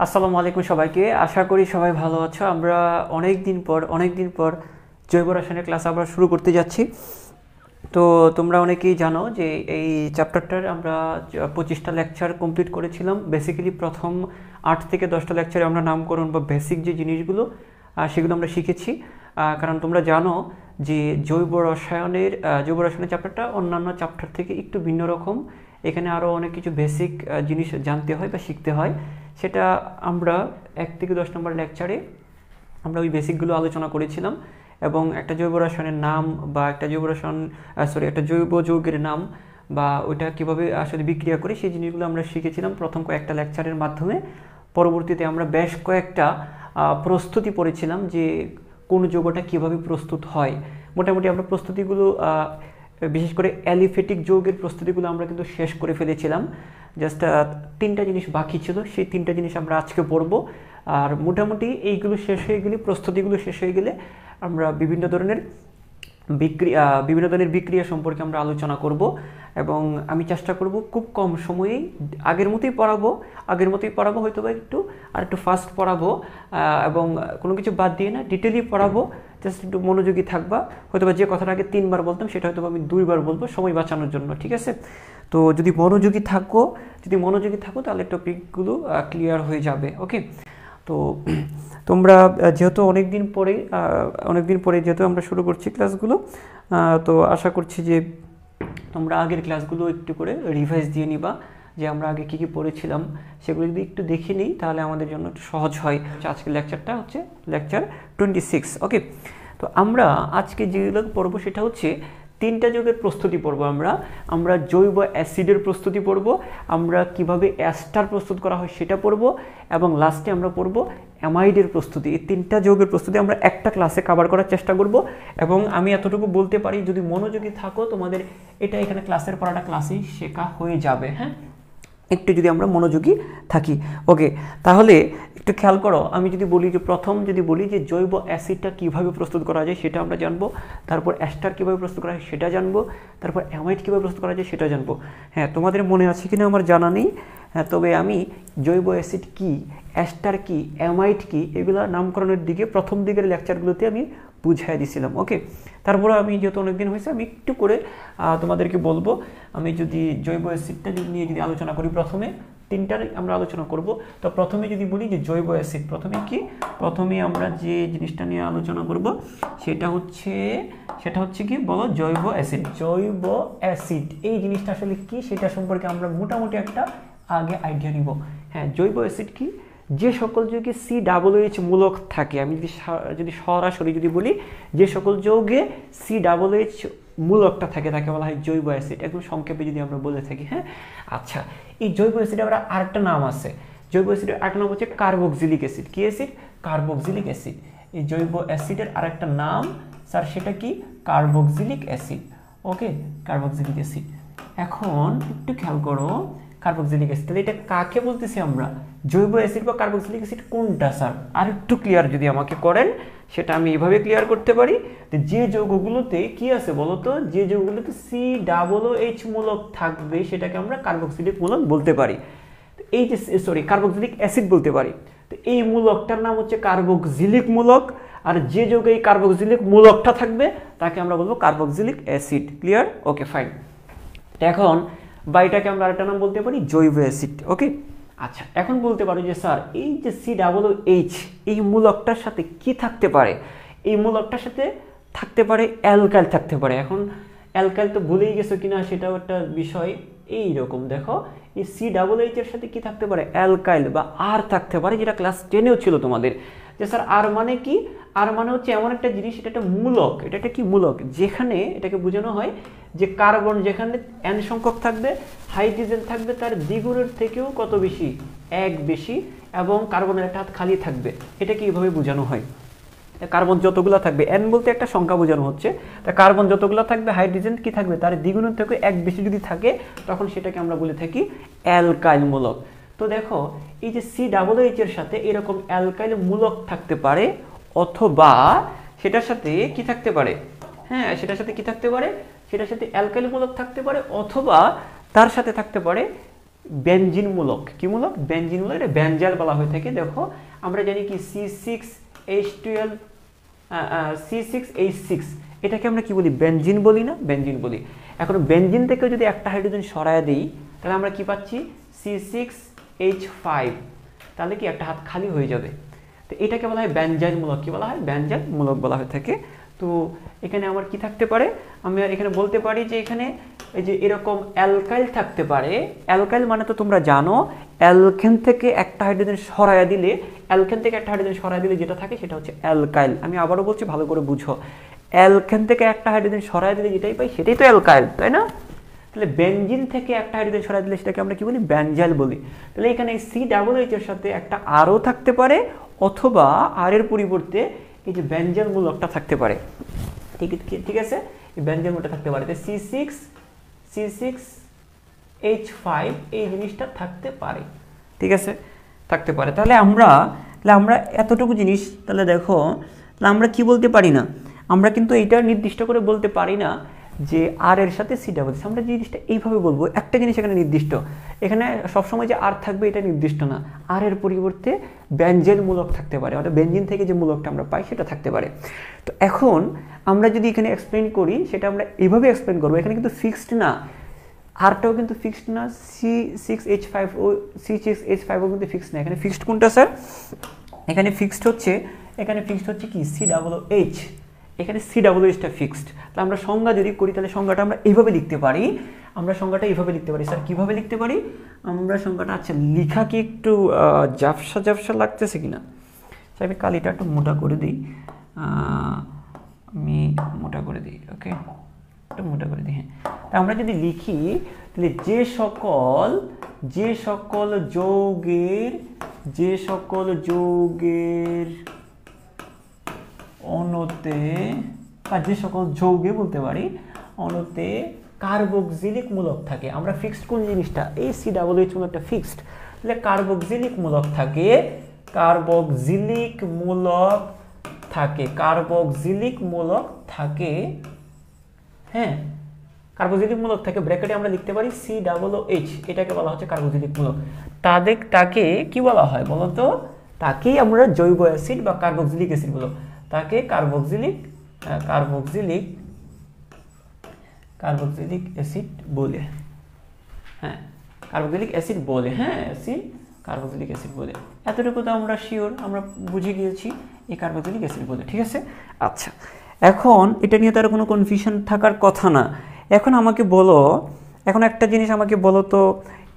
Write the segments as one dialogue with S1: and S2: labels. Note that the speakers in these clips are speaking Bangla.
S1: আসসালামু আলাইকুম সবাইকে। আশা করি সবাই ভালো আছো। আমরা অনেক দিন পর জৈব রসায়নের ক্লাস আবার শুরু করতে যাচ্ছি। তো তোমরা অনেকেই জানো যে এই চ্যাপ্টারটার আমরা 25টা লেকচার কমপ্লিট করেছিলাম। বেসিক্যালি প্রথম 8 থেকে 10টা লেকচারে আমরা নামকরণ বা বেসিক যে জিনিসগুলো সেগুলো আমরা শিখেছি। কারণ তোমরা জানো যে জৈব রসায়নের চ্যাপ্টারটা অন্যান্য চ্যাপ্টার থেকে একটু ভিন্ন রকম। এখানে আরও অনেক কিছু বেসিক জিনিস জানতে হয় বা শিখতে হয়। সেটা আমরা 1 থেকে 10 নম্বর লেকচারে আমরা ওই বেসিকগুলো আলোচনা করেছিলাম এবং একটা জৈব রসায়নের নাম বা একটা জৈব যৌগের নাম বা ওইটা কীভাবে আসলে বিক্রিয়া করে সেই জিনিসগুলো আমরা শিখেছিলাম প্রথম কয়েকটা লেকচারের মাধ্যমে। পরবর্তীতে আমরা বেশ কয়েকটা প্রস্তুতি পড়েছিলাম যে কোন যৌগটা কীভাবে প্রস্তুত হয়। মোটামুটি আমরা প্রস্তুতিগুলো বিশেষ করে অ্যালিফেটিক যৌগের প্রস্তুতিগুলো আমরা কিন্তু শেষ করে ফেলেছিলাম। জাস্ট 3টা জিনিস বাকি ছিল, সেই 3টা জিনিস আমরা আজকে পড়ব। আর মোটামুটি এইগুলো শেষ হয়ে গেলে, প্রস্তুতিগুলো শেষ হয়ে গেলে আমরা বিভিন্ন ধরনের বিক্রিয়া সম্পর্কে আমরা আলোচনা করব এবং আমি চেষ্টা করব খুব কম সময়েই আগের মতোই পড়াবো হয়তো বা একটু ফাস্ট পড়াবো এবং কোনো কিছু বাদ দিয়ে না, ডিটেইলি পড়াবো। জাস্ট একটু মনোযোগী থাকবা। হয়তো বা যে কথাটা আগে 3 বার বলতাম সেটা হয়তো আমি 2 বার বলবো সময় বাঁচানোর জন্য, ঠিক আছে? তো যদি মনোযোগী থাকো তাহলে টপিকগুলো ক্লিয়ার হয়ে যাবে। ওকে, তো তোমরা যেহেতু অনেকদিন পরে যেহেতু আমরা শুরু করছি ক্লাসগুলো, তো আশা করছি যে তোমরা আগের ক্লাসগুলো একটু করে রিভাইজ দিয়ে নিবা, যে আমরা আগে কী কী পড়েছিলাম সেগুলো যদি একটু দেখে নিই তাহলে আমাদের জন্য একটু সহজ হয়। আজকের লেকচারটা হচ্ছে লেকচার 26। ওকে, তো আমরা আজকে যেগুলো পড়বো সেটা হচ্ছে 3টা যৌগের প্রস্তুতি পড়বো। আমরা জৈব অ্যাসিডের প্রস্তুতি পড়বো, আমরা কিভাবে অ্যাস্টার প্রস্তুত করা হয় সেটা পড়বো এবং লাস্টে আমরা পড়বো অ্যামাইডের প্রস্তুতি। এই 3টা যৌগের প্রস্তুতি আমরা একটা ক্লাসে কভার করার চেষ্টা করব এবং আমি এতটুকু বলতে পারি, যদি মনোযোগী থাকো তোমাদের এটা এখানে ক্লাসের পড়াটা ক্লাসেই শেখা হয়ে যাবে। হ্যাঁ, একটু যদি আমরা মনোযোগী থাকি। ওকে, তাহলে একটু খেয়াল করো। আমি যদি বলি যে জৈব অ্যাসিডটা কিভাবে প্রস্তুত করা যায় সেটা আমরা জানবো, তারপর অ্যাস্টার কীভাবে প্রস্তুত করা হয় সেটা জানবো, তারপর অ্যামাইড কীভাবে প্রস্তুত করা যায় সেটা জানবো। হ্যাঁ, তোমাদের মনে আছে কিনা আমার জানা নেই। হ্যাঁ, তবে আমি জৈব অ্যাসিড কি, অ্যাস্টার কি, অ্যামাইড কি, এগুলো নামকরণের দিকে প্রথম দিকের লেকচারগুলোতে আমি বুঝাই দিছিলাম। ওকে, তারপরে আমি যেহেতু অনেকদিন হয়েছে আমি একটু করে তোমাদেরকে বলবো। আমি যদি জৈব অ্যাসিডটা নিয়ে আলোচনা করি, প্রথমে 3টার আমরা আলোচনা করব। তো প্রথমে যদি বলি যে জৈব অ্যাসিড, প্রথমে আমরা যে জিনিসটা নিয়ে আলোচনা করব সেটা হচ্ছে কি বলো, জৈব অ্যাসিড। এই জিনিসটা আসলে কি সেটা সম্পর্কে আমরা মোটামুটি একটা আগে আইডিয়া নিব। হ্যাঁ, জৈব অ্যাসিড কি, যে সকল যৌগে COOH মূলক থাকে। আমি যদি সরাসরি বলি, যে সকল যৌগে COOH মূলকটা থাকে তাকে বলা হয় জৈব অ্যাসিড, একদম সংক্ষেপে যদি আমরা বলে থাকি। হ্যাঁ, আচ্ছা, এই জৈব অ্যাসিডের আবার আরেকটা নাম আছে। জৈব অ্যাসিডের আরেকটা নাম হচ্ছে কার্বক্সিলিক অ্যাসিড। কি অ্যাসিড? Carboxylic acid. এই জৈব অ্যাসিডের আরেকটা নাম স্যার, সেটা কি? Carboxylic acid. Okay, carboxylic acid. এখন একটু খেয়াল করো, কার্বক্সিলিক অ্যাসিড, তাহলে এটা কাকে বলতেছি আমরা? জৈব অ্যাসিড বা কার্বক্সিলিক অ্যাসিড কোনটা স্যার? আর একটু ক্লিয়ার যদি আমাকে করেন সেটা আমি এভাবে ক্লিয়ার করতে পারি যে যৌগগুলোতে কি আছে বলতো, যে যৌগগুলোতে COOH মূলক থাকবে সেটাকে আমরা কার্বক্সিলিক মূলক বলতে পারি। এই যে কার্বক্সিলিক অ্যাসিড বলতে পারি। তো এই মূলকটার নাম হচ্ছে কার্বক্সিলিক মূলক, আর যে যৌগে এই কার্বক্সিলিক মূলকটা থাকবে তাকে আমরা বলবো কার্বক্সিলিক অ্যাসিড। ক্লিয়ার? ওকে, ফাইন। এখন বা এটাকে আমরা আরেকটা নাম বলতে পারি জৈব অ্যাসিড। ওকে, আচ্ছা, এখন বলতে পারো যে স্যার এই যে COOH এই মূলকটার সাথে কি থাকতে পারে? এই মূলকটার সাথে থাকতে পারে অ্যালকাইল থাকতে পারে। এখন অ্যালকাইল তো ভুলেই গেছো কিনা সেটাও একটা বিষয়। এই রকম দেখো, এই COOH এর সাথে কি থাকতে পারে? অ্যালকাইল বা আর থাকতে পারে, যেটা ক্লাস 10এও ছিল তোমাদের। যে স্যার আর মানে কি? আর মানে হচ্ছে এমন একটা জিনিস, এটা একটা মূলক। এটা একটা কি মূলক? যেখানে এটাকে বোঝানো হয় যে কার্বন যেখানে N সংখ্যক থাকবে, হাইড্রোজেন থাকবে তার দ্বিগুণের থেকেও কত বেশি? 1 বেশি, এবং কার্বনের একটা হাত খালি থাকবে। এটাকে এইভাবে বোঝানো হয়। কার্বন যতগুলো থাকবে, N বলতে একটা সংখ্যা বোঝানো হচ্ছে, তা কার্বন যতগুলো থাকবে, হাইড্রোজেন কি থাকবে? তার দ্বিগুণের থেকে 1 বেশি যদি থাকে তখন সেটাকে আমরা বলে থাকি অ্যালকাইল মূলক। তো দেখো, এই যে COOH এর সাথে এরকম অ্যালকাইল মূলক থাকতে পারে, অথবা সেটার সাথে কি থাকতে পারে? হ্যাঁ, সেটার সাথে অ্যালকাইল মূলক থাকতে পারে, অথবা তার সাথে থাকতে পারে বেনজিনমূলক, কি মূলক? বেনজিনমূলক, এটা বেনজাইল বলা হয়ে থাকে। দেখো আমরা জানি কি C6H12 C6H6, এটাকে আমরা কি বলি? বেনজিন বলি না? বেনজিন বলি। এখন বেনজিন থেকে যদি একটা হাইড্রোজেন সরায় দিই তাহলে আমরা কি পাচ্ছি? C6H5, তাহলে কি একটা হাত খালি হয়ে যাবে। তো এটাকে বলা হয় বেনজাইলমূলক। কি বলা হয়? বেনজাইলমূলক বলা হয়ে থাকে। তো এখানে আমার কি থাকতে পারে? আমি এখানে বলতে পারি যে এখানে এই যে এরকম অ্যালকাইল থাকতে পারে। অ্যালকাইল মানে তো তোমরা জানো, অ্যালকেন থেকে একটা হাইড্রোজেন সরায়া দিলে, অ্যালকেন থেকে একটা হাইড্রোজেন সরায়া দিলে যেটা থাকে সেটা হচ্ছে অ্যালকাইল। আমি আবারও বলছি, ভালো করে বুঝো, অ্যালকেন থেকে একটা হাইড্রোজেন সরায়া দিলে যেটাই পাই সেটাই তো অ্যালকাইল, তাই না? তাহলে বেনজিন থেকে একটা হাইড্রোজেন সরাই দিলে সেটাকে আমরা কি বলি? বেনজাইল বলি। তাহলে এখানে COOH এর সাথে একটা আরও থাকতে পারে, অথবা আর এর পরিবর্তে এই যে বেনজাইল মূলকটা থাকতে পারে। ঠিক আছে, এই বেনজাইল মূলকটা থাকতে পারে। C6H5 এই জিনিসটা থাকতে পারে। ঠিক আছে, থাকতে পারে। তাহলে আমরা এতটুকু জিনিস, তাহলে দেখো, তাহলে আমরা কি বলতে পারি না, আমরা কিন্তু এটা নির্দিষ্ট করে বলতে পারি না যে আর এর সাথে COOH। আমরা জিনিসটা এইভাবে বলবো, একটা জিনিস এখানে নির্দিষ্ট, এখানে সবসময় যে আর থাকবে এটা নির্দিষ্ট না, আর এর পরিবর্তে বেনজাইল মূলক থাকতে পারে, অর্থাৎ বেনজিন থেকে যে মূলকটা আমরা পাই সেটা থাকতে পারে। তো এখন আমরা যদি এখানে এক্সপ্লেন করি, সেটা আমরা এইভাবে এক্সপ্লেন করবো। এখানে কিন্তু ফিক্সড না, আরটাও কিন্তু ফিক্সড না, C6H5ও কিন্তু ফিক্সড না। এখানে ফিক্সড কোনটা স্যার? এখানে ফিক্সড হচ্ছে কি? COOH। এখানে COOHটা ফিক্সড। তাহলে আমরা সংজ্ঞা যদি করি তাহলে সংজ্ঞাটা আমরা এইভাবে লিখতে পারি। স্যার কিভাবে লিখতে পারি আমরা সংজ্ঞাটা? আচ্ছা, লেখা কি একটু ঝাপসা লাগতেছে কিনা? স্যার আমি কালিটা একটু মোটা করে দিই, ওকে, একটু মোটা করে দিই। হ্যাঁ, তা আমরা যদি লিখি তাহলে যে সকল যৌগের অণুতে, বা যে সকল যৌগে বলতে পারি অণুতে কার্বক্সিলিক মূলক থাকে। আমরা ফিক্সড কোন জিনিসটা? এই COOH মূলকটা ফিক্সড। তাহলে কার্বক্সিলিক মূলক থাকে, হ্যাঁ, কার্বক্সিলিক মূলক থাকে, ব্র্যাকেটে আমরা লিখতে পারি COOH, এটাকে বলা হচ্ছে কার্বক্সিলিক মূলক। তাকে কি বলা হয় বলো তো? তাকেই আমরা জৈব অ্যাসিড বা কার্বক্সিলিক অ্যাসিড বলো। তাকে কার্বক্সিলিক অ্যাসিড বলে। হ্যাঁ, কার্বক্সিলিক অ্যাসিড বলে। হ্যাঁ, কার্বক্সিলিক অ্যাসিড বলে। এতটুকু তো আমরা শিওর, আমরা বুঝে গিয়েছি এই কার্বক্সিলিক অ্যাসিড বলে। ঠিক আছে, আচ্ছা, এখন এটা নিয়ে তার কোনো কনফিউশন থাকার কথা না। এখন একটা জিনিস আমাকে বলো তো,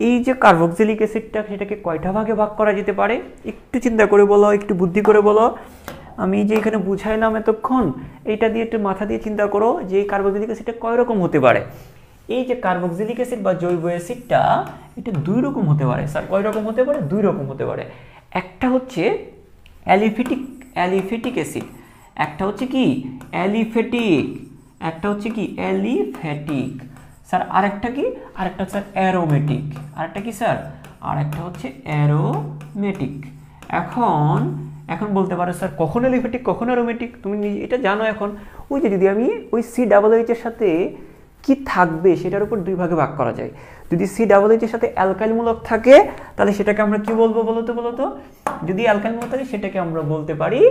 S1: এই যে কার্বক্সিলিক অ্যাসিডটা, সেটাকে কয়টা ভাগে ভাগ করা যেতে পারে? একটু চিন্তা করে বলো, একটু বুদ্ধি করে বলো। আমি যে এখানে বুঝাইলাম এতক্ষণ, এইটা দিয়ে একটু মাথা দিয়ে চিন্তা করো যে এই কার্বক্সিলিক অ্যাসিডটা কয় রকম হতে পারে। এই যে কার্বক্সিলিক অ্যাসিড বা জৈব অ্যাসিডটা, এটা দুই রকম হতে পারে। স্যার কয় রকম হতে পারে? দুই রকম হতে পারে। একটা হচ্ছে অ্যালিফেটিক অ্যাসিড, একটা হচ্ছে কি অ্যালিফেটিক, স্যার আরেকটা হচ্ছে অ্যারোমেটিক। আরেকটা হচ্ছে অ্যারোমেটিক। এখন বলতে পারো স্যার কখন অ্যালিফেটিক কখন অ্যারোমেটিক? তুমি এটা জানো। এখন ওই যে যদি আমি ওই COOH এর সাথে কি থাকবে সেটার উপর দুই ভাগে ভাগ করা যায়। যদি COOH এর সাথে অ্যালকাইল মূলক থাকে তাহলে সেটাকে আমরা কি বলবো বলো তো? যদি অ্যালকাইল মূলক থাকে সেটাকে আমরা বলতে পারি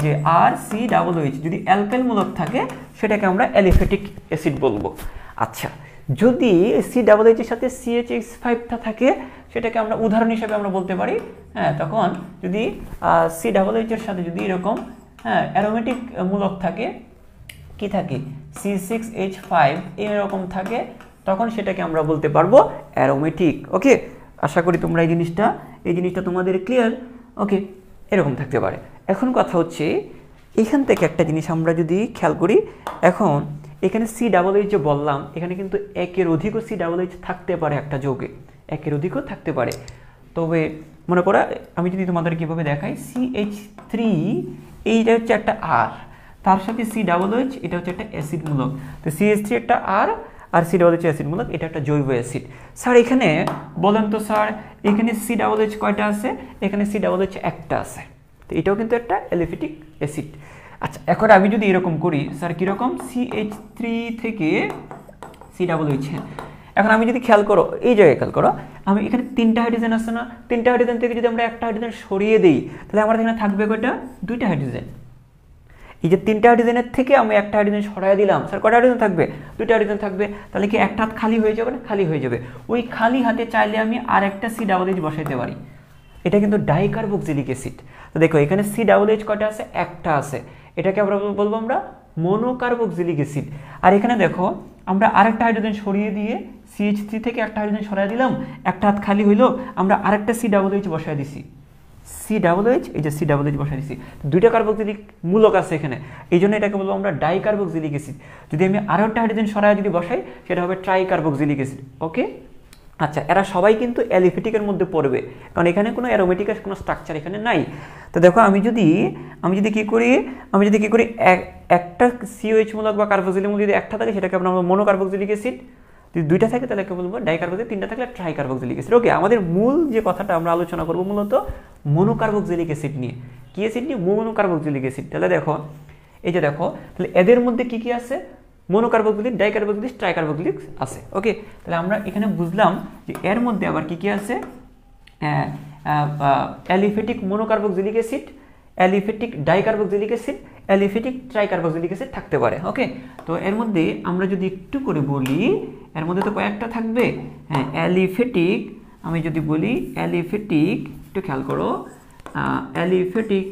S1: যে RCOOH। যদি অ্যালকাইল মূলক থাকে সেটাকে আমরা অ্যালিফেটিক অ্যাসিড বলবো। আচ্ছা, যদি COOH এর সাথে CH5টা থাকে সেটাকে আমরা উদাহরণ হিসেবে আমরা বলতে পারি। হ্যাঁ, তখন যদি COOH এর সাথে যদি এরকম অ্যারোমেটিক মূলক থাকে, কি থাকে C6H5 এরকম থাকে, তখন সেটাকে আমরা বলতে পারবো অ্যারোমেটিক। ওকে, আশা করি তোমরা এই জিনিসটা তোমাদের ক্লিয়ার। ওকে, এরকম থাকতে পারে। এখন কথা হচ্ছে এখান থেকে একটা জিনিস আমরা যদি খেয়াল করি, এখন এখানে COOH যে বললাম, এখানে কিন্তু একের অধিকও COOH থাকতে পারে একটা যৌগে, একের অধিকও থাকতে পারে। তবে মনে করো আমি যদি তোমাদের কিভাবে দেখাই, CH3 এইটা হচ্ছে একটা আর, তার সাথে COOH এটা হচ্ছে একটা অ্যাসিড মূলক। তো CH3 একটা আর COOH অ্যাসিড মূলক, এটা একটা জৈব অ্যাসিড। স্যার এখানে বলেন তো স্যার, এখানে COOH কয়টা আছে? এখানে COOH একটা আছে। তো এটাও কিন্তু একটা অ্যালিফেটিক অ্যাসিড। আচ্ছা, এখন আমি যদি এরকম করি, স্যার কীরকম? CH3 থেকে COOH। এখন আমি যদি খেয়াল করো, এই জায়গায় খেয়াল করো, আমি এখানে 3টা হাইড্রোজেন আছে না, 3টা হাইড্রোজেন থেকে যদি আমরা একটা হাইড্রোজেন সরিয়ে দিই, তাহলে আমার এখানে থাকবে কয়টা? 2টা হাইড্রোজেন। এই যে 3টা হাইড্রোজেনের থেকে আমি একটা হাইড্রোজেন সরাই দিলাম, স্যার কয়টা হাইড্রোজেন থাকবে? 2টা হাইড্রোজেন থাকবে। তাহলে কি একটা হাত খালি হয়ে যাবে না? খালি হয়ে যাবে। ওই খালি হাতে চাইলে আমি আরেকটা COOH বসাইতে পারি। এটা কিন্তু ডাইকার্বক্সিলিক অ্যাসিড। তো দেখো এখানে COOH কয়টা আছে? একটা আছে। এটাকে আমরা বলবো আমরা মনোকার্বক্সিলিক অ্যাসিড। আর এখানে দেখো আমরা আরেকটা হাইড্রোজেন সরিয়ে দিয়ে CH3 থেকে একটা হাইড্রোজেন সরাই দিলাম, একটা হাত খালি হইলো, আমরা আরেকটা COOH বসাই দিছি। COOH, এই যে COOH বসাই দিছি, 2টা কার্বক্সিলিক মূলক আছে এখানে, এই জন্য এটাকে বলবো আমরা ডাইকার্বক্সিলিক অ্যাসিড। যদি আমি আরও একটা হাইড্রোজেন সরাই যদি বসাই, সেটা হবে ট্রাইকার্বক্সিলিক অ্যাসিড। ওকে, আচ্ছা, এরা সবাই কিন্তু অ্যালিফেটিকের মধ্যে পড়বে, কারণ এখানে কোনো অ্যারোমেটিক কোনো স্ট্রাকচার এখানে নাই। তো দেখো আমি যদি কি করি, একটা COH মূলক বা কার্বক্সিলিক মূলক যদি একটা থাকে, সেটাকে আমরা মনোকার্বক্সিলিক অ্যাসিড। যদি 2টা থাকে তাহলে বলবো ডাইকার্বক্সিলিক, 3টা থাকলে ট্রাইকার্বক্সিলিক অ্যাসিড। ওকে, আমাদের মূল যে কথাটা আমরা আলোচনা করবো মূলত মনোকার্বক্সিলিক অ্যাসিড নিয়ে। কি অ্যাসিড নিয়ে? মনোকার্বক্সিলিক অ্যাসিড। তাহলে দেখো, এই যে দেখো, তাহলে এদের মধ্যে কি কি আছে? মনোকার্বক্সিলিক, ডাইকার্বক্সিলিক, ট্রাইকার্বক্সিলিক আছে। ওকে, তাহলে আমরা এখানে বুঝলাম যে এর মধ্যে আবার কি কি আছে? Aliphatic monocarboxylic acid, aliphatic dicarboxylic acid, aliphatic tricarboxylic acid থাকতে পারে। ওকে, তো এর মধ্যে আমরা যদি একটু করে বলি, এর মধ্যে তো কয়েকটা থাকবে। হ্যাঁ, অ্যালিফেটিক, আমি যদি বলি অ্যালিফেটিক, একটু খেয়াল করো, অ্যালিফেটিক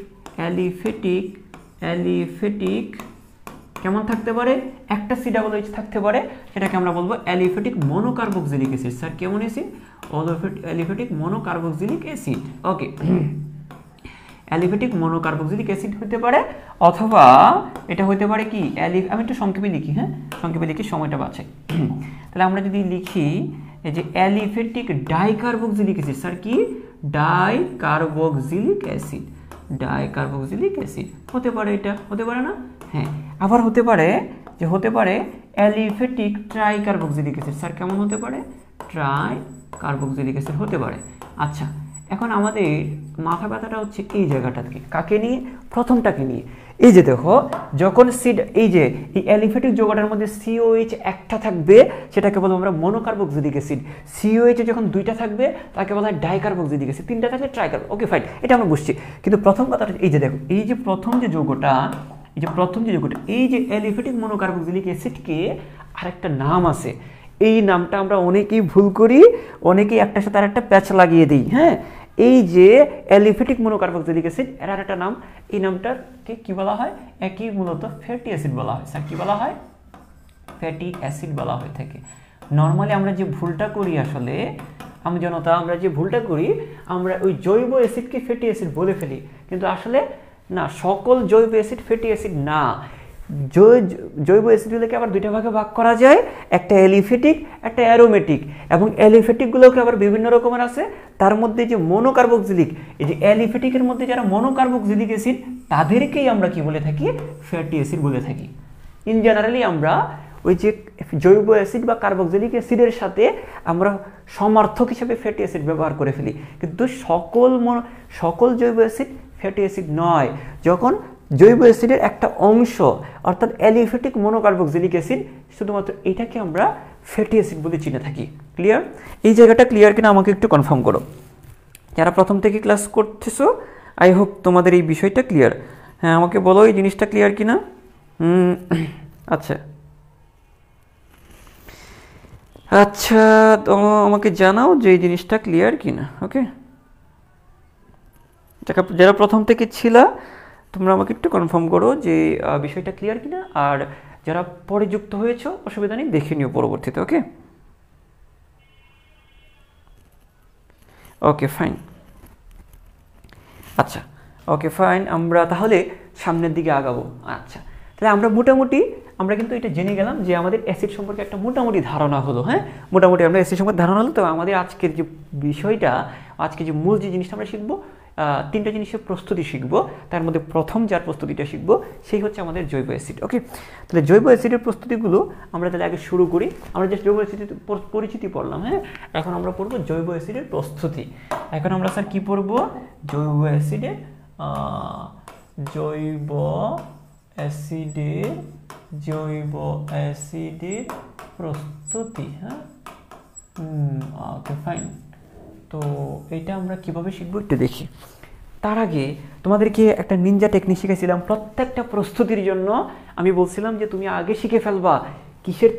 S1: কেমন থাকতে পারে? একটা COOH থাকতে পারে, সেটাকে আমরা বলবো অ্যালিফেটিক মনোকার্বক্সিলিক অ্যাসিড। স্যার কেমন acid? Aliphatic monocarboxylic acid. Okay, aliphatic monocarboxylic acid হতে পারে, অথবা এটা হতে পারে কি আমি একটু সংক্ষেপে লিখি, হ্যাঁ সংক্ষেপে লিখি, সময়টা বাঁচাই। তাহলে আমরা যদি লিখি এই যে অ্যালিফেটিক ডাইকার্বক্সিলিক অ্যাসিড, স্যার কি? ডাইকার্বক্সিলিক অ্যাসিড, ডাইকার্বক্সিলিক অ্যাসিড হতে পারে, এটা হতে পারে না? হ্যাঁ, আবার হতে পারে অ্যালিফেটিক ট্রাইকার্বক্সিলিক অ্যাসিড। স্যার কেমন হতে পারে? ট্রাইকার্বক্সিলিক অ্যাসিড হতে পারে। আচ্ছা, এখন আমাদের মাথা ব্যথাটা হচ্ছে এই জায়গাটাকে, কাকে নিয়ে? প্রথমটাকে নিয়ে। এই যে দেখো, যখন এই অ্যালিফেটিক যৌগটার মধ্যে COH একটা থাকবে, সেটাকে বলবো আমরা মনোকার্বক্সিলিক অ্যাসিড। COH যখন 2টা থাকবে, তাকে বলা হয় ডাইকার্বক্সিলিক অ্যাসিড। 3টা থাকলে ট্রাইকার্ব। ওকে ফাইন, এটা আমরা বুঝছি। কিন্তু প্রথম কথাটা এই যে দেখো, এই যে প্রথম যে যৌগটা, এই যে অ্যালিফেটিক মনোকার্বক্সিলিক অ্যাসিডকে আরেকটা নাম আছে। এই নামটা আমরা অনেকেই ভুল করি, অনেকেই একটার সাথে আরেকটা প্যাচ লাগিয়ে দিই। হ্যাঁ, এই যে অ্যালিফেটিক মনোকার্বক্সিলিক অ্যাসিড, এর আরেকটা নাম, এই নামটাকে কি বলা হয়? একই মূলত ফ্যাটি অ্যাসিড বলা হয়। স্যার কি বলা হয়? ফ্যাটি অ্যাসিড বলা হয়ে থাকে। নর্মালি আমরা যে ভুলটা করি, আসলে আমরা যে ভুলটা করি, আমরা ওই জৈব অ্যাসিডকে ফ্যাটি অ্যাসিড বলে ফেলি, কিন্তু আসলে না, সকল জৈব অ্যাসিড ফ্যাটি অ্যাসিড না। জৈব অ্যাসিডগুলোকে আবার 2টা ভাগে ভাগ করা যায়, একটা অ্যালিফেটিক, একটা অ্যারোমেটিক। এবং অ্যালিফেটিকগুলোকে আবার বিভিন্ন রকমের আছে। তার মধ্যে যে মনোকার্বক্সিলিক, এই যে অ্যালিফেটিকের মধ্যে যারা মনোকার্বক্সিলিক অ্যাসিড, তাদেরকেই আমরা কি বলে থাকি? ফ্যাটি অ্যাসিড বলে থাকি। ইন জেনারেলি আমরা ওই যে জৈব অ্যাসিড বা কার্বক্সিলিক অ্যাসিডের সাথে আমরা সমার্থক হিসেবে ফ্যাটি অ্যাসিড ব্যবহার করে ফেলি, কিন্তু সকল জৈব অ্যাসিড ফ্যাটি অ্যাসিড নয়। যখন জৈব অ্যাসিডের একটা অংশ, অর্থাৎ অ্যালিফেটিক মনোকার্বক্সিলিক অ্যাসিড, শুধুমাত্র এটাকে আমরা ফ্যাটি অ্যাসিড বলে চিনে থাকি। ক্লিয়ার? এই জায়গাটা ক্লিয়ার কিনা আমাকে একটু কনফার্ম করো। যারা প্রথম থেকে ক্লাস করতেছো, আই হোপ তোমাদের এই বিষয়টা ক্লিয়ার। হ্যাঁ, আমাকে বলো এই জিনিসটা ক্লিয়ার কিনা। আচ্ছা, তো আমাকে জানাও যে এই জিনিসটা ক্লিয়ার কিনা। ওকে, যারা প্রথম থেকে ছিলা, তোমরা আমাকে একটু কনফার্ম করো যে বিষয়টা ক্লিয়ার কিনা। আর যারা পরে যুক্ত হয়েছো, অসুবিধা নেই, দেখে নিও পরবর্তীতে। ওকে, ওকে ফাইন। আচ্ছা, ওকে ফাইন, আমরা তাহলে সামনের দিকে আগাবো। আচ্ছা, তাহলে আমরা কিন্তু এটা জেনে গেলাম যে আমাদের অ্যাসিড সম্পর্কে একটা মোটামুটি ধারণা হলো। হ্যাঁ, মোটামুটি আমরা অ্যাসিড সম্পর্কে ধারণা হলো। তো আমাদের আজকের যে বিষয়টা, আজকে যে মূল যে জিনিসটা আমরা শিখবো, 3টা জিনিসের প্রস্তুতি শিখবো। তার মধ্যে প্রথম যার প্রস্তুতিটা শিখবো, সেই হচ্ছে আমাদের জৈব অ্যাসিড। ওকে, তাহলে জৈব অ্যাসিডের প্রস্তুতিগুলো আমরা তাহলে আগে শুরু করি। আমরা যে জৈব অ্যাসিডের পরিচিতি পড়লাম, হ্যাঁ, এখন আমরা পড়বো জৈব অ্যাসিডের প্রস্তুতি। এখন আমরা স্যার কি পড়বো? জৈব অ্যাসিডের প্রস্তুতি। হ্যাঁ, ওকে ফাইন। তো এটা আমরা কিভাবে শিখবো একটু দেখি। তার আগে তোমাদেরকে একটা নিনজা টেকনিক শিখেছিলাম প্রত্যেকটা প্রস্তুতির জন্য। আমি বলছিলাম যে তুমি আগে শিখে ফেলবা কিসের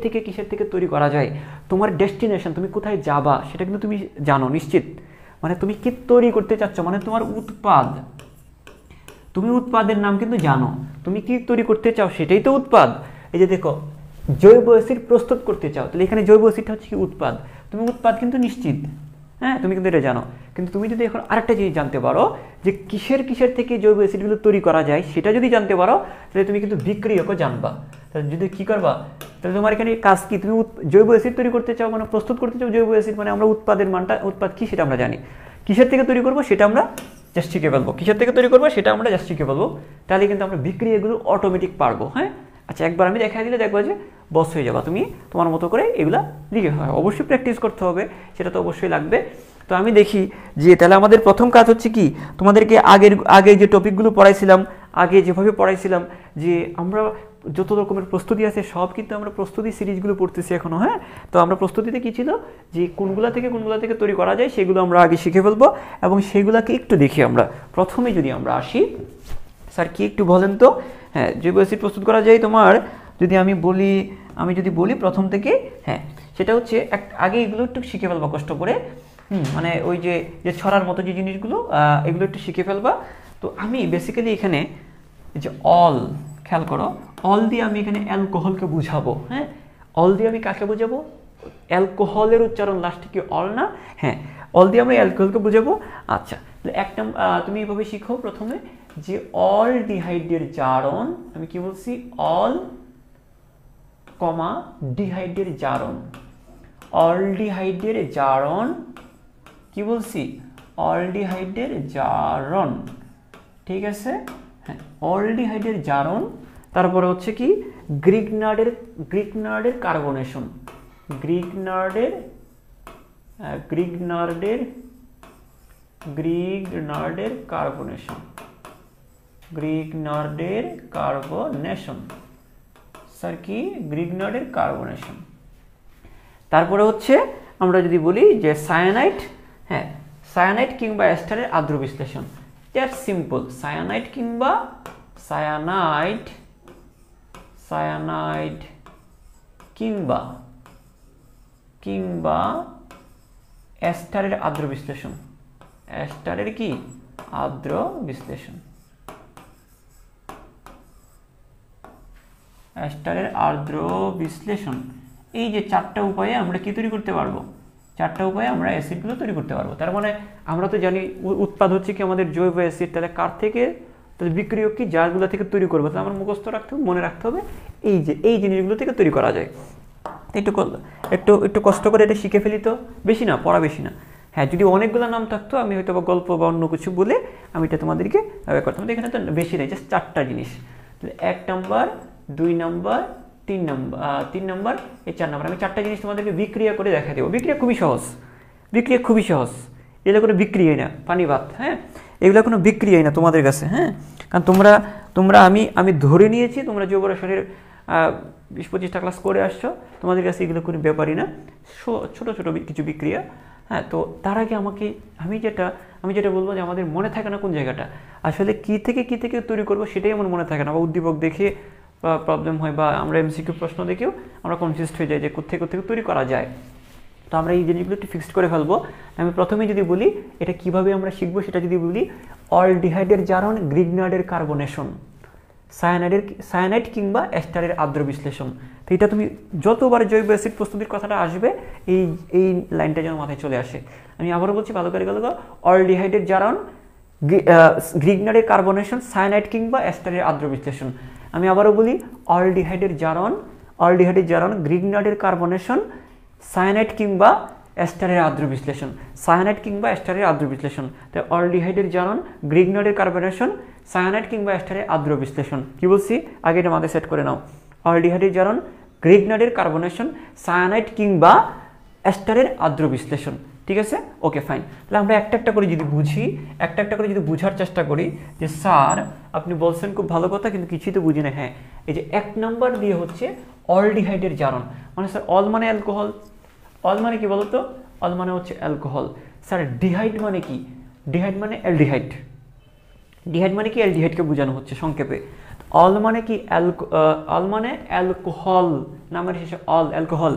S1: থেকে তৈরি করা যায়। তোমার ডেস্টিনেশন, তুমি কোথায় যাবা সেটা কিন্তু তুমি জানো নিশ্চিত। মানে তুমি কি তৈরি করতে চাচ্ছ, মানে তোমার উৎপাদ, তুমি উৎপাদের নাম কিন্তু জানো। তুমি কি তৈরি করতে চাও সেটাই তো উৎপাদ। এই যে দেখো, জৈব অ্যাসিড প্রস্তুত করতে চাও, তাহলে এখানে জৈব অ্যাসিডটা হচ্ছে কি উৎপাদ। তুমি উৎপাদ কিন্তু নিশ্চিত, হ্যাঁ তুমি কিন্তু এটা জানো। কিন্তু তুমি যদি এখন আরেকটা জিনিস জানতে পারো যে কিসের থেকে জৈব অ্যাসিডগুলো তৈরি করা যায়, সেটা যদি জানতে পারো তাহলে তুমি কিন্তু বিক্রিয়কও জানবা। তাহলে যদি কী করবা, তাহলে তোমার এখানে কাজ কি, তুমি জৈব অ্যাসিড তৈরি করতে চাও, মানে প্রস্তুত করতে চাও জৈব অ্যাসিড, মানে আমরা উৎপাদের মানটা, উৎপাদ কী সেটা আমরা জানি। কিসের থেকে তৈরি করবো সেটা আমরা জাস্ট শিখে ফেলবো, কিসের থেকে তৈরি করবো সেটা আমরা জাস্ট শিখে ফেলবো। তাহলে কিন্তু আমরা বিক্রিয়াগুলো অটোমেটিক পারবো। হ্যাঁ আচ্ছা, একবার আমি দেখাই দিলে দেখবো যে বস হয়ে যাবা, তুমি তোমার মতো করে এগুলা লিখে হয়। অবশ্যই প্র্যাকটিস করতে হবে, সেটা তো অবশ্যই লাগবে। তো আমি দেখি যে তাহলে আমাদের প্রথম কাজ হচ্ছে কি, তোমাদেরকে আগে যে টপিকগুলো পড়াইছিলাম, আগে যেভাবে পড়াইছিলাম, যে আমরা যত রকমের প্রস্তুতি আছে সব কিন্তু আমরা প্রস্তুতি সিরিজগুলো পড়তেছি এখনো। হ্যাঁ তো আমরা প্রস্তুতিতে কী ছিল যে কোনগুলা থেকে তৈরি করা যায় সেগুলো আমরা আগে শিখে ফেলবো, এবং সেগুলোকে একটু দেখি। আমরা প্রথমে যদি আমরা আসি, স্যার কি একটু বলেন তো। হ্যাঁ জৈব অ্যাসিড প্রস্তুত করা যায় তোমার, যদি আমি যদি বলি প্রথম থেকে, হ্যাঁ সেটা হচ্ছে আগে এগুলো একটু শিখে ফেলবা কষ্ট করে। মানে ওই যে ছড়ার মতো যে জিনিসগুলো, এগুলো একটু শিখে ফেলবা। তো আমি বেসিক্যালি এখানে যে খেয়াল করো, অল দিয়ে আমি এখানে অ্যালকোহলকে বুঝাবো। হ্যাঁ অল দিয়ে আমি কাকে বোঝাবো, অ্যালকোহলের উচ্চারণ লাস্টে কি অল না, হ্যাঁ অল দিয়ে আমরা অ্যালকোহলকে বুঝাবো। আচ্ছা একটা তুমি এইভাবে শিখো প্রথমে যে অলডিহাইডের জারণ, আমি কি বলছি, অল ডিহাইডের জারণ, অলডিহাইডের জারণ, কি বলছি, অলডিহাইডের জারণ, ঠিক আছে। হ্যাঁ অলডিহাইডের জারণ। তারপরে হচ্ছে কি গ্রিগনার্ডের কার্বনেশন, গ্রিগনার্ডের কার্বনেশন, স্যার কি গ্রিগনার্ডের কার্বনেশন। তারপরে হচ্ছে আমরা যদি বলি যে সায়ানাইড, হ্যাঁ সায়ানাইড কিংবা অ্যাস্টারের আদ্র বিশ্লেষণ, দ্যাট সিম্পল। সায়ানাইড কিংবা অ্যাস্টারের আদ্র বিশ্লেষণ, অ্যাস্টারের কি আদ্র বিশ্লেষণ, অ্যাস্টারের আর্দ্র বিশ্লেষণ। এই যে চারটা উপায়ে আমরা কি তৈরি করতে পারবো, চারটা উপায়ে আমরা অ্যাসিডগুলো তৈরি করতে পারবো। তার মানে আমরা তো জানি উৎপাদ হচ্ছে কি আমাদের জৈব অ্যাসিড, তাহলে কার থেকে, তাহলে বিক্রিয়ক কি যারগুলো থেকে তৈরি করবো, তাহলে আমার মুখস্থ রাখতে হবে, মনে রাখতে হবে এই জিনিসগুলো থেকে তৈরি করা যায়। একটু কষ্ট করে এটা শিখে ফেলি তো, বেশি না পড়া, বেশি না। হ্যাঁ যদি অনেকগুলো নাম থাকতো আমি হয়তো বা গল্প বা অন্য কিছু বলে আমি এটা তোমাদেরকে করতাম। এখানে তো বেশি নেই, জাস্ট চারটা জিনিস। 1 নম্বর, 2 নম্বর, 3 নম্বর, এই 4 নম্বর, আমি চারটা জিনিস তোমাদেরকে বিক্রিয়া করে দেখা দেবো। বিক্রিয়া খুবই সহজ, এগুলো কোনো বিক্রিয়াই না, পানি ভাত। হ্যাঁ এগুলো কোনো বিক্রিয়াই না তোমাদের কাছে। হ্যাঁ কারণ তোমরা আমি ধরে নিয়েছি তোমরা জৈব রসায়নের 20-25টা ক্লাস করে আসছো, তোমাদের কাছে এগুলো কোনো ব্যাপারই না, ছোট কিছু বিক্রিয়া। হ্যাঁ তো তার আগে আমি যেটা বলবো যে আমাদের মনে থাকে না কোন জায়গাটা, আসলে কি থেকে তৈরি করবো সেটাই আমার মনে থাকে না, বা উদ্দীপক দেখে বা প্রবলেম হয়, বা আমরা এমসিকিউ প্রশ্ন দেখেও আমরা কনফিউজড হয়ে যাই যে কোথেকে তৈরি করা যায়। তো আমরা এই জিনিসগুলো একটু ফিক্সড করে ফেলবো। আমি প্রথমে যদি বলি এটা কিভাবে আমরা শিখবো, সেটা যদি বলি অলডিহাইডের জারণ, গ্রিগনার্ডের কার্বনেশন, সায়ানাইড কিংবা অ্যাস্টারের আদ্র বিশ্লেষণ। তো এটা তুমি যতবার জৈব অ্যাসিড প্রস্তুতির কথাটা আসবে এই লাইনটা যেন মাথায় চলে আসে। আমি আবারও বলছি ভালো করে গেল, অলডিহাইডের জারণ, গ্রিগনার্ডের কার্বনেশন, সায়ানাইড কিংবা অ্যাস্টারের আদ্র বিশ্লেষণ। আমি আবারও বলি অলডিহাইডের জারণ, গ্রিগনার্ডের কার্বনেশন, সায়ানাইড কিংবা অ্যাস্টারের আদ্র বিশ্লেষণ, তাই অলডিহাইডের জারণ, গ্রিগনার্ডের কার্বনেশন, সায়ানাইড কিংবা অ্যাস্টারের আদ্র বিশ্লেষণ। কি বলছি আগে এটা মাথায় সেট করে নাও, অলডিহাইডের জারণ, গ্রিগনার্ডের কার্বনেশন, সায়ানাইড কিংবা অ্যাস্টারের আদ্র বিশ্লেষণ। ঠিক আছে, ওকে ফাইন। তাহলে আমরা একটা করে যদি বুঝি, যদি বুঝার চেষ্টা করি যে স্যার আপনি বলছেন খুব ভালো কথা কিন্তু কিছুই তো বুঝি না। হ্যাঁ এই যে 1 নম্বর দিয়ে হচ্ছে অলডিহাইডের জারণ, মানে স্যার অল মানে অ্যালকোহল, অল মানে কি বলতো? অল মানে হচ্ছে অ্যালকোহল। স্যার ডিহাইড মানে কি? ডিহাইড মানে অ্যালডিহাইড। ডিহাইড মানে কি? অ্যালডিহাইডকে বোঝানো হচ্ছে সংক্ষেপে। অল মানে কি? অল মানে অ্যালকোহল, নামের শেষে অল, অ্যালকোহল।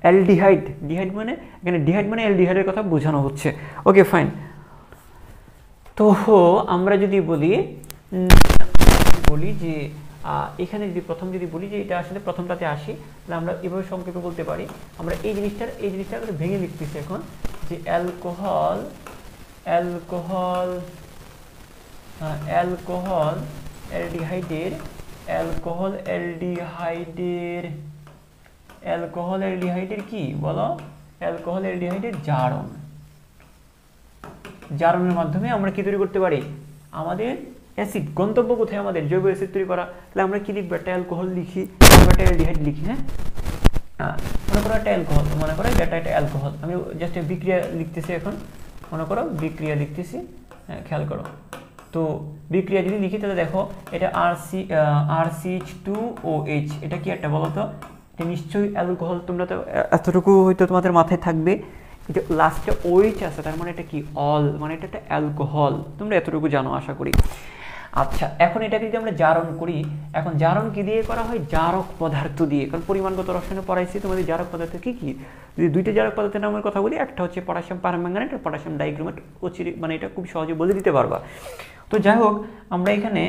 S1: অ্যালডিহাইড, ডিহাইড মানে, এখানে ডিহাইড মানে অ্যালডিহাইডের কথা বোঝানো হচ্ছে। Okay fine. তো আমরা যদি বলি যে এখানে যদি প্রথম যদি বলি যে এটা আসলে প্রথমটাতে আসি, তাহলে আমরা এভাবে সংক্ষেপে বলতে পারি। আমরা এই জিনিসটা ভেঙে লিখতেছি এখন, যে অ্যালকোহল অ্যালডিহাইডের কি বলো? অ্যালকোহল অ্যালডিহাইডের জারণ। জারণের মাধ্যমে আমরা কি তৈরি করতে পারি? আমাদের অ্যাসিড, গন্তব্য কোথায় আমাদের? জৈব অ্যাসিড তৈরি করা। তাহলে আমরা কি লিখবো? একটা অ্যালকোহল লিখি, আমরা একটা অ্যালডিহাইড লিখি। হ্যাঁ, মনে করো একটা অ্যালকোহল, মনে করো এটা একটা অ্যালকোহল, আমি জাস্ট বিক্রিয়া লিখতেছি এখন, মনে করো বিক্রিয়া লিখতেছি। হ্যাঁ, খেয়াল করো। তো বিক্রিয়া যদি লিখি তাহলে দেখো এটা RCH2OH, এটা কি একটা বলো তো? এটা নিশ্চয়ই অ্যালকোহল। তোমরা তো এতটুকু হয়তো তোমাদের মাথায় থাকবে, এটা লাস্টে OH আছে, তার মানে এটা কি? অল, মানে এটা একটা অ্যালকোহল। তোমরা এতটুকু জানো আশা করি। আচ্ছা, এখন এটাকে যদি আমরা জারণ করি, এখন জারণ কি দিয়ে করা হয়? জারক পদার্থ দিয়ে। কারণ পরিমাণগত রসায়নে পড়াইছি তোমাদের জারক পদার্থ কি কি। যদি দুইটা জারক পদার্থের নামের কথা বলি, একটা হচ্ছে পটাশিয়াম পারম্যাঙ্গানেট আর পটাশিয়াম ডাইক্রোমেট। মানে এটা খুব সহজে বলে দিতে পারবা। তো যাই হোক, আমরা এখানে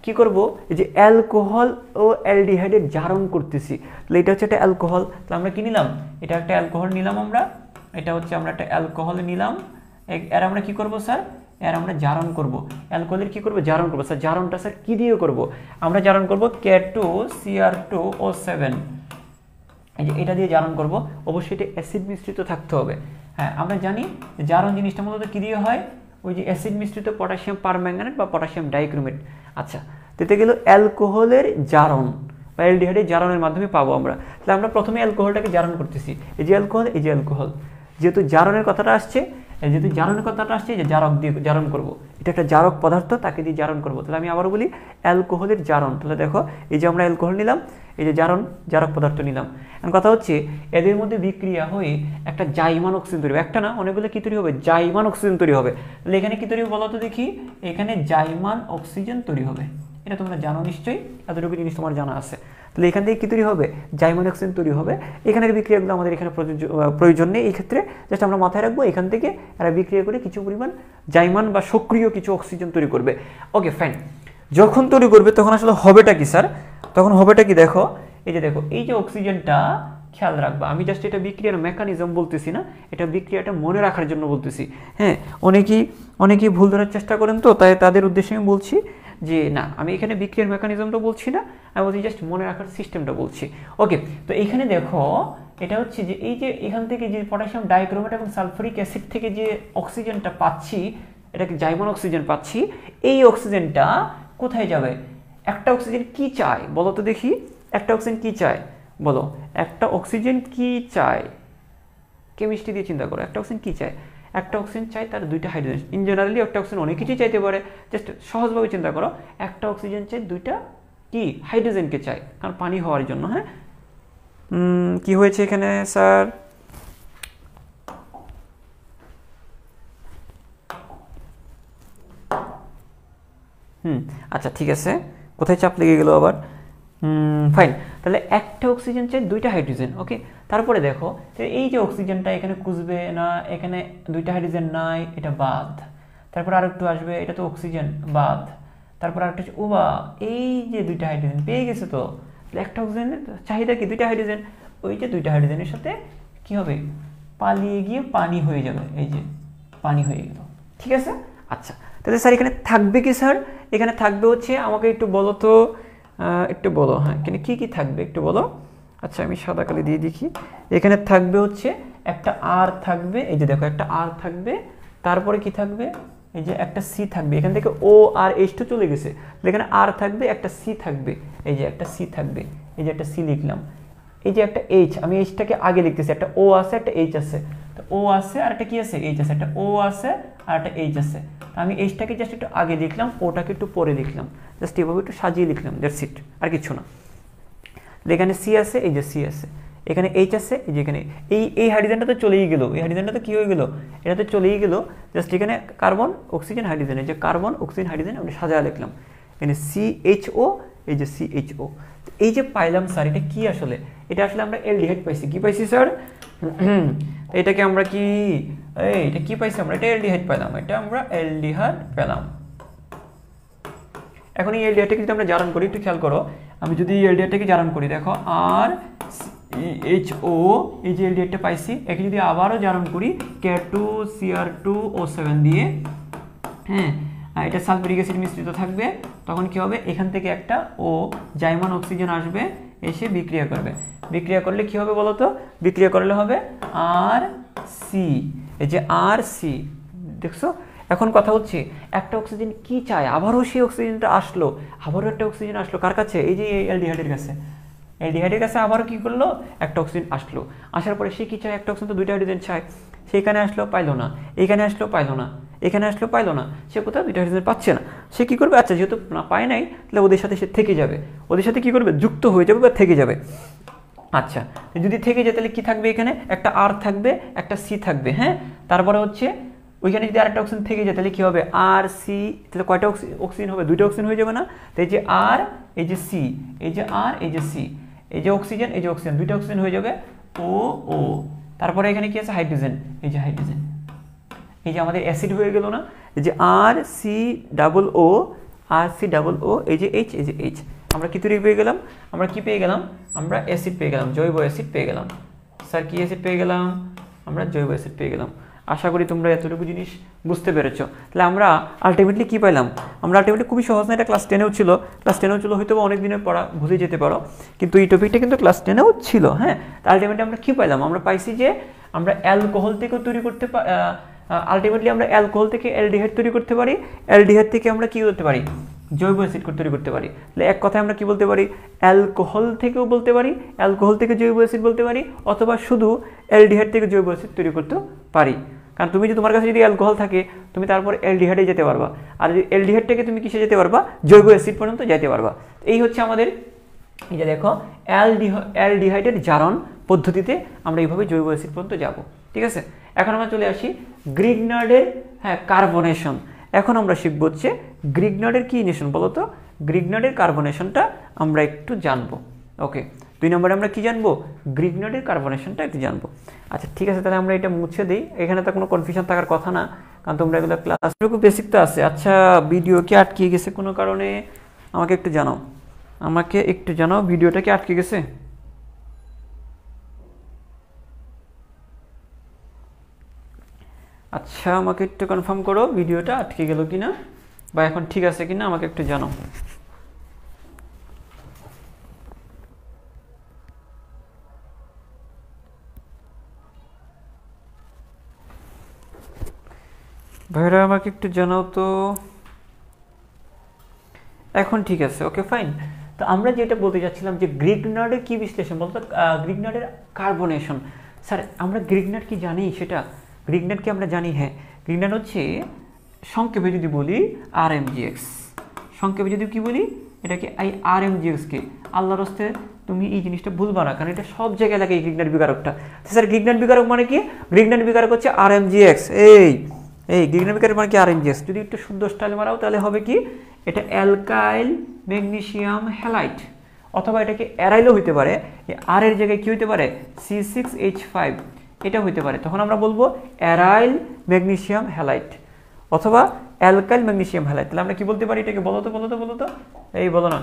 S1: কি করব? যে অ্যালকোহল ও অ্যালডিহাইডের জারণ করতেছি। তাহলে এটা হচ্ছে একটা অ্যালকোহল। তাহলে আমরা কি নিলাম? এটা একটা অ্যালকোহল নিলাম আমরা। এটা হচ্ছে আমরা একটা অ্যালকোহল নিলাম। এর আমরা কি করব স্যার? এর আমরা জারণ করব। অ্যালকোহলের কি করব? জারণ করব। স্যার জারণটা স্যার কি দিয়ে করব? আমরা জারণ করব K2Cr2O7, এই যে এটা দিয়ে জারণ করব। অবশ্যই এটা অ্যাসিড মিশ্রিত থাকতে হবে। হ্যাঁ, আমরা জানি জারণ জিনিসটা মূলত কি দিয়ে হয়? ওই যে অ্যাসিড মিশ্রিত পটাশিয়াম পারম্যাঙ্গানেট বা পটাশিয়াম ডাইক্রোমেট। আচ্ছা, তেতে গেল অ্যালকোহলের জারণ বা অ্যালডিহাইডের জারণের মাধ্যমে পাবো আমরা। তাহলে আমরা প্রথমে অ্যালকোহলটাকে জারণ করতেছি। এই যে অ্যালকোহল, এই যে অ্যালকোহল, যেহেতু জারণের কথাটা আসছে, যে জারক দিয়ে জারণ করব। এটা একটা জারক পদার্থ, তাকে দিয়ে জারণ করব। তাহলে আমি আবারও বলি অ্যালকোহলের জারণ। তাহলে দেখো, এই যে আমরা অ্যালকোহল নিলাম, এই যে জারক পদার্থ নিলাম। এখন কথা হচ্ছে এদের মধ্যে বিক্রিয়া হয়ে একটা জাইমান অক্সিজেন তৈরি হবে। একটা না, অনেকগুলো কি তৈরি হবে? জাইমান অক্সিজেন তৈরি হবে। তাহলে এখানে কি তৈরি হবে বলো তো দেখি? এখানে জাইমান অক্সিজেন তৈরি হবে। এটা তোমরা জানো নিশ্চয়ই, এতটুকু জিনিস তোমার জানা আছে। তাহলে এখান থেকে কি তৈরি হবে? জাইমান অক্সিজেন তৈরি হবে। এখানের বিক্রিয়াগুলো আমাদের এখানে প্রয়োজন নেই। এই ক্ষেত্রে জাস্ট আমরা মাথায় রাখবো, এখান থেকে এরা বিক্রিয়া করে কিছু পরিমাণ জাইমান বা সক্রিয় কিছু অক্সিজেন তৈরি করবে। Okay fine. যখন তৈরি করবে তখন আসলে হবেটা কি স্যার? তখন হবেটা কি দেখো, এই যে দেখো, এই যে অক্সিজেনটা, খেয়াল রাখবা, আমি জাস্ট এটা বিক্রিয়ার মেকানিজম বলতেছি না, এটা বিক্রিয়াটা মনে রাখার জন্য বলতেছি। হ্যাঁ, অনেকেই ভুল ধরার চেষ্টা করেন, তো তাই তাদের উদ্দেশ্যে আমি বলছি যে না, আমি এখানে বিক্রিয়ার মেকানিজমটা বলছি না, আমি বলছি জাস্ট মনে রাখার সিস্টেমটা বলছি। ওকে, তো এইখানে দেখো, এটা হচ্ছে যে এই যে এখান থেকে যে পটাশিয়াম ডাইক্রোমেট এবং সালফারিক অ্যাসিড থেকে যে অক্সিজেনটা পাচ্ছি, এটাকে জাইমান অক্সিজেন পাচ্ছি। এই অক্সিজেনটা কোথায় যাবে? একটা অক্সিজেন কি চায় বলো তো দেখি? একটা অক্সিজেন কি চায় বলো? একটা অক্সিজেন কি চায়? কেমিস্ট্রি দিয়ে চিন্তা করো, একটা অক্সিজেন কি চায়? একটা অক্সিজেন চাই তার দুইটা হাইড্রোজেন। ইন জেনারেলি একটা অক্সিজেন অনেক কিছুই চাইতে পারে, জাস্ট সহজভাবে চিন্তা করো, একটা অক্সিজেন চাই দুইটা কি হাইড্রোজেনকে চাই, কারণ পানি হওয়ার জন্য। হ্যাঁ, কি হয়েছে এখানে স্যার? আচ্ছা ঠিক আছে, কোথায় চাপ লেগে গেল আবার? ফাইন। তাহলে একটা অক্সিজেন চাই দুইটা হাইড্রোজেন। ওকে, তারপরে দেখো, এই যে অক্সিজেনটা এখানে খুঁজবে না, এখানে দুইটা হাইড্রোজেন নাই, এটা বাদ। তারপর আরেকটু আসবে, এটা তো অক্সিজেন, বাদ। তারপর আরেকটা ও বা, এই যে দুইটা হাইড্রোজেন পেয়ে গেছে। তো একটা অক্সিজেনের চাহিদা কি? দুইটা হাইড্রোজেন। ওই যে দুইটা হাইড্রোজেনের সাথে কি হবে? পালিয়ে গিয়ে পানি হয়ে যাবে। এই যে পানি হয়ে গেল। ঠিক আছে। আচ্ছা, তাহলে স্যার এখানে থাকবে কি স্যার? এখানে থাকবে হচ্ছে, আমাকে একটু বলো তো, একটু বলো। হ্যাঁ, এখানে কি কি থাকবে একটু বলো। আচ্ছা, আমি সাদা কালি দিয়ে দেখি। এখানে থাকবে হচ্ছে একটা আর থাকবে, এই যে দেখো একটা আর থাকবে। তারপরে কি থাকবে? এই যে একটা সি থাকবে। এখান থেকে ও আর এইচটা চলে গেছে, এখানে আর থাকবে, একটা সি থাকবে। এই যে একটা সি থাকবে, এই যে একটা সি লিখলাম। এই যে একটা এইচ, আমি এইচটাকে আগে লিখতেছি, একটা ও আছে একটা এইচ আছে। তো ও আছে আর একটা কি আছে? এইচ আছে। একটা ও আছে আর একটা এইচ আছে। আমি এইচটাকে জাস্ট একটু আগে লিখলাম, ওটাকে একটু পরে লিখলাম, জাস্ট এভাবে একটু সাজিয়ে লিখলাম, দ্যাটস ইট, আর কিছু না। এখানে সি আছে, এই যে সি আছে, এখানে এইচ আছে, এই যে এখানে এই হাইড্রোজেনটা তো চলেই গেল, এই হাইড্রোজেনটা তো কি হয়ে গেল, এটা তো চলেই গেল। জাস্ট এখানে কার্বন অক্সিজেন হাইড্রোজেন, এই যে কার্বন অক্সিজেন হাইড্রোজেন আমরা সাজায় লিখলাম, এখানে CHO, এই যে CHO। এই যে পাইলাম স্যার, এটা কি আসলে, এটা আসলে আমরা অ্যালডিহাইড পাইছি। কি পাইছি স্যার? এটাকে আমরা কি, এটা কি পাইছি আমরা, এটা অ্যালডিহাইড পেলাম, এটা আমরা অ্যালডিহাইড পেলাম। এখন এই অ্যালডিহাইডটাকে যদি আমরা জারণ করি, একটু খেয়াল করো, আমি যদি এই অ্যালডিহাইডটাকে জারণ করি, দেখো RHO, এই যে অ্যালডিহাইডটা পাইছি, একে যদি আবারও জারণ করি K2Cr2O7 দিয়ে, হ্যাঁ, এটা সালফিউরিক অ্যাসিড মিশ্রিত থাকবে, তখন কি হবে, এখান থেকে একটা ও জাইমান অক্সিজেন আসবে, এসে বিক্রিয়া করবে। বিক্রিয়া করলে কি হবে বলো তো, বিক্রিয়া করলে হবে RC, এই যে RC, দেখছো? এখন কথা হচ্ছে একটা অক্সিজেন কি চায়, আবারও সেই অক্সিজেনটা আসলো, আবারও একটা অক্সিজেন আসলো কার কাছে, এই যে অ্যালডিহাইডের কাছে। অ্যালডিহাইডের কাছে আবারও কি করলো, একটা অক্সিজেন আসলো, আসার পরে সে কি চায়, একটা অক্সিজেন তো দুইটা হাইড্রোজেন চায়, সেখানে আসলো পাইলো না, এখানে আসলো পাইলো না, এখানে আসলো পাইলো না, সে কোথাও দুইটা হাইড্রোজেন পাচ্ছে না, সে কি করবে, আচ্ছা যেহেতু না পায় নাই, তাহলে ওদের সাথে সে থেকে যাবে, ওদের সাথে কি করবে, যুক্ত হয়ে যাবে বা থেকে যাবে। আচ্ছা, যদি থেকে যায় তাহলে কি থাকবে, এখানে একটা R থাকবে, একটা C থাকবে, হ্যাঁ। তারপরে হচ্ছে ওইখানে যদি আরেকটা অক্সিজেন থেকে যায় তাহলে কি হবে, RC, তাহলে কয়টা অক্সিজেন হবে, দুইটা অক্সিজেন হয়ে যাবে না? তো এই যে R, এই যে C, এই যে R, এই যে C, এই যে অক্সিজেন, এই যে অক্সিজেন, দুইটা অক্সিজেন হয়ে যাবে O। তারপরে এখানে কি আছে, হাইড্রোজেন, এই যে হাইড্রোজেন, এই যে আমাদের অ্যাসিড হয়ে গেল না, এই যে RCOO, RCOO, এই যে H, এই যে H, আমরা কি তৈরি পেয়ে গেলাম, আমরা কি পেয়ে গেলাম, আমরা অ্যাসিড পেয়ে গেলাম, জৈব অ্যাসিড পেয়ে গেলাম। স্যার কি অ্যাসিড পেয়ে গেলাম, আমরা জৈব অ্যাসিড পেয়ে গেলাম। আশা করি তোমরা এতটুকু জিনিস বুঝতে পেরেছো। তাহলে আমরা আলটিমেটলি কি পাইলাম, আমরা আলটিমেটলি খুবই সহজ না, এটা ক্লাস 10-এও ছিল, ক্লাস 10-এও ছিল, হয়তো অনেক দিনের পড়া, ভুলে যেতে পারো, কিন্তু এই টপিকটা কিন্তু ক্লাস 10-এও ছিল, হ্যাঁ। আলটিমেটলি আমরা কি পাইলাম, আমরা পাইছি যে আমরা অ্যালকোহল থেকেও তৈরি করতে আলটিমেটলি আমরা অ্যালকোহল থেকে অ্যালডিহাইড তৈরি করতে পারি, অ্যালডিহাইড থেকে আমরা কি করতে পারি, জৈব অ্যাসিড তৈরি করতে পারি। তাহলে এক কথায় আমরা কি বলতে পারি, অ্যালকোহল থেকেও বলতে পারি, অ্যালকোহল থেকে জৈব অ্যাসিড বলতে পারি, অথবা শুধু অ্যালডিহাইড থেকে জৈব অ্যাসিড তৈরি করতে পারি। কারণ তুমি যদি, তোমার কাছে যদি অ্যালকোহল থাকে, তুমি তারপর অ্যালডিহাইডে যেতে পারবা, আর যদি অ্যালডিহাইড থেকে তুমি কিসে যেতে পারবা, জৈব অ্যাসিড পর্যন্ত যেতে পারবা। এই হচ্ছে আমাদের, এই যে দেখো, অ্যালডিহাইডের জারণ পদ্ধতিতে আমরা এইভাবে জৈব অ্যাসিড পর্যন্ত যাব। ঠিক আছে, এখন আমরা চলে আসি গ্রিগনার্ডের, হ্যাঁ, কার্বনেশন। এখন আমরা শিখব হচ্ছে গ্রিগনার্ডের কি নেশন বলো তো, গ্রিগনার্ডের কার্বনেশনটা আমরা একটু জানবো। ওকে, 2 নম্বরে আমরা কি জানবো, গ্রিগনার্ডের কার্বনেশনটা একটু জানবো। আচ্ছা ঠিক আছে, তাহলে আমরা এটা মুছে দিই, এখানে তো কোনো কনফিউশন থাকার কথা না, কারণ তোমরা এগুলো ক্লাস খুব বেসিক তো আছে। আচ্ছা, ভিডিও কি আটকে গেছে কোনো কারণে, আমাকে একটু জানাও, আমাকে একটু জানাও, ভিডিওটা কি আটকে গেছে? আচ্ছা, আমাকে একটু কনফার্ম করো ভিডিওটা আটকে গেল কিনা, বা এখন ঠিক আছে কিনা, আমাকে একটু জানাও। ভাইরা আমাকে একটু জানাও তো। এখন ঠিক আছে, ওকে ফাইন। তো আমরা যেটা বলতে যাচ্ছিলাম যে গ্রিগনার্ডের কি বিশ্লেষণ বলতো, গ্রিগনার্ডের কার্বনেশন। স্যার আমরা গ্রিগনার্ড কি জানি, সেটা গ্রিগনার্ড কি আমরা জানি, হ্যাঁ। গ্রিগনার্ড হচ্ছে সংক্ষেপে যদি বলি RMGX, সংক্ষেপে যদি কি বলি, এটাকে এই RMGX কে, আল্লাহর হস্তে তুমি এই জিনিসটা ভুলবা না, কারণ এটা সব জায়গায় লাগে এই গ্রিগনার্ড বিকারকটা। স্যার গ্রিগনার্ড বিকারক মানে কি, গ্রিগনার্ড বিকারক হচ্ছে RMGX, এই গ্রিগনার্ড বিকারক মানে কি RMGX। যদি একটু সুন্দর স্টাইল মারাও তাহলে হবে কি, এটা অ্যালকাইল ম্যাগনেসিয়াম হ্যালাইড, অথবা এটাকে অ্যারাইলও হইতে পারে, আর এর জায়গায় কি হইতে পারে, C6H5, এটা হইতে পারে। তখন আমরা বলবো অ্যারাইল ম্যাগনেসিয়াম হ্যালাইড অথবা অ্যালকাইল ম্যাগনেসিয়াম হ্যালাইড। তাহলে আমরা কি বলতে পারি এটাকে, বলো তো, এই বলো না,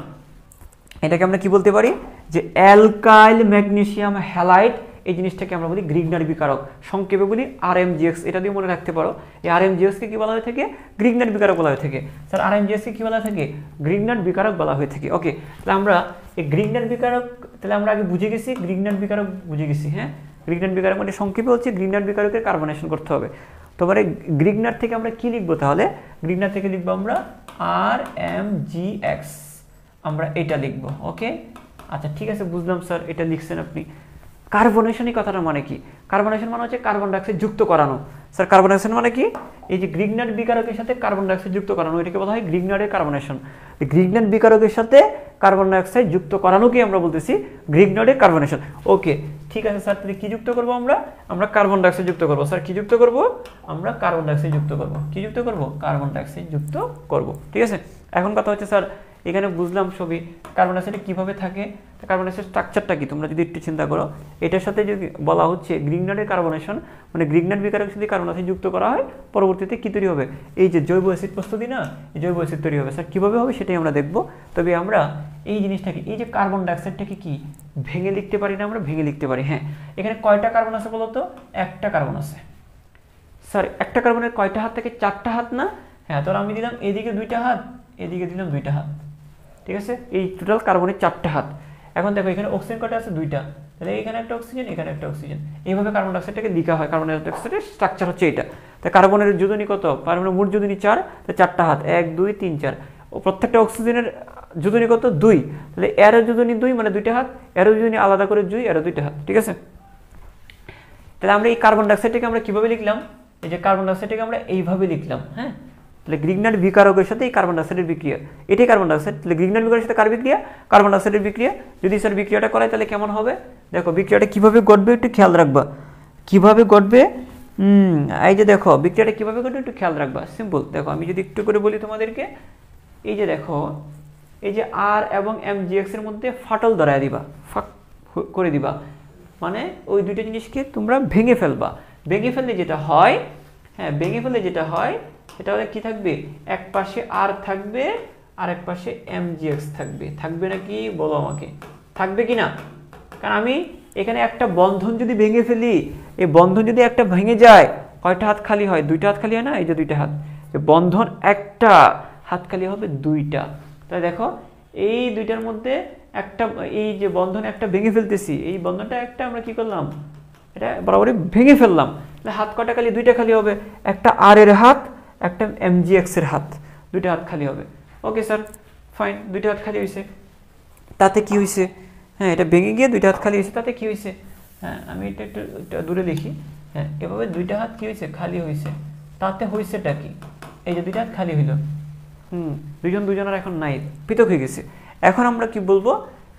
S1: এটাকে আমরা কি বলতে পারি, যে অ্যালকাইল ম্যাগনেসিয়াম হ্যালাইড, এই জিনিসটাকে আমরা বলি গ্রিগনার্ড বিকারক, সংক্ষেপে বলি RMGX। এটা দিয়ে মনে রাখতে পারো, এই RMGX কে কি বলা হয়ে থাকে, গ্রিগনার্ড বিকারক বলা হয়ে থাকে। স্যার RMGX কে কি বলা হয়ে থাকে, গ্রিগনার্ড বিকারক বলা হয়ে থাকে। ওকে, তাহলে আমরা এই গ্রিগনার্ড বিকারক, তাহলে আমরা আগে বুঝে গেছি গ্রিগনার্ড বিকারক বুঝে গেছি, হ্যাঁ। গ্রিগনার্ড বিকারক মানে সংক্ষেপে হচ্ছে গ্রিগনার্ড বিকারকের কার্বনেশন করতে হবে। তোমার এই গ্রিগনার্ড থেকে আমরা কি লিখবো, তাহলে গ্রিগনার্ড থেকে লিখবো আমরা RMGX, আমরা এটা লিখবো। ওকে, আচ্ছা ঠিক আছে, বুঝলাম স্যার, এটা লিখছেন আপনি। কার্বনেশন এই কথাটা মানে কি, কার্বনেশন মানে হচ্ছে কার্বন ডাইঅক্সাইড যুক্ত করানো। স্যার কার্বনেশন মানে কি, এই যে গ্রিগনার্ড বিকারকের সাথে কার্বন ডাইঅক্সাইড যুক্ত করানো, এটাকে বলা হয় গ্রিগনার্ডের কার্বনেশন। গ্রিগনার্ড বিকারকের সাথে কার্বন ডাইঅক্সাইড যুক্ত করানোকে আমরা বলতেছি গ্রিগনার্ডের কার্বনেশন। ওকে, ঠিক আছে স্যার, তাহলে কি যুক্ত করব আমরা? আমরা কার্বন ডাইঅক্সাইড যুক্ত করব। স্যার কি যুক্ত করব? আমরা কার্বন ডাইঅক্সাইড যুক্ত করব। কি যুক্ত করব? কার্বন ডাইঅক্সাইড যুক্ত করব। ঠিক আছে, এখন কথা হচ্ছে স্যার এখানে বুঝলাম সবই কার্বন ডাইঅক্সাইড কিভাবে থাকে। কার্বন ডাইঅক্সাইড স্ট্রাকচারটা কি তোমরা যদি একটু চিন্তা করো, এটার সাথে যদি বলা হচ্ছে গ্রিগনার্ডের কার্বনেশন, মানে গ্রিগনার্ড বিকারকের সাথে কার্বন ডাইঅক্সাইড যুক্ত করা হয়, পরবর্তীতে কি তৈরি হবে? এই যে জৈব অ্যাসিড প্রস্তুতি না, এই জৈব অ্যাসিড তৈরি হবে। স্যার কিভাবে হবে সেটাই আমরা দেখব। তবে আমরা এই জিনিসটাকে, এই যে কার্বন ডাইঅক্সাইডটাকে কি ভেঙে লিখতে পারি না? আমরা ভেঙে লিখতে পারি। হ্যাঁ, এখানে কয়টা কার্বন আছে বলো তো? একটা কার্বন আছে। স্যার একটা কার্বনের কয়টা হাত থাকে? 4টা হাত না? হ্যাঁ, তাহলে আমি দিলাম এদিকে 2টা হাত, এদিকে দিলাম 2টা হাত। ঠিক আছে, এই টোটাল কার্বনের 4টা হাত। এখন দেখো এখানে অক্সিজেন কয়টা আছে? 2টা। তাহলে এখানে একটা অক্সিজেন, এখানে একটা অক্সিজেন। এইভাবে কার্বন ডাইঅক্সাইডটাকে লিখা হয়। কার্বন ডাইঅক্সাইডের স্ট্রাকচার হচ্ছে এটা। তাই কার্বনের যোজনী কত? কার্বনের মোট যোজনী 4, তাই 4টা হাত, 1 2 3 4। ও প্রত্যেকটা অক্সিজেনের যোজনী কত? 2। তাহলে এর যোজনী 2 মানে 2টা হাত, এর যোজনী আলাদা করে 2, এর 2টা হাত। ঠিক আছে, তাহলে আমরা এই কার্বন ডাইঅক্সাইডটাকে আমরা কিভাবে লিখলাম? এই যে কার্বন ডাইঅক্সাইডটাকে আমরা এইভাবে লিখলাম। হ্যাঁ, তাহলে গ্রিগনার্ড বিকারকের সাথে এই কার্বন ডাইঅক্সাইডের বিক্রিয়া, এটাই কার্বন ডাইঅক্সাইড। তাহলে গ্রিগনার্ড বিকারকের সাথে কার বিক্রিয়া? কার্বন ডাইঅক্সাইডের বিক্রিয়া। যদি স্যার বিক্রিয়াটা করায় তাহলে কেমন হবে? দেখো বিক্রিয়াটা কিভাবে ঘটবে একটু খেয়াল রাখবা। কিভাবে ঘটবে? এই যে দেখো বিক্রিয়াটা কিভাবে ঘটবে একটু খেয়াল রাখবা। সিম্পল, দেখো আমি যদি একটু করে বলি তোমাদেরকে, এই যে দেখো এই যে আর এবং MgX এর মধ্যে ফাটল ধরায় দিবা, ফাঁক করে দিবা, মানে ওই দুইটা জিনিসকে তোমরা ভেঙে ফেলবা। ভেঙে ফেললে যেটা হয়, হ্যাঁ ভেঙে ফেললে যেটা হয় সেটা হলে কি থাকবে? এক পাশে আর থাকবে আর এক পাশে MgX থাকবে। থাকবে নাকি বলো আমাকে, থাকবে কি না? কারণ আমি এখানে একটা বন্ধন যদি ভেঙে ফেলি, এই বন্ধন যদি একটা ভেঙে যায়, কয়টা হাত খালি হয়? 2টা হাত খালি হয় না? এই যে 2টা হাত, বন্ধন একটা, হাত খালি হবে 2টা। তাই দেখো এই 2টার মধ্যে একটা, এই যে বন্ধন একটা ভেঙে ফেলতেছি, এই বন্ধনটা একটা আমরা কি করলাম? এটা বরাবরই ভেঙে ফেললাম। তাহলে হাত কয়টা খালি? 2টা খালি হবে, একটা আর এর হাত, একটা MgX এর হাত, 2টা হাত খালি হবে। ওকে স্যার, ফাইন, 2টা হাত খালি হয়েছে। তাতে কি হয়েছে? হ্যাঁ, এটা ভেঙে গিয়ে 2টা হাত খালি হয়েছে, তাতে কি হয়েছে? হ্যাঁ, আমি এটা একটু দূরে লিখি। হ্যাঁ, এভাবে 2টা হাত কি হয়েছে? খালি হয়েছে। তাতে হয়েছেটা কি? এই যে 2টা হাত খালি হইল, দুজনের এখন নাই, পৃথক হয়ে গেছে। এখন আমরা কি বলবো?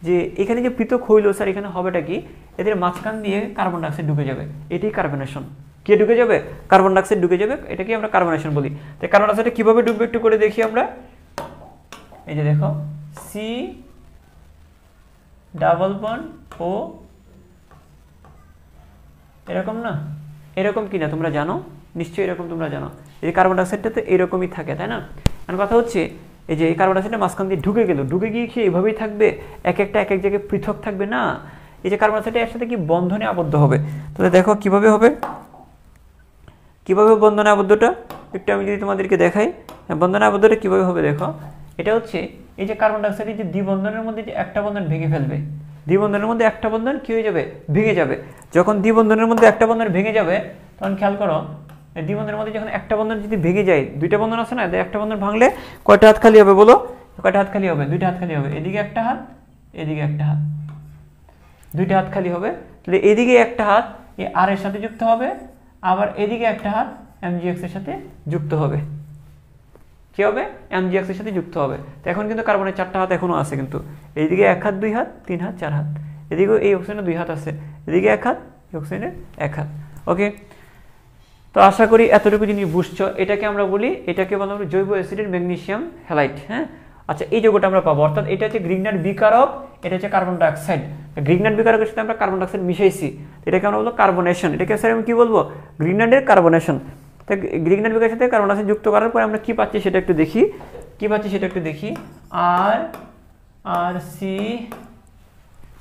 S1: যে এখানে যে পৃথক হইলো স্যার, এখানে হবেটা কি? এদের মাঝখান দিয়ে কার্বন ডাইঅক্সাইড ঢুকে যাবে, এটাই কার্বনেশন। কে ঢুকে যাবে? কার্বন ডাইঅক্সাইড ঢুকে যাবে, এটাকে আমরা কার্বনেশন বলি। তাই কার্বন ডাইঅক্সাইড কিভাবে ঢুকবে একটু করে দেখি আমরা। এই যে দেখো সি ডাবল বন্ড ও, এরকম না? এরকম কি না তোমরা জানো? নিশ্চয়ই এরকম তোমরা জানো। এই যে কার্বন ডাইঅক্সাইডটা তো এরকমই থাকে, তাই না? আর কথা হচ্ছে এই যে এই কার্বন ডাইঅক্সাইডটা মাঝখান দিয়ে ঢুকে গেল, ঢুকে গিয়ে কি এইভাবেই থাকবে? এক একটা এক এক জায়গায় পৃথক থাকবে না। এই যে কার্বন ডাইঅক্সাইডটা এর সাথে কি বন্ধনে আবদ্ধ হবে। তাহলে দেখো কিভাবে হবে, কিভাবে বন্ধনে আবদ্ধটা একটু আমি যদি তোমাদেরকে দেখাই। বন্ধনে আবদ্ধটা কিভাবে হবে দেখো, এটা হচ্ছে এই যে কার্বন ডাইঅক্সাইডের যে দ্বিবন্ধনের মধ্যে যে একটা বন্ধন ভেঙে ফেলবে, দ্বিবন্ধনের মধ্যে একটা বন্ধন কি হয়ে যাবে? ভেঙে যাবে। যখন দ্বিবন্ধনের মধ্যে একটা বন্ধন ভেঙে যাবে, তখন খেয়াল করো দ্বিবন্ধনের মধ্যে যখন একটা বন্ধন যদি ভেঙে যায়, 2টা বন্ধন আছে না, একটা বন্ধন ভাঙলে কয়টা হাত খালি হবে বলো? কয়টা হাত খালি হবে? 2টা হাত খালি হবে। এদিকে একটা হাত, এদিকে একটা হাত, 2টা হাত খালি হবে। তাহলে এদিকে একটা হাত এই আর এর সাথে যুক্ত হবে, আবার এদিকে একটা হাত MgX এর সাথে যুক্ত হবে। কি হবে? MgX এর সাথে যুক্ত হবে। তো এখন কিন্তু কার্বনের 4টা হাত এখনো আছে, কিন্তু এইদিকে 1 হাত 2 হাত 3 হাত 4 হাত, এদিকে এই অক্সিজেনের 2 হাত আছে, এদিকে 1 হাত, এই অক্সিজেনের 1 হাত। ওকে, তো আশা করি এতটুকু জিনিস বুঝছো। এটাকে আমরা বলি, এটাকে বলা হয় জৈব অ্যাসিডের ম্যাগনেসিয়াম হ্যালাইড। হ্যাঁ, আচ্ছা এই যৌগটা আমরা পাবো, অর্থাৎ এটা হচ্ছে গ্রিগনার্ড বিকারক, এটা হচ্ছে কার্বন ডাইঅক্সাইড। গ্রিগনার্ড বিকারকের সাথে আমরা কার্বন ডাইঅক্সাইড মিশাইছি, এটাকে আমরা বলবো কার্বনেশন। এটাকে স্যার আমি কি বলবো? গ্রিগনার্ডের কার্বনেশন। তো গ্রিগনার্ড বিকারের সাথে কার্বন ডাইঅক্সাইড যুক্ত করার পরে আমরা কি পাচ্ছি সেটা একটু দেখি। কি পাচ্ছি সেটা একটু দেখি। আর সি,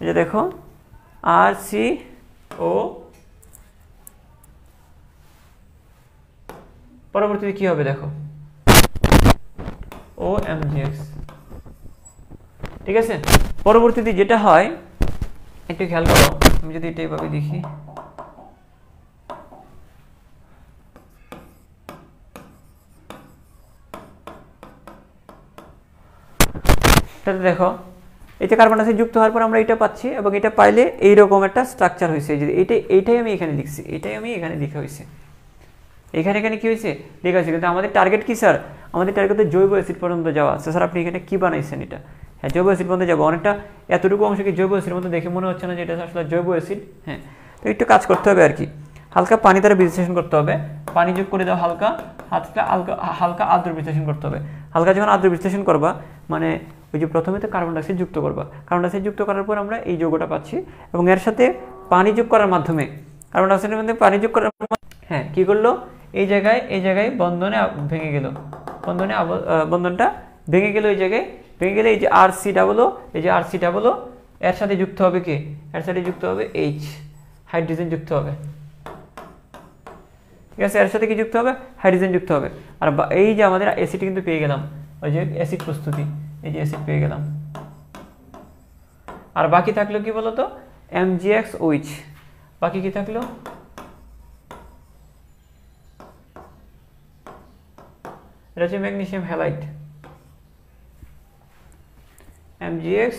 S1: এই যে দেখো আর সি ও, পরবর্তীতে কি হবে দেখো ও MgX। ঠিক আছে, পরবর্তীতে যেটা হয় একটু খেয়াল করো, আমি যদি এটা এইভাবে দেখি, তাহলে দেখো এই যে কার্বন ডাইঅক্সাইড যুক্ত হওয়ার পর আমরা এটা পাচ্ছি, এবং এটা পাইলে এইরকম একটা স্ট্রাকচার হয়েছে। যে এইটাই আমি এখানে লিখছি, এটাই আমি এখানে লেখা হয়েছে, এখানে কি হয়েছে লেখা হয়েছে। কিন্তু আমাদের টার্গেট কি স্যার? আমাদের টার্গেট জৈব অ্যাসিড পর্যন্ত যাওয়া। স্যার আপনি এখানে কি বানাইছেন এটা? হ্যাঁ জৈব অ্যাসিড বন্ধনে যাবো। অনেকটা এতটুকু অংশকে জৈব অ্যাসিডের মধ্যে দেখে মনে হচ্ছে না যে এটা আসলে জৈব অ্যাসিড। হ্যাঁ, তো একটু কাজ করতে হবে আর কি, হালকা পানি দ্বারা বিশ্লেষণ করতে হবে, পানি যোগ করে দাও হালকা, হালকা আর্দ্র বিশ্লেষণ করতে হবে। হালকা যখন আর্দ্র বিশ্লেষণ করবা মানে ওই যে প্রথমে তো কার্বন ডাইঅক্সাইড যুক্ত করবা, কার্বন ডাইঅক্সাইড যুক্ত করার পর আমরা এই যৌগটা পাচ্ছি এবং এর সাথে পানি যোগ করার মাধ্যমে, কার্বন ডাইঅক্সাইডের মধ্যে পানি যোগ করার হ্যাঁ কী করলো, এই জায়গায় বন্ধনে ভেঙে গেল, বন্ধনটা ভেঙে গেল, এই জায়গায় ভেঙে গেলে এই যে RC ডাবলও, এই যে RC ডাবলও এর সাথে যুক্ত হবে কি, এর সাথে যুক্ত হবে H, হাইড্রোজেন যুক্ত হবে। ঠিক আছে, এর সাথে কি যুক্ত হবে, হাইড্রোজেন যুক্ত হবে। আর এই যে আমাদের অ্যাসিড কিন্তু পেয়ে গেলাম, ওই যে অ্যাসিড প্রস্তুতি, এই যে অ্যাসিড পেয়ে গেলাম। আর বাকি থাকলো কি বলতো, MgXOH, বাকি কি থাকলো, এটা হচ্ছে ম্যাগনেসিয়াম হ্যালাইড, MgXOH।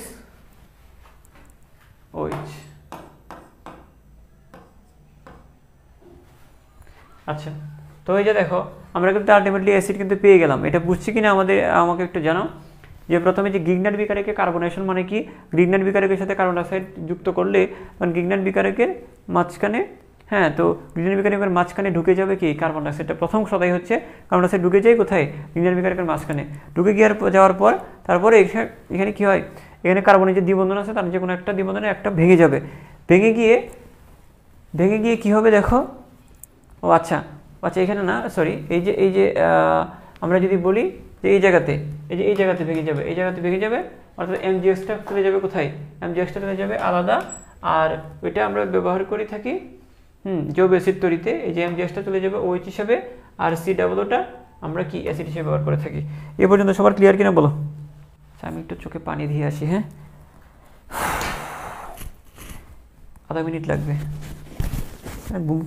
S1: আচ্ছা, তো এই যে দেখো আমরা কিন্তু আলটিমেটলি অ্যাসিড কিন্তু পেয়ে গেলাম। এটা বুঝছি কিনা আমাকে একটু জানাও। যে প্রথমে যে গ্রিগনার বিকারকে কার্বনেশন মানে কি, গ্রিগনার বিকারকের সাথে কার্বন ডাইঅক্সাইড যুক্ত করলে তখন গ্রিগনার বিকারকের মাঝখানে, হ্যাঁ তো গ্রিগনার বিকারকের মাঝখানে ঢুকে যাবে কি কার্বন ডাইঅক্সাইডটা, প্রথম সদাই হচ্ছে কার্বন ডাইঅক্সাইড ঢুকে যায় কোথায়, গ্রিগনার বিকারকের মাঝখানে ঢুকে যাওয়ার পর তারপরে এখানে কি হয়, এখানে কার্বনের যে দ্বিবন্ধন আছে তার যে কোনো একটা দ্বিবন্ধনে একটা ভেঙে যাবে, ভেঙে গিয়ে কি হবে দেখো, ও আচ্ছা এখানে না, সরি এই যে আমরা যদি বলি যে এই জায়গাতে ভেঙে যাবে, এই জায়গাতে ভেঙে যাবে, অর্থাৎ MgXটা চলে যাবে কোথায়, MgXটা চলে যাবে আলাদা। আর ওইটা আমরা ব্যবহার করে থাকি জৈব অ্যাসিড তৈরিতে, এই যে MgXটা চলে যাবে OH হিসাবে, আর C ডাবলটা আমরা কি অ্যাসিড হিসেবে ব্যবহার করে থাকি। এ পর্যন্ত সবার ক্লিয়ার কিনা বলো। আচ্ছা, আমি একটু চোখে পানি দিয়ে আসি, হ্যাঁ আধা মিনিট লাগবে,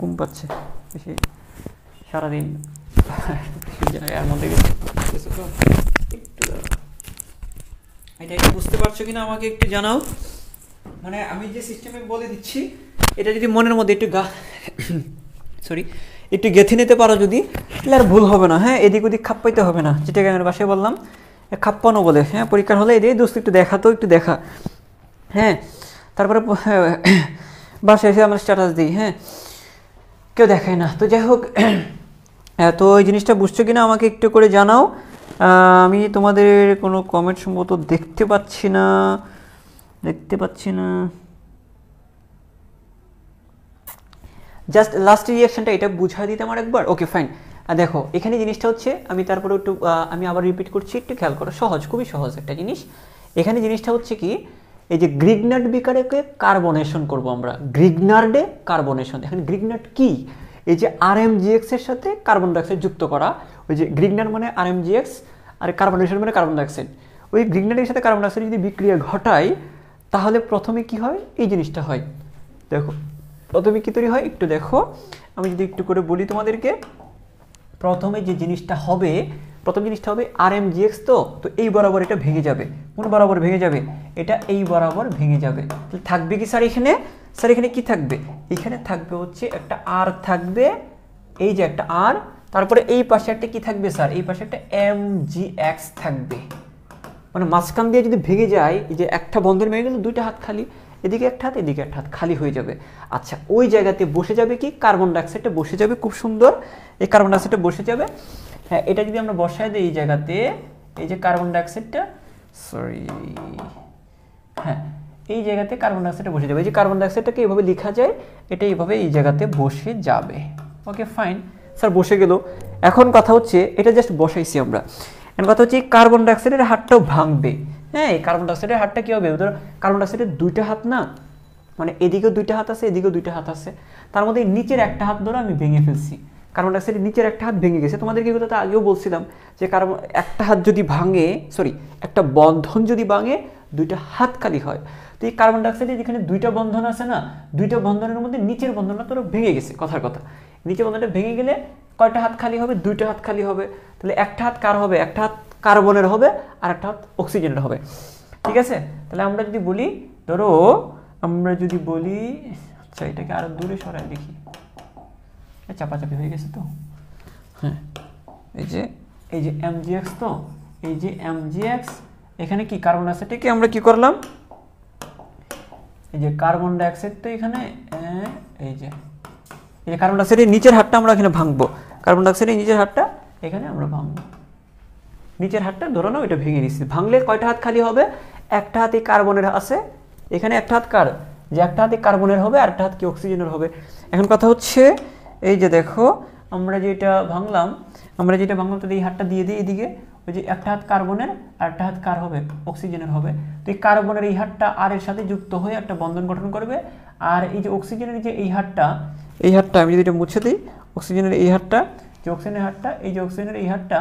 S1: ঘুম পাচ্ছে বেশি, সারাদিন এর মধ্যে গেছে তো। এটা বুঝতে পারছো কিনা আমাকে একটু জানাও। মানে আমি যে সিস্টেমে বলে দিচ্ছি এটা যদি মনের মধ্যে একটু গেঁথে নিতে পারো যদি, তাহলে আর ভুল হবে না। হ্যাঁ, এদিক ওদিক খাপ্পাইতে হবে না, যেটাকে আমি বাসায় বললাম খাপ্পানো বলে। হ্যাঁ, পরীক্ষার হলে এদিকে দোস্ত একটু দেখা, হ্যাঁ তারপরে বাসায় এসে আমরা স্ট্যাটাস দিই, হ্যাঁ কেউ দেখায় না। তো যাই হোক, তো এই জিনিসটা বুঝছো কিনা আমাকে একটু করে জানাও। আমি তোমাদের কোনো কমেন্ট সম্ভবত দেখতে পাচ্ছি না, জাস্ট লাস্ট রিয়াকশনটা এটা বুঝা দিতে আমার একবার। Okay fine. দেখো এখানে জিনিসটা হচ্ছে, আমি তারপরে একটু আমি আবার রিপিট করছি, একটু খেয়াল করো, খুবই সহজ একটা জিনিস। এখানে জিনিসটা হচ্ছে কি, এই যে গ্রিগনার্ড বিকারকে কার্বনেশন করব আমরা, গ্রিগনার্ডে কার্বনেশন। এখানে গ্রিগনার্ড কি, এই যে RmGX এর সাথে কার্বন ডাইঅক্সাইড যুক্ত করা, ওই যে গ্রিগনার্ড মানে RmGX আর কার্বনেশন মানে কার্বন ডাইঅক্সাইড। ওই গ্রিগনার্ডের সাথে কার্বন ডাইঅক্সাইড যদি বিক্রিয়া ঘটায় তাহলে প্রথমে কি হয়, এই জিনিসটা হয়। দেখো প্রথমে কি তৈরি হয় একটু দেখো, আমি যদি একটু করে বলি তোমাদেরকে। প্রথমে যে জিনিসটা হবে, RmGX, তো এই বরাবর এটা ভেঙে যাবে। কোন বরাবর ভেঙে যাবে, এটা এই বরাবর ভেঙে যাবে। তাহলে থাকবে কি স্যার এখানে, কি থাকবে, এখানে থাকবে হচ্ছে একটা R থাকবে, এই যে একটা R, তারপরে এই পাশে একটা কি থাকবে স্যার, এই পাশে একটা MgX থাকবে। মানে মাঝখান দিয়ে যদি ভেঙে যায়, এই যে একটা বন্ধন ভেঙে গেল, দুইটা হাত খালি, এদিকে একটা হাত এদিকে একটা হাত খালি হয়ে যাবে। আচ্ছা, ওই জায়গাতে বসে যাবে কি কার্বন ডাইঅক্সাইডটা বসে যাবে, খুব সুন্দর এই কার্বন ডাইঅক্সাইডটা বসে যাবে। হ্যাঁ, এটা যদি আমরা বসায় দিই এই জায়গাতে, এই যে কার্বন ডাইঅক্সাইডটা, হ্যাঁ এই জায়গাতে কার্বন ডাইঅক্সাইডটা বসে যাবে। এই যে কার্বন ডাইঅক্সাইডটাকে এইভাবে লেখা যায়, এটা এইভাবে এই জায়গাতে বসে যাবে। ওকে ফাইন স্যার, বসে গেল। এখন কথা হচ্ছে, এটা জাস্ট বসাইছি আমরা, এখন কথা হচ্ছে কার্বন ডাইঅক্সাইডের হাতটাও ভাঙবে। হ্যাঁ, এই কার্বন ডাইঅক্সাইডের হাতটা কি হবে, ধরো কার্বন ডাইঅক্সাইডের দুইটা হাত না, মানে এদিকেও দুইটা হাত আছে, এদিকেও দুইটা হাত আছে, তার মধ্যে নিচের একটা হাত ধরো আমি ভেঙে ফেলছি, কার্বন ডাইঅক্সাইডের নিচের একটা হাত ভেঙে গেছে। তোমাদেরকে এই কথা আগেও বলছিলাম যে একটা হাত যদি ভাঙে, একটা বন্ধন যদি ভাঙে, দুইটা হাত খালি হয়। তো এই কার্বন ডাইঅক্সাইডের যেখানে দুইটা বন্ধন আছে না, দুইটা বন্ধনের মধ্যে নিচের বন্ধনটা তোর ভেঙে গেছে, কথার কথা নিচের বন্ধনটা ভেঙে গেলে কয়টা হাত খালি হবে, দুইটা হাত খালি হবে। তাহলে একটা হাত কার হবে, একটা হাত কার্বনের হবে আর একটা হাত অক্সিজেনের হবে। ঠিক আছে, তাহলে আমরা যদি বলি, আচ্ছা এটাকে আরো দূরে সরাই দেখি, চাপাচাপি হয়ে গেছে তো। হ্যাঁ, এই যে MgX, তো এই যে MgX এখানে কি কার্বন ডাইঅক্সাইডকে আমরা কি করলাম, এই যে কার্বন ডাইঅক্সাইড তো এখানে এই যে কার্বন ডাইঅক্সাইডের নিচের হাতটা আমরা এখানে ভাঙবো, কার্বন ডাইঅক্সাইডের নিচের হাতটা এখানে আমরা ভাঙবো, নিচের হাতটা ধরো না ওইটা ভেঙে নিচ্ছি। ভাঙলে কয়টা হাত খালি হবে, একটা হাতে কার্বনের আছে, এখানে একটা হাত কার, যে একটা হাতে কার্বনের হবে আর একটা হাত কি অক্সিজেনের হবে। এখন কথা হচ্ছে এই যে দেখো আমরা যেটা ভাঙলাম তাহলে এই হাতটা দিয়ে দিই এদিকে, ওই যে একটা হাত কার্বনের আর একটা হাত কার হবে, অক্সিজেনের হবে। তো এই কার্বনের এই হাতটা আর এর সাথে যুক্ত হয়ে একটা বন্ধন গঠন করবে, আর এই যে অক্সিজেনের যে এই হাতটা আমি যদি এটা মুছে দিই, অক্সিজেনের এই হাতটা, যে অক্সিজেনের হাতটা, এই যে অক্সিজেনের এই হাতটা,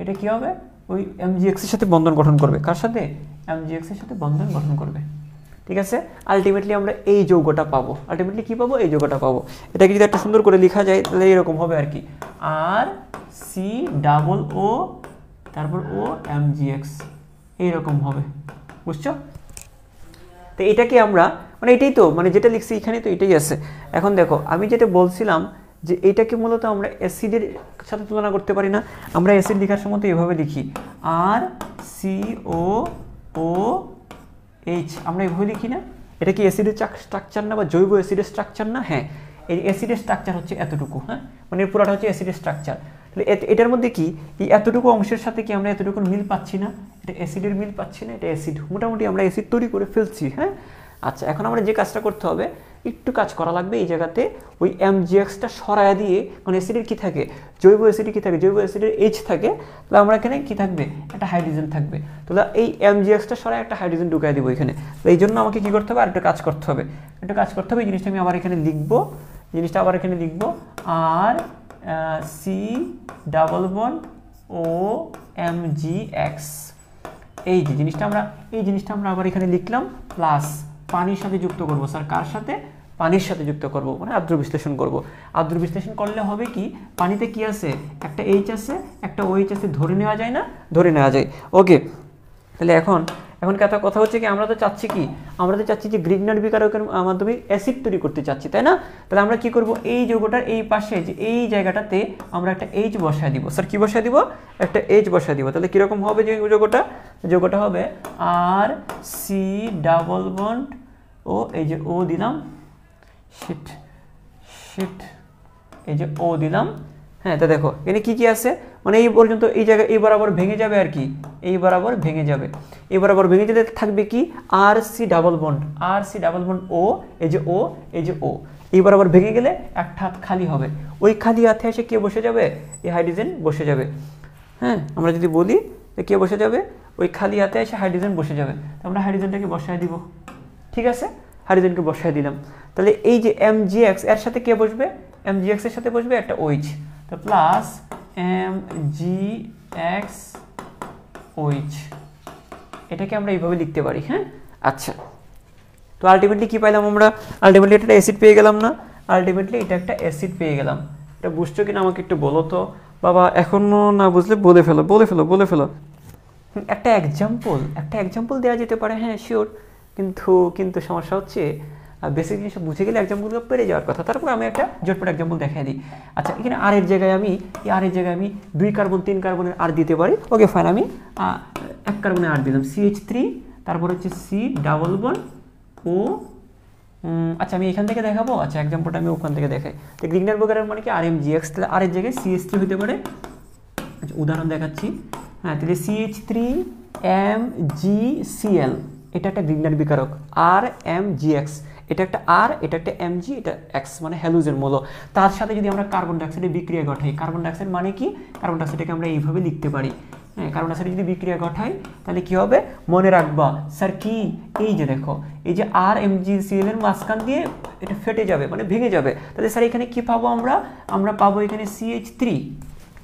S1: এটা কি হবে, ওই MgX এর সাথে বন্ধন গঠন করবে। কার সাথে, MgX এর সাথে বন্ধন গঠন করবে। ঠিক আছে, আলটিমেটলি আমরা এই যৌগটা পাবো, আলটিমেটলি কি পাবো, এই যৌগটা পাবো। এটাকে যদি একটা সুন্দর করে লেখা যায় তাহলে এরকম হবে আর কি, RCOO তারপর MgX এইরকম হবে, বুঝছো? তো এটাকে আমরা মানে এটাই তো, মানে যেটা লিখছি এখানে তো এটাই আছে। এখন দেখো আমি যেটা বলছিলাম যে এটাকে মূলত আমরা অ্যাসিডের সাথে তুলনা করতে পারি না, আমরা অ্যাসিড লেখার সময় তো এভাবে লিখি RCOOH, আমরা এভাবে লিখি না? এটা কি অ্যাসিডের স্ট্রাকচার না, বা জৈব অ্যাসিডের স্ট্রাকচার না? হ্যাঁ, এই অ্যাসিডের স্ট্রাকচার হচ্ছে এতটুকু, হ্যাঁ, মানে পুরোটা হচ্ছে অ্যাসিডের স্ট্রাকচার। তাহলে এটার মধ্যে কি এই এতটুকু অংশের সাথে কি আমরা এতটুকু মিল পাচ্ছি না? এটা অ্যাসিডের মিল পাচ্ছি না, এটা অ্যাসিড, মোটামুটি আমরা অ্যাসিড তৈরি করে ফেলছি। হ্যাঁ, আচ্ছা, এখন আমরা যে কাজটা করতে হবে, একটু কাজ করা লাগবে এই জায়গাতে, ওই MgXটা সরায়া দিয়ে, কারণ অ্যাসিডের কি থাকে, জৈব অ্যাসিডের কি থাকে, জৈব অ্যাসিডের H থাকে, তাহলে আমরা এখানে কি থাকবে, একটা হাইড্রোজেন থাকবে। তাহলে এই MgXটা সরায় একটা হাইড্রোজেন ঢুকাই দিব এখানে। তো এই জন্য আমাকে কি করতে হবে, আর একটা কাজ করতে হবে, এই জিনিসটা আমি আবার এখানে লিখবো, আর COOMgX, এই যে জিনিসটা আমরা আবার এখানে লিখলাম, প্লাস পানির সাথে যুক্ত করব। স্যার কার সাথে, পানির সাথে যুক্ত করব, মানে আদ্র বিশ্লেষণ করব। আদ্র বিশ্লেষণ করলে হবে কি, পানিতে কি আছে, একটা H আছে, একটা OH আছে, ধরে নেওয়া যায় না, ধরে নেওয়া যায়। ওকে, তাহলে এখন কথা হচ্ছে কি, আমরা তো চাচ্ছি যে গ্রিগনার বিকারকের মাধ্যমে অ্যাসিড তৈরি করতে চাচ্ছি, তাই না? তাহলে আমরা কি করব, এই যৌগটার এই পাশে যে এই জায়গাটাতে আমরা একটা H বসায় দিব। স্যার কি বসায় দিব, একটা H বসায় দিব। তাহলে কিরকম হবে যে যৌগটা হবে RC ডাবল বন্ড ও এই যে O দিলাম, শিট এই যে O দিলাম। হ্যাঁ, তা দেখো এখানে কি আছে, মানে এই পর্যন্ত এই জায়গায় এই বরাবর ভেঙে যাবে আর কি, এই বরাবর ভেঙে গেলে থাকবে কি RC ডাবল বন্ড O, এই যে O, এই বরাবর ভেঙে গেলে একটা হাত খালি হবে, ওই খালি হাতে এসে কে বসে যাবে, এই হাইড্রোজেন বসে যাবে। হ্যাঁ, আমরা যদি বলি কে বসে যাবে, ওই খালি হাতে এসে হাইড্রোজেন বসে যাবে। তো আমরা হাইড্রোজেনটাকে বসায় দিব, ঠিক আছে, হাইড্রোজেনকে বসায় দিলাম। তাহলে এই যে MgX এর সাথে কে বসবে, MgX এর সাথে বসবে একটা OH, তো প্লাস MgX এটাকে আমরা এইভাবে লিখতে পারি। হ্যাঁ, আচ্ছা, তো আলটিমেটলি কি পাইলাম আমরা, আলটিমেটলি এটা অ্যাসিড পেয়ে গেলাম না, এটা একটা অ্যাসিড পেয়ে গেলাম। এটা বুঝছো কিনা আমাকে একটু বলো তো বাবা, এখনো না বুঝলে বলে ফেলো। একটা এক্সাম্পল দেওয়া যেতে পারে, হ্যাঁ শিওর, কিন্তু সমস্যা হচ্ছে বেসিক জিনিস বুঝে গেলে এক্সাম্পলগুলো পেরে যাওয়ার কথা। তারপর আমি একটা জটপট এক্সাম্পল দেখাই দিই। আচ্ছা, এখানে আর এর জায়গায় আমি 2 কার্বন 3 কার্বনের আর দিতে পারি। ওকে ফাইন, আমি 1 কার্বনের আর দিলাম, CH3, তারপর হচ্ছে C ডাবল বন্ড O। আচ্ছা, আমি এখান থেকে দেখাবো, আচ্ছা এক্সাম্পলটা আমি ওখান থেকে দেখাই। তো গ্রিগনার বিকারক মানে কি RMgX, তাহলে আর এর জায়গায় CH3 হতে পারে। আচ্ছা, উদাহরণ দেখাচ্ছি। হ্যাঁ, তাহলে CH3MgCl, এটা একটা গ্রিগনার বিকারক, RMgX, এটা একটা R, এটা একটা Mg, এটা X, মানে হ্যালোজেন মৌল। তার সাথে যদি আমরা কার্বন ডাইঅক্সাইডের বিক্রিয়া ঘটাই, কার্বন ডাইঅক্সাইড মানে কি, কার্বন ডাইঅক্সাইডকে আমরা এইভাবে লিখতে পারি। হ্যাঁ, কার্বন ডাইঅক্সাইড যদি বিক্রিয়া ঘটাই তাহলে কি হবে, মনে রাখবা স্যার কি, এই যে দেখো এই যে RMgCl এর মাঝখান দিয়ে এটা ফেটে যাবে, মানে ভেঙে যাবে। তাহলে স্যার এখানে কি পাবো, আমরা পাবো এখানে CH3,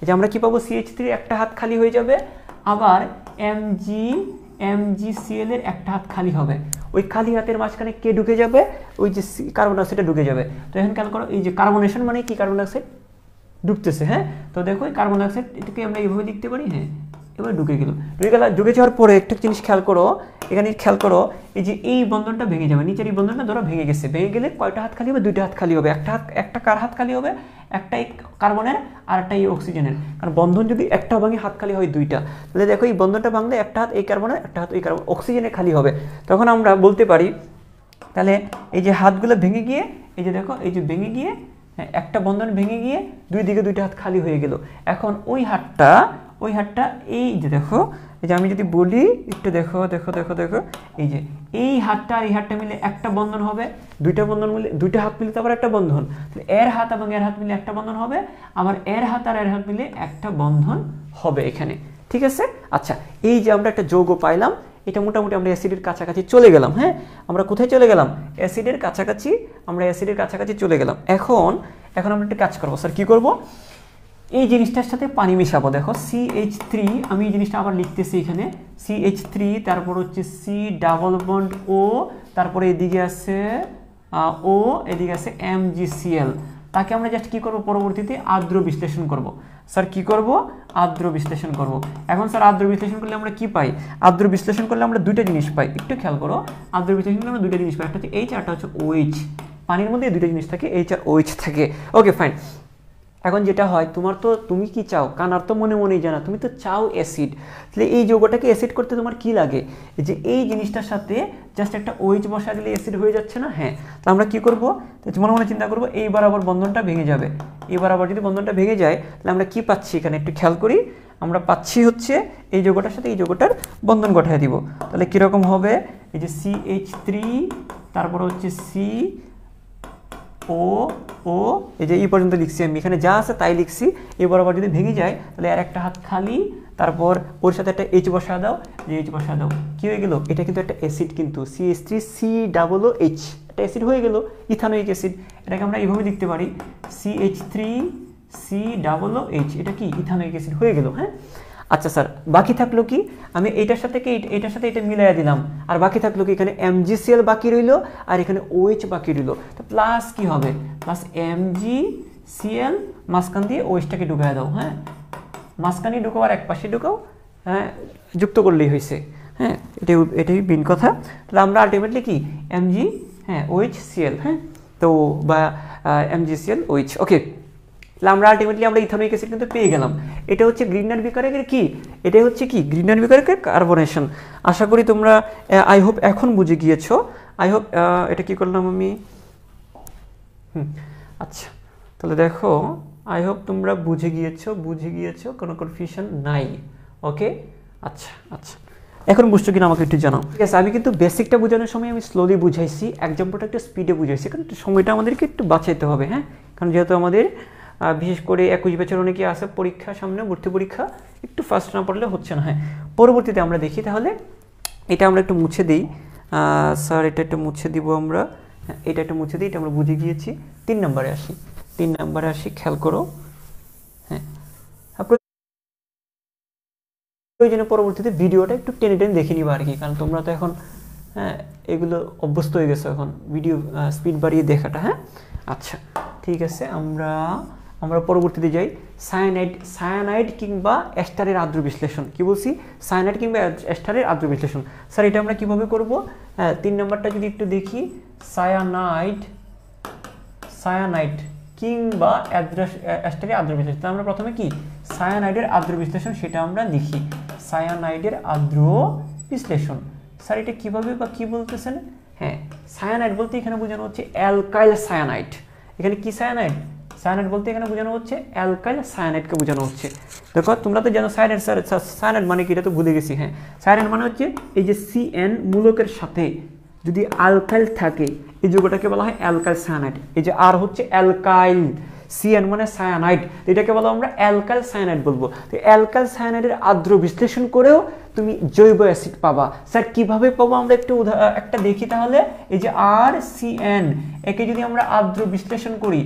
S1: এই যে আমরা কি পাবো, CH3 একটা হাত খালি হয়ে যাবে, আবার MgCl এর একটা হাত খালি হবে, ওই খালি হাতের মাঝখানে কে ঢুকে যাবে, ওই যে কার্বন ডাইঅক্সাইডটা ঢুকে যাবে। তো এখন খেয়াল করো, এই যে কার্বনেশন মানে কি, কার্বন ডাইঅক্সাইড ঢুকতেছে। হ্যাঁ, তো দেখো এই কার্বন ডাইঅক্সাইড এটাকে আমরা এইভাবে লিখতে পারি, হ্যাঁ এবার ঢুকে গেল, ঢুকে যাওয়ার পরে একটা জিনিস খেয়াল করো, এখানে খেয়াল করো, এই যে এই বন্ধনটা ভেঙে যাবে, নিচের এই বন্ধনটা ধরো ভেঙে গেছে, ভেঙে গেলে কয়টা হাত খালি হবে? দুইটা হাত খালি হবে। একটা কার হাত খালি হবে? একটা এই কার্বনের আর একটা এই অক্সিজেনের। কারণ বন্ধন যদি একটা ভাঙে হাত খালি হয় দুইটা, তাহলে দেখো এই বন্ধনটা ভাঙলে একটা হাত এই কার্বনের, একটা হাত এই কার্বন অক্সিজেনের খালি হবে। তখন আমরা বলতে পারি তাহলে এই যে হাতগুলো ভেঙে গিয়ে, এই যে দেখো এই যে ভেঙে গিয়ে, একটা বন্ধন ভেঙে গিয়ে দুই দিকে দুইটা হাত খালি হয়ে গেল। এখন ওই হাতটা এই যে দেখো, এই যে আমি যদি বলি একটু দেখো, এই যে এই হাতটা আর এই হাতটা মিলে একটা বন্ধন হবে, দুইটা বন্ধন মিলে, দুইটা হাত মিলে তো আবার একটা বন্ধন, তাহলে এর হাত এবং এর হাত মিলে একটা বন্ধন হবে, আবার এর হাত আর এর হাত মিলে একটা বন্ধন হবে এখানে, ঠিক আছে। আচ্ছা, এই যে আমরা একটা যৌগ পাইলাম, এটা মোটামুটি আমরা অ্যাসিডের কাছাকাছি চলে গেলাম। হ্যাঁ, আমরা কোথায় চলে গেলাম? অ্যাসিডের কাছাকাছি, আমরা অ্যাসিডের কাছাকাছি চলে গেলাম। এখন আমরা একটা কাজ করবো স্যার, কি করব? এই জিনিসটার সাথে পানি মিশাবো। দেখো CH3, আমি এই জিনিসটা আবার লিখতেছি এখানে, CH3, তারপর হচ্ছে C ডাবল বন্ড O, তারপরে এদিকে আছে O, এদিকে আছে MgCl। তাকে আমরা জাস্ট কি করব? পরবর্তীতে আর্দ্র বিশ্লেষণ করব। স্যার কি করব? আর্দ্র বিশ্লেষণ করব। এখন স্যার আর্দ্র বিশ্লেষণ করলে আমরা কি পাই? আর্দ্র বিশ্লেষণ করলে আমরা দুইটা জিনিস পাই, একটু খেয়াল করো। আর্দ্র বিশ্লেষণ করলে আমরা দুইটা জিনিস পাই, একটা হচ্ছে H, একটা হচ্ছে OH। পানির মধ্যে দুইটা জিনিস থাকে, H আর OH থাকে। Okay fine. এখন যেটা হয়, তুমি কি চাও? কানার তো মনে মনেই জানা, তুমি তো চাও অ্যাসিড। তাহলে এই যৌগটাকে অ্যাসিড করতে তোমার কি লাগে? যে এই জিনিসটার সাথে জাস্ট একটা OH বসা দিলে অ্যাসিড হয়ে যাচ্ছে না? হ্যাঁ। তো আমরা কি করব? মনে মনে চিন্তা করবো, এই বরাবর বন্ধনটা ভেঙে যাবে। এই বরাবর যদি বন্ধনটা ভেঙে যায়, তাহলে আমরা কি পাচ্ছি এখানে? একটু খেয়াল করি, আমরা পাচ্ছি হচ্ছে এই যৌগটার সাথে এই যৌগটার বন্ধন ঘটায় দিব। তাহলে কীরকম হবে? এই যে CH3, তারপর হচ্ছে O, এই যে এই পর্যন্ত লিখছি আমি, এখানে যা আছে তাই লিখছি। এই বরাবর যদি ভেঙে যায়, তাহলে আর একটা হাত খালি, তারপর ওর সাথে একটা H বসা দাও, যে H বসা দাও, কি হয়ে গেল? এটা কিন্তু একটা অ্যাসিড, কিন্তু CH3 COOH, একটা অ্যাসিড হয়ে গেল, ইথানোয়িক অ্যাসিড। এটাকে আমরা এইভাবে লিখতে পারি, CH3 COOH, এটা কি? ইথানোয়িক অ্যাসিড হয়ে গেল। হ্যাঁ। আচ্ছা স্যার, বাকি থাকলো কি? আমি এটার সাথে এটা মিলাইয়া দিলাম, আর বাকি থাকলো কি? এখানে MgCl বাকি রইল, আর এখানে OH বাকি রইল। তো প্লাস কি হবে? প্লাস MgCl, মাঝখান দিয়ে OH-টাকে ঢুকায় দাও। হ্যাঁ, মাঝখানে ঢুকাও আর এক পাশে ঢুকাও, হ্যাঁ, যুক্ত করলেই হয়েছে। হ্যাঁ, এটাই মেন কথা। তাহলে আমরা আলটিমেটলি কি? OHCl, হ্যাঁ, তো বা MgCl OH। ওকে, তাহলে আমরা আলটিমেটলি আমরা ইথানোয়িক অ্যাসিড কিন্তু পেয়ে গেলাম। এটা হচ্ছে গ্রিনার বিকারকের কি? এটাই হচ্ছে কি? Greener বিকারকের carbonation. আশা করি তোমরা আই হোপ এখন বুঝে গিয়েছো। আই হোপ এটা কি করলাম আমি? আচ্ছা, তাহলে দেখো, আই হোপ তোমরা বুঝে গিয়েছো, কোনো কনফিউশন নাই। ওকে, আচ্ছা, এখন বুঝছো কিনা আমাকে একটু জানাও। ঠিক আছে, আমি কিন্তু বেসিকটা বোঝানোর সময় আমি স্লোলি বুঝাইছি, এক্সাম্পলটা একটু স্পিডে বুঝাইছি, কারণ সময়টা আমাদেরকে একটু বাঁচাইতে হবে। হ্যাঁ, কারণ যেহেতু আমাদের বিশেষ করে 21 বছর অনেকে আছে পরীক্ষা সামনে, ভর্তি পরীক্ষা, একটু ফাস্ট না পড়লে হচ্ছে না। হ্যাঁ, পরবর্তীতে আমরা দেখি, তাহলে এটা আমরা একটু মুছে দিই। স্যার এটা একটু মুছে দিব আমরা, এটা একটু মুছে দিই, এটা আমরা বুঝে গিয়েছি। 3 নম্বরে আসি, খেয়াল করো। হ্যাঁ, ওই জন্য পরবর্তীতে ভিডিওটা একটু টেনে দেখে নিবা আর কি, কারণ তোমরা তো এখন এগুলো অভ্যস্ত হয়ে গেছো এখন ভিডিও স্পিড বাড়িয়ে দেখাটা। হ্যাঁ, আচ্ছা ঠিক আছে, আমরা পরবর্তীতে যাই। সায়ানাইড কিংবা এস্টারের আর্দ্র বিশ্লেষণ। কি বলছি? সায়ানাইড কিংবা এস্টারের আর্দ্র বিশ্লেষণ। স্যার এটা আমরা কিভাবে করব? 3 নম্বরটা যদি একটু দেখি, সায়ানাইড কিংবা এস্টারের আর্দ্র বিশ্লেষণ। আমরা প্রথমে কি? সায়ানাইডের আর্দ্র বিশ্লেষণ সেটা আমরা লিখি। সায়ানাইডের আর্দ্র বিশ্লেষণ। স্যার এটা কিভাবে বা কি বলতেছেন? হ্যাঁ, সায়ানাইড বলতে এখানে বোঝানো হচ্ছে অ্যালকাইল সায়ানাইড। এখানে কি সায়ানাইড? সায়ানাইড বলতে এখানে বোঝানো হচ্ছে অ্যালকাইল সায়ানাইডকে বোঝানো হচ্ছে। দেখো তোমরা তো জানো সায়ানাইড মানে কি, এটা তো ভুলে গেছি। হ্যাঁ, সায়ানাইড মানে হচ্ছে এই যে CN মূলকের সাথে যদি অ্যালকাইল থাকে, এই যৌগটাকে বলা হয় অ্যালকাইল সায়ানাইড। এই যে আর হচ্ছে অ্যালকাইল, CN মানে সায়ানাইড, এটাকে বলা আমরা অ্যালকাইল সায়ানাইড বলবো। তো অ্যালকাইল সায়ানাইডের আর্দ্র বিশ্লেষণ করেও তুমি জৈব অ্যাসিড পাবা। স্যার কিভাবে পাবো আমরা একটু একটা দেখি তাহলে। এই যে RCN, একে যদি আমরা আর্দ্র বিশ্লেষণ করি,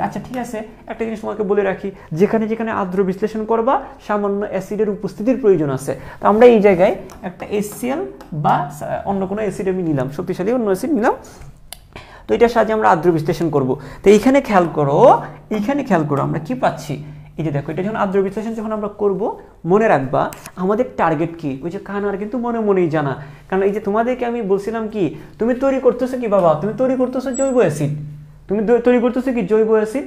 S1: আচ্ছা ঠিক আছে, একটা জিনিস তোমাকে বলে রাখি, যেখানে যেখানে আর্দ্র বিশ্লেষণ করবা সামান্য অ্যাসিডের উপস্থিতির প্রয়োজন আছে। তো আমরা এই জায়গায় একটা HCl বা অন্য কোনো অ্যাসিড আমি নিলাম, শক্তিশালী অন্য অ্যাসিড নিলাম, তো এটার সাহায্যে আমরা আর্দ্র বিশ্লেষণ করব। তো এইখানে খেয়াল করো আমরা কি পাচ্ছি। এই যে দেখো, এটা যখন আর্দ্র বিশ্লেষণ যখন আমরা করব, মনে রাখবা আমাদের টার্গেট কি, ওই যে কানার কিন্তু মনে মনেই জানা। কারণ এই যে তোমাদেরকে আমি বলছিলাম কি, তুমি তৈরি করতেছো কি বাবা, তুমি তৈরি করতেছো জৈব অ্যাসিড, তুমি তৈরি করতেছো কি জৈব অ্যাসিড,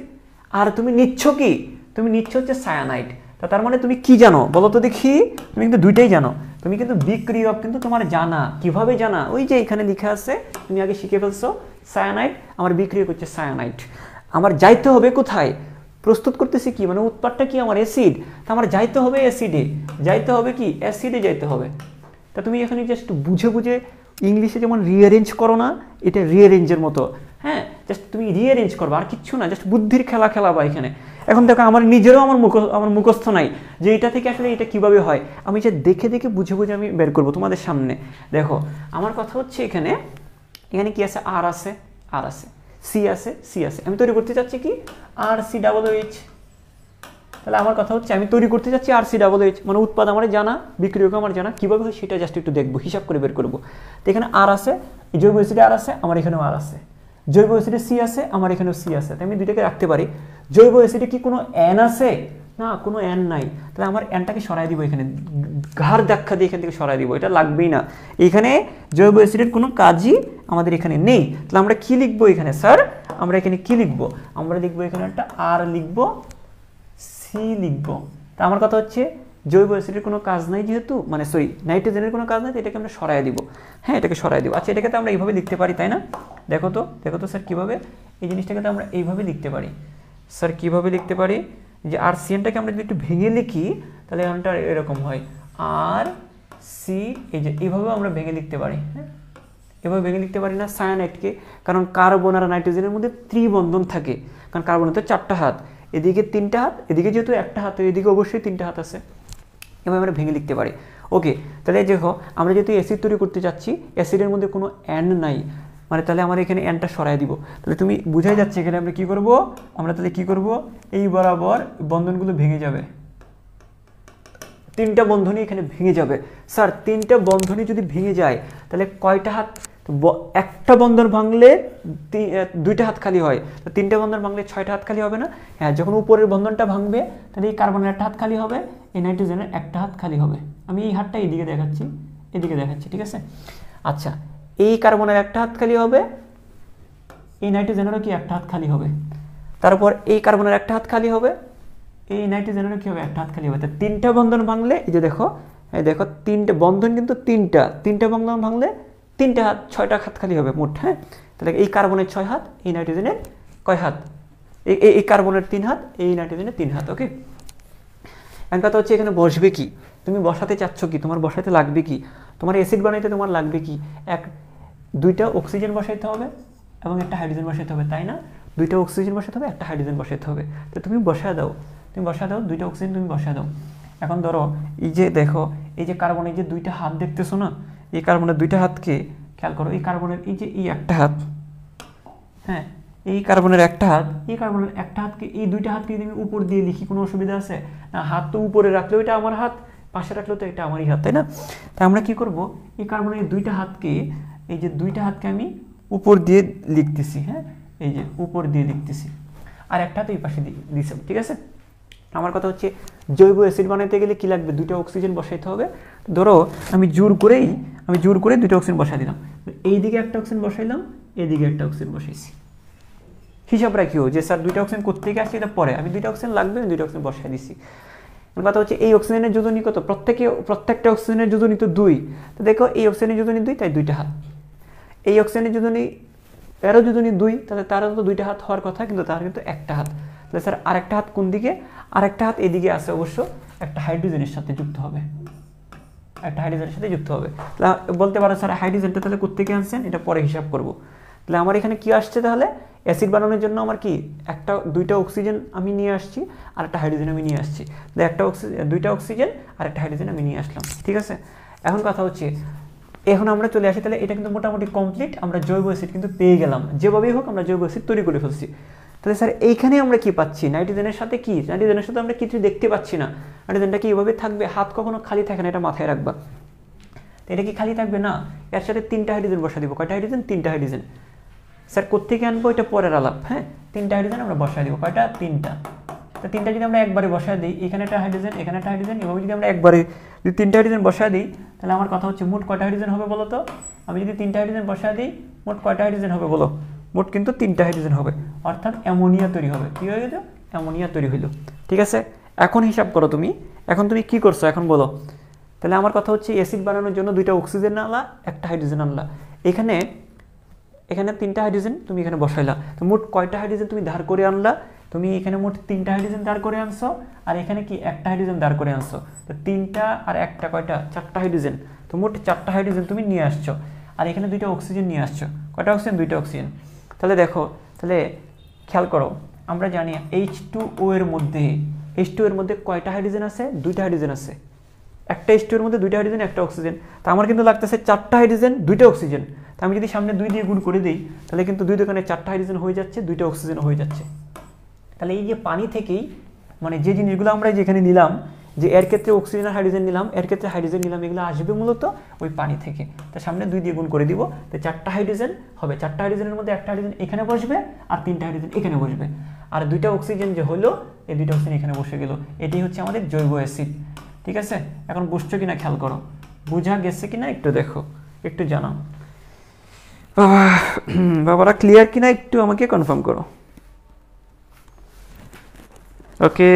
S1: আর তুমি নিচ্ছ কি, তুমি নিচ্ছ হচ্ছে সায়ানাইড। তার মানে তুমি কি জানো বলো তো দেখি, তুমি কিন্তু দুইটাই জানো, তুমি কিন্তু বিক্রিয়ক কিন্তু তোমার জানা, কিভাবে জানা, ওই যে এখানে লেখা আছে, তুমি আগে শিখে ফেলছো সায়ানাইড, আমার বিক্রিয়ক হচ্ছে সায়ানাইড। আমার যাইতে হবে কোথায়, প্রস্তুত করতেছি কি, মানে উৎপাদটা কি আমার অ্যাসিড, তা আমার যাইতে হবে অ্যাসিডে, যাইতে হবে কি অ্যাসিডে যাইতে হবে। তা তুমি এখানে জাস্ট বুঝে বুঝে ইংলিশে যেমন রিঅ্যারেঞ্জ করো না, এটা রিঅ্যারেঞ্জের মতো, হ্যাঁ জাস্ট তুমি রিঅ্যারেঞ্জ করবা, আর কিচ্ছু না, জাস্ট বুদ্ধির খেলা খেলাবা এখানে। এখন দেখো আমার নিজেরও আমার মুখস্থ নাই যে এটা থেকে আসলে এটা কিভাবে হয়, আমি যে দেখে দেখে বুঝে বুঝে আমি বের করবো তোমাদের সামনে। দেখো আমার কথা হচ্ছে এখানে কি আছে, আর আছে, আর আছে, সি আছে, সি আছে, আমি তৈরি করতে চাচ্ছি কি আর সি ডাবল এইচ। তাহলে আমার কথা হচ্ছে আমি তৈরি করতে চাচ্ছি আর সি ডাবল এইচ, মানে উৎপাদ আমার জানা, বিক্রিয়ক আমার জানা, কীভাবে হয় সেটা জাস্ট একটু দেখবো, হিসাব করে বের করবো। তো এখানে আর আছে, জৈব অ্যাসিডে আর আছে, আমার এখানেও আর আছে, জৈব অ্যাসিডে সি আছে, আমার এখানেও সি আছে, তাই আমি দুইটাকে রাখতে পারি। জৈব অ্যাসিডে কি কোনো এন আছে, না কোনো এন নাই, তাহলে আমার এনটাকে সরাই দিব, এখানে ঘাড় ধাক্কা দিয়ে এখান থেকে সরাই দিব, এটা লাগবেই না, এখানে জৈব অ্যাসিডের কোনো কাজই আমাদের এখানে নেই। তাহলে আমরা কি লিখবো এখানে স্যার, আমরা এখানে কি লিখবো, আমরা লিখবো এখানে একটা আর লিখবো, সি লিখবো। তা আমার কথা হচ্ছে জৈব অ্যাসিডের কোনো কাজ নাই যেহেতু, মানে সরি নাইট্রোজেনের কোনো কাজ নাই, তো এটাকে আমরা সরাই দিব, হ্যাঁ এটাকে সরাই দিব। আচ্ছা এটাকে তো আমরা এইভাবে লিখতে পারি তাই না, দেখো তো স্যার কীভাবে এই জিনিসটাকে তো আমরা এইভাবে লিখতে পারি। স্যার কীভাবে লিখতে পারি, যে আর সিএনটাকে আমরা যদি একটু ভেঙে লিখি তাহলে এখানটা এরকম হয় আর সি, এই যে এইভাবেও আমরা ভেঙে লিখতে পারি, হ্যাঁ এভাবে ভেঙে লিখতে পারি না সায়ানাইডকে, কারণ কার্বন আর নাইট্রোজেনের মধ্যে ত্রিবন্ধন থাকে, কারণ কার্বনের তো 4টা হাত, এদিকে 3টা হাত, এদিকে যেহেতু একটা হাত, এদিকে অবশ্যই 3টা হাত আছে, এভাবে আমরা ভেঙে লিখতে পারি। ওকে, তাহলে দেখো আমরা যেহেতু অ্যাসিড তৈরি করতে যাচ্ছি, অ্যাসিডের মধ্যে কোনো অ্যান নাই, মানে তাহলে আমরা এখানে অ্যানটা সরাই দিব। তাহলে তুমি বুঝাই যাচ্ছে এখানে আমরা কী করবো, আমরা তাহলে কী করবো, এই বরাবর বন্ধনগুলো ভেঙে যাবে, 3টা বন্ধনী এখানে ভেঙে যাবে। স্যার 3টা বন্ধনী যদি ভেঙে যায় তাহলে কয়টা হাত, একটা বন্ধন ভাঙলে 2টা হাত খালি হয়, তো 3টা বন্ধন ভাঙলে 6টা হাত খালি হবে না, হ্যাঁ যখন উপরের বন্ধনটা ভাঙবে তাহলে এই কার্বনের একটা হাত খালি হবে, এই নাইট্রোজেনের একটা হাত খালি হবে। আমি এই হাতটা এইদিকে দেখাচ্ছি, এদিকে দেখাচ্ছি, ঠিক আছে। আচ্ছা এই কার্বনের একটা হাত খালি হবে, এই নাইট্রোজেনেরও কি একটা হাত খালি হবে, তারপর এই কার্বনের একটা হাত খালি হবে, এই নাইট্রোজেনেরও কি হবে একটা হাত খালি হবে। তো 3টা বন্ধন ভাঙলে এই যে দেখো, এই দেখো 3টা বন্ধন কিন্তু 3টা বন্ধন ভাঙলে 3টা হাত, 6টা হাত খালি হবে মোট, হ্যাঁ তাহলে এই কার্বনের 6 হাত, এই নাইট্রোজেনের কয় হাত, এই কার্বনের 3 হাত, এই নাইট্রোজেনের 3 হাত। ওকে, এখন কথা হচ্ছে এখানে বসবে কি, তুমি বসাতে চাচ্ছ কি, তোমার বসাতে লাগবে কি, তোমার অ্যাসিড বানাইতে তোমার লাগবে কি, 2টা অক্সিজেন বসাইতে হবে এবং একটা হাইড্রোজেন বসাইতে হবে, তাই না, 2টা অক্সিজেন বসাতে হবে, একটা হাইড্রোজেন বসাইতে হবে, তো তুমি বসা দাও, 2টা অক্সিজেন তুমি বসা দাও। এখন ধরো এই যে দেখো এই যে কার্বনের যে 2টা হাত দেখতেছো না, এই কার্বনের 2টা হাতকে খেয়াল করো, এই কার্বনের এই যে এই একটা হাত, হ্যাঁ এই কার্বনের একটা হাত, এই কার্বনের একটা হাতকে, এই 2টা হাতকে যদি আমি উপর দিয়ে লিখি কোনো অসুবিধা আছে না, হাত তো উপরে রাখলেও এটা আমার হাত, পাশে রাখলেও তো এটা আমারই হাত, তাই না। তাই আমরা কি করব, এই কার্বনের এই 2টা হাতকে, এই যে 2টা হাতকে আমি উপর দিয়ে লিখতেছি, হ্যাঁ এই যে উপর দিয়ে লিখতেছি, আর একটা হাত এই পাশে দিয়েছি, ঠিক আছে। আমার কথা হচ্ছে জৈব অ্যাসিড বানাইতে গেলে কি লাগবে, 2টা অক্সিজেন বসাইতে হবে। ধরো আমি জোর করে 2টা অক্সিজেন বসাই দিলাম, এইদিকে একটা অক্সিজেন বসাইলাম, এদিকে একটা অক্সিজেন বসাইছি, হিসাব রাখিও যে স্যার 2টা অক্সিজেন কোত্থেকে আসছে এটা পরে, আমি 2টা অক্সিজেন লাগবে, আমি 2টা অক্সিজেন বসাই দিচ্ছি। কথা হচ্ছে এই অক্সিজেনের যোজনী কত, প্রত্যেকটা অক্সিজেনের যোজনী তো 2, তো দেখো এই অক্সিজেনের যোজনী 2, তাই 2টা হাত, এই অক্সিজেনের যোজনী এরও যোজনী 2, তাহলে তারও তো 2টা হাত হওয়ার কথা, কিন্তু তার কিন্তু একটা হাত। তাহলে স্যার আরেকটা হাত কোন দিকে, আরেকটা হাত এদিকে আছে, অবশ্য একটা হাইড্রোজেনের সাথে যুক্ত হবে, একটা হাইড্রোজেনের সাথে যুক্ত হবে। তাহলে বলতে পারো স্যার হাইড্রোজেনটা তাহলে কোত্থেকে আনছেন, এটা পরে হিসাব করব। তাহলে আমার এখানে কি আসছে, তাহলে অ্যাসিড বানানোর জন্য আমার কি 2টা অক্সিজেন আমি নিয়ে আসছি, আর একটা হাইড্রোজেন আমি নিয়ে আসছি, তাহলে 2টা অক্সিজেন আর একটা হাইড্রোজেন আমি নিয়ে আসলাম, ঠিক আছে। এখন কথা হচ্ছে এখন আমরা চলে আসি, তাহলে এটা কিন্তু মোটামুটি কমপ্লিট, আমরা জৈব অ্যাসিড কিন্তু পেয়ে গেলাম, যেভাবেই হোক আমরা জৈব অ্যাসিড তৈরি করে ফেলছি। তাহলে স্যার এইখানে আমরা কি পাচ্ছি, নাইট্রোজেনের সাথে কি, নাইট্রোজেনের সাথে আমরা কিছু দেখতে পাচ্ছি না, নাইট্রোজেনটা কি এভাবে থাকবে, হাত কখনো খালি থাকে না, এটা মাথায় রাখবা। এটা কি খালি থাকবে না, এর সাথে 3টা হাইড্রোজেন বসা দিব, কয়টা হাইড্রোজেন, 3টা হাইড্রোজেন। স্যার কোত্থেকে আনবো এটা পরের আলাপ, হ্যাঁ 3টা হাইড্রোজেন আমরা বসাই দিব, কয়টা, 3টা, তো তিনটা যদি আমরা একবারে বসায় দিই, এখানে একটা হাইড্রোজেন, এখানে একটা হাইড্রোজেন, এভাবে যদি আমরা একবারে যদি তিনটা হাইড্রোজেন বসায় দিই, তাহলে আমার কথা হচ্ছে মোট কয়টা হাইড্রোজেন হবে বলো তো? আমি যদি তিনটা হাইড্রোজেন বসায় দিই, মোট কয়টা হাইড্রোজেন হবে বলো? মোট কিন্তু তিনটা হাইড্রোজেন হবে, অর্থাৎ অ্যামোনিয়া তৈরি হবে। কী হয়ে গেল? অ্যামোনিয়া তৈরি হইল। ঠিক আছে, এখন হিসাব করো তুমি, এখন তুমি কি করছো এখন বলো। তাহলে আমার কথা হচ্ছে অ্যাসিড বানানোর জন্য দুইটা অক্সিজেন আনলা, একটা হাইড্রোজেন আনলা, এখানে এখানে তিনটা হাইড্রোজেন তুমি এখানে বসাইলা। তো মোট কয়টা হাইড্রোজেন তুমি ধার করে আনলা? তুমি এখানে মোট তিনটা হাইড্রোজেন দাঁড় করে আনছো, আর এখানে কি একটা হাইড্রোজেন দাঁড় করে আনছো। তো তিনটা আর একটা কয়টা? চারটা হাইড্রোজেন। তো মোট চারটা হাইড্রোজেন তুমি নিয়ে আসছো, আর এখানে দুইটা অক্সিজেন নিয়ে আসছো। কয়টা অক্সিজেন? দুইটা অক্সিজেন। তাহলে দেখো, তাহলে খেয়াল করো, আমরা জানি H2O এর মধ্যে, H2O এর মধ্যে কয়টা হাইড্রোজেন আছে? দুইটা হাইড্রোজেন আছে। একটা H2O এর মধ্যে দুইটা হাইড্রোজেন, একটা অক্সিজেন। তা আমার কিন্তু লাগতেছে চারটা হাইড্রোজেন, দুইটা অক্সিজেন। তা আমি যদি সামনে 2 দিয়ে গুণ করে দিই, তাহলে কিন্তু দুই দোকানে চারটা হাইড্রোজেন হয়ে যাচ্ছে, দুইটা অক্সিজেন হয়ে যাচ্ছে। তাহলে এই যে পানি থেকেই, মানে যে জিনিসগুলো আমরা যেখানে নিলাম, যে এর ক্ষেত্রে অক্সিজেন আর হাইড্রোজেন নিলাম, এর ক্ষেত্রে হাইড্রোজেন নিলাম, এগুলো আসবে মূলত ওই পানি থেকে। তো সামনে 2 দিয়ে গুণ করে দিব, তো চারটা হাইড্রোজেন হবে। চারটা হাইড্রোজেনের মধ্যে একটা হাইড্রোজেন এখানে বসবে, আর তিনটা হাইড্রোজেন এখানে বসবে, আর দুইটা অক্সিজেন যে হলো, এই দুইটা অক্সিজেন এখানে বসে গেল। এটাই হচ্ছে আমাদের জৈব অ্যাসিড। ঠিক আছে, এখন বুঝছো কিনা খেয়াল করো, বোঝা গেছে কিনা একটু দেখো, একটু জানাও। বাবারা ক্লিয়ার কিনা একটু আমাকে কনফার্ম করো। ওকে,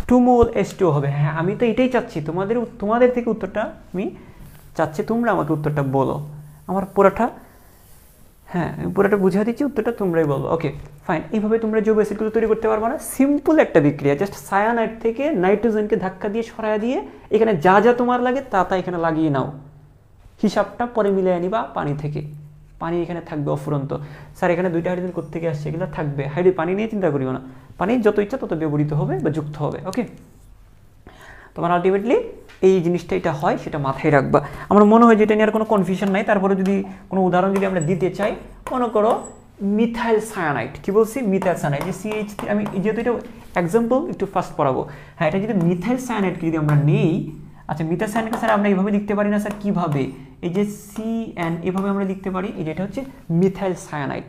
S1: 2 মোল H2O হবে। হ্যাঁ, আমি তো এটাই চাচ্ছি, তোমাদের থেকে উত্তরটা আমি চাচ্ছি, তোমরা আমাকে উত্তরটা বলো। আমার পুরাটা, হ্যাঁ আমি পুরাটা বুঝিয়ে দিচ্ছি, উত্তরটা তোমরাই বলো। Okay fine. এইভাবে তোমরা জৈব অ্যাসিডগুলো তৈরি করতে পারবে না। সিম্পল একটা বিক্রিয়া, জাস্ট সায়ানাইড থেকে নাইট্রোজেনকে ধাক্কা দিয়ে সরাইয়া দিয়ে এখানে যা যা তোমার লাগে তা এখানে লাগিয়ে নাও। হিসাবটা পরে মিলিয়ে নিবা পানি থেকে। পানি এখানে থাকবে অফুরন্ত। স্যার এখানে দুইটা হাইড্রোজেন কোত্থেকে আসছে? এগুলো থাকবে। পানি নিয়ে চিন্তা করিও না, পানি যত ইচ্ছা তত ব্যবহৃত হবে বা যুক্ত হবে। ওকে, তোমার আলটিমেটলি এই জিনিসটা এটা হয়, সেটা মাথায় রাখবা। আমার মনে হয় যে এটা নিয়ে আর কোনো কনফিউশন নাই। তারপরে যদি কোনো উদাহরণ যদি আমরা দিতে চাই, মনে করো মিথাইল সায়ানাইড। কি বলছি? মিথাইল সায়ানাইড, যে CH3। আমি যেহেতু এটা এক্সাম্পল একটু ফার্স্ট পড়াবো। হ্যাঁ, এটা যদি মিথাইল সায়ানাইডকে যদি আমরা নেই, আচ্ছা মিথাইল সায়ানাইডকে স্যার আমরা এইভাবে লিখতে পারি না স্যার? কীভাবে? এই যে CN এভাবে আমরা লিখতে পারি। এই যে এটা হচ্ছে মিথাইল সায়ানাইড,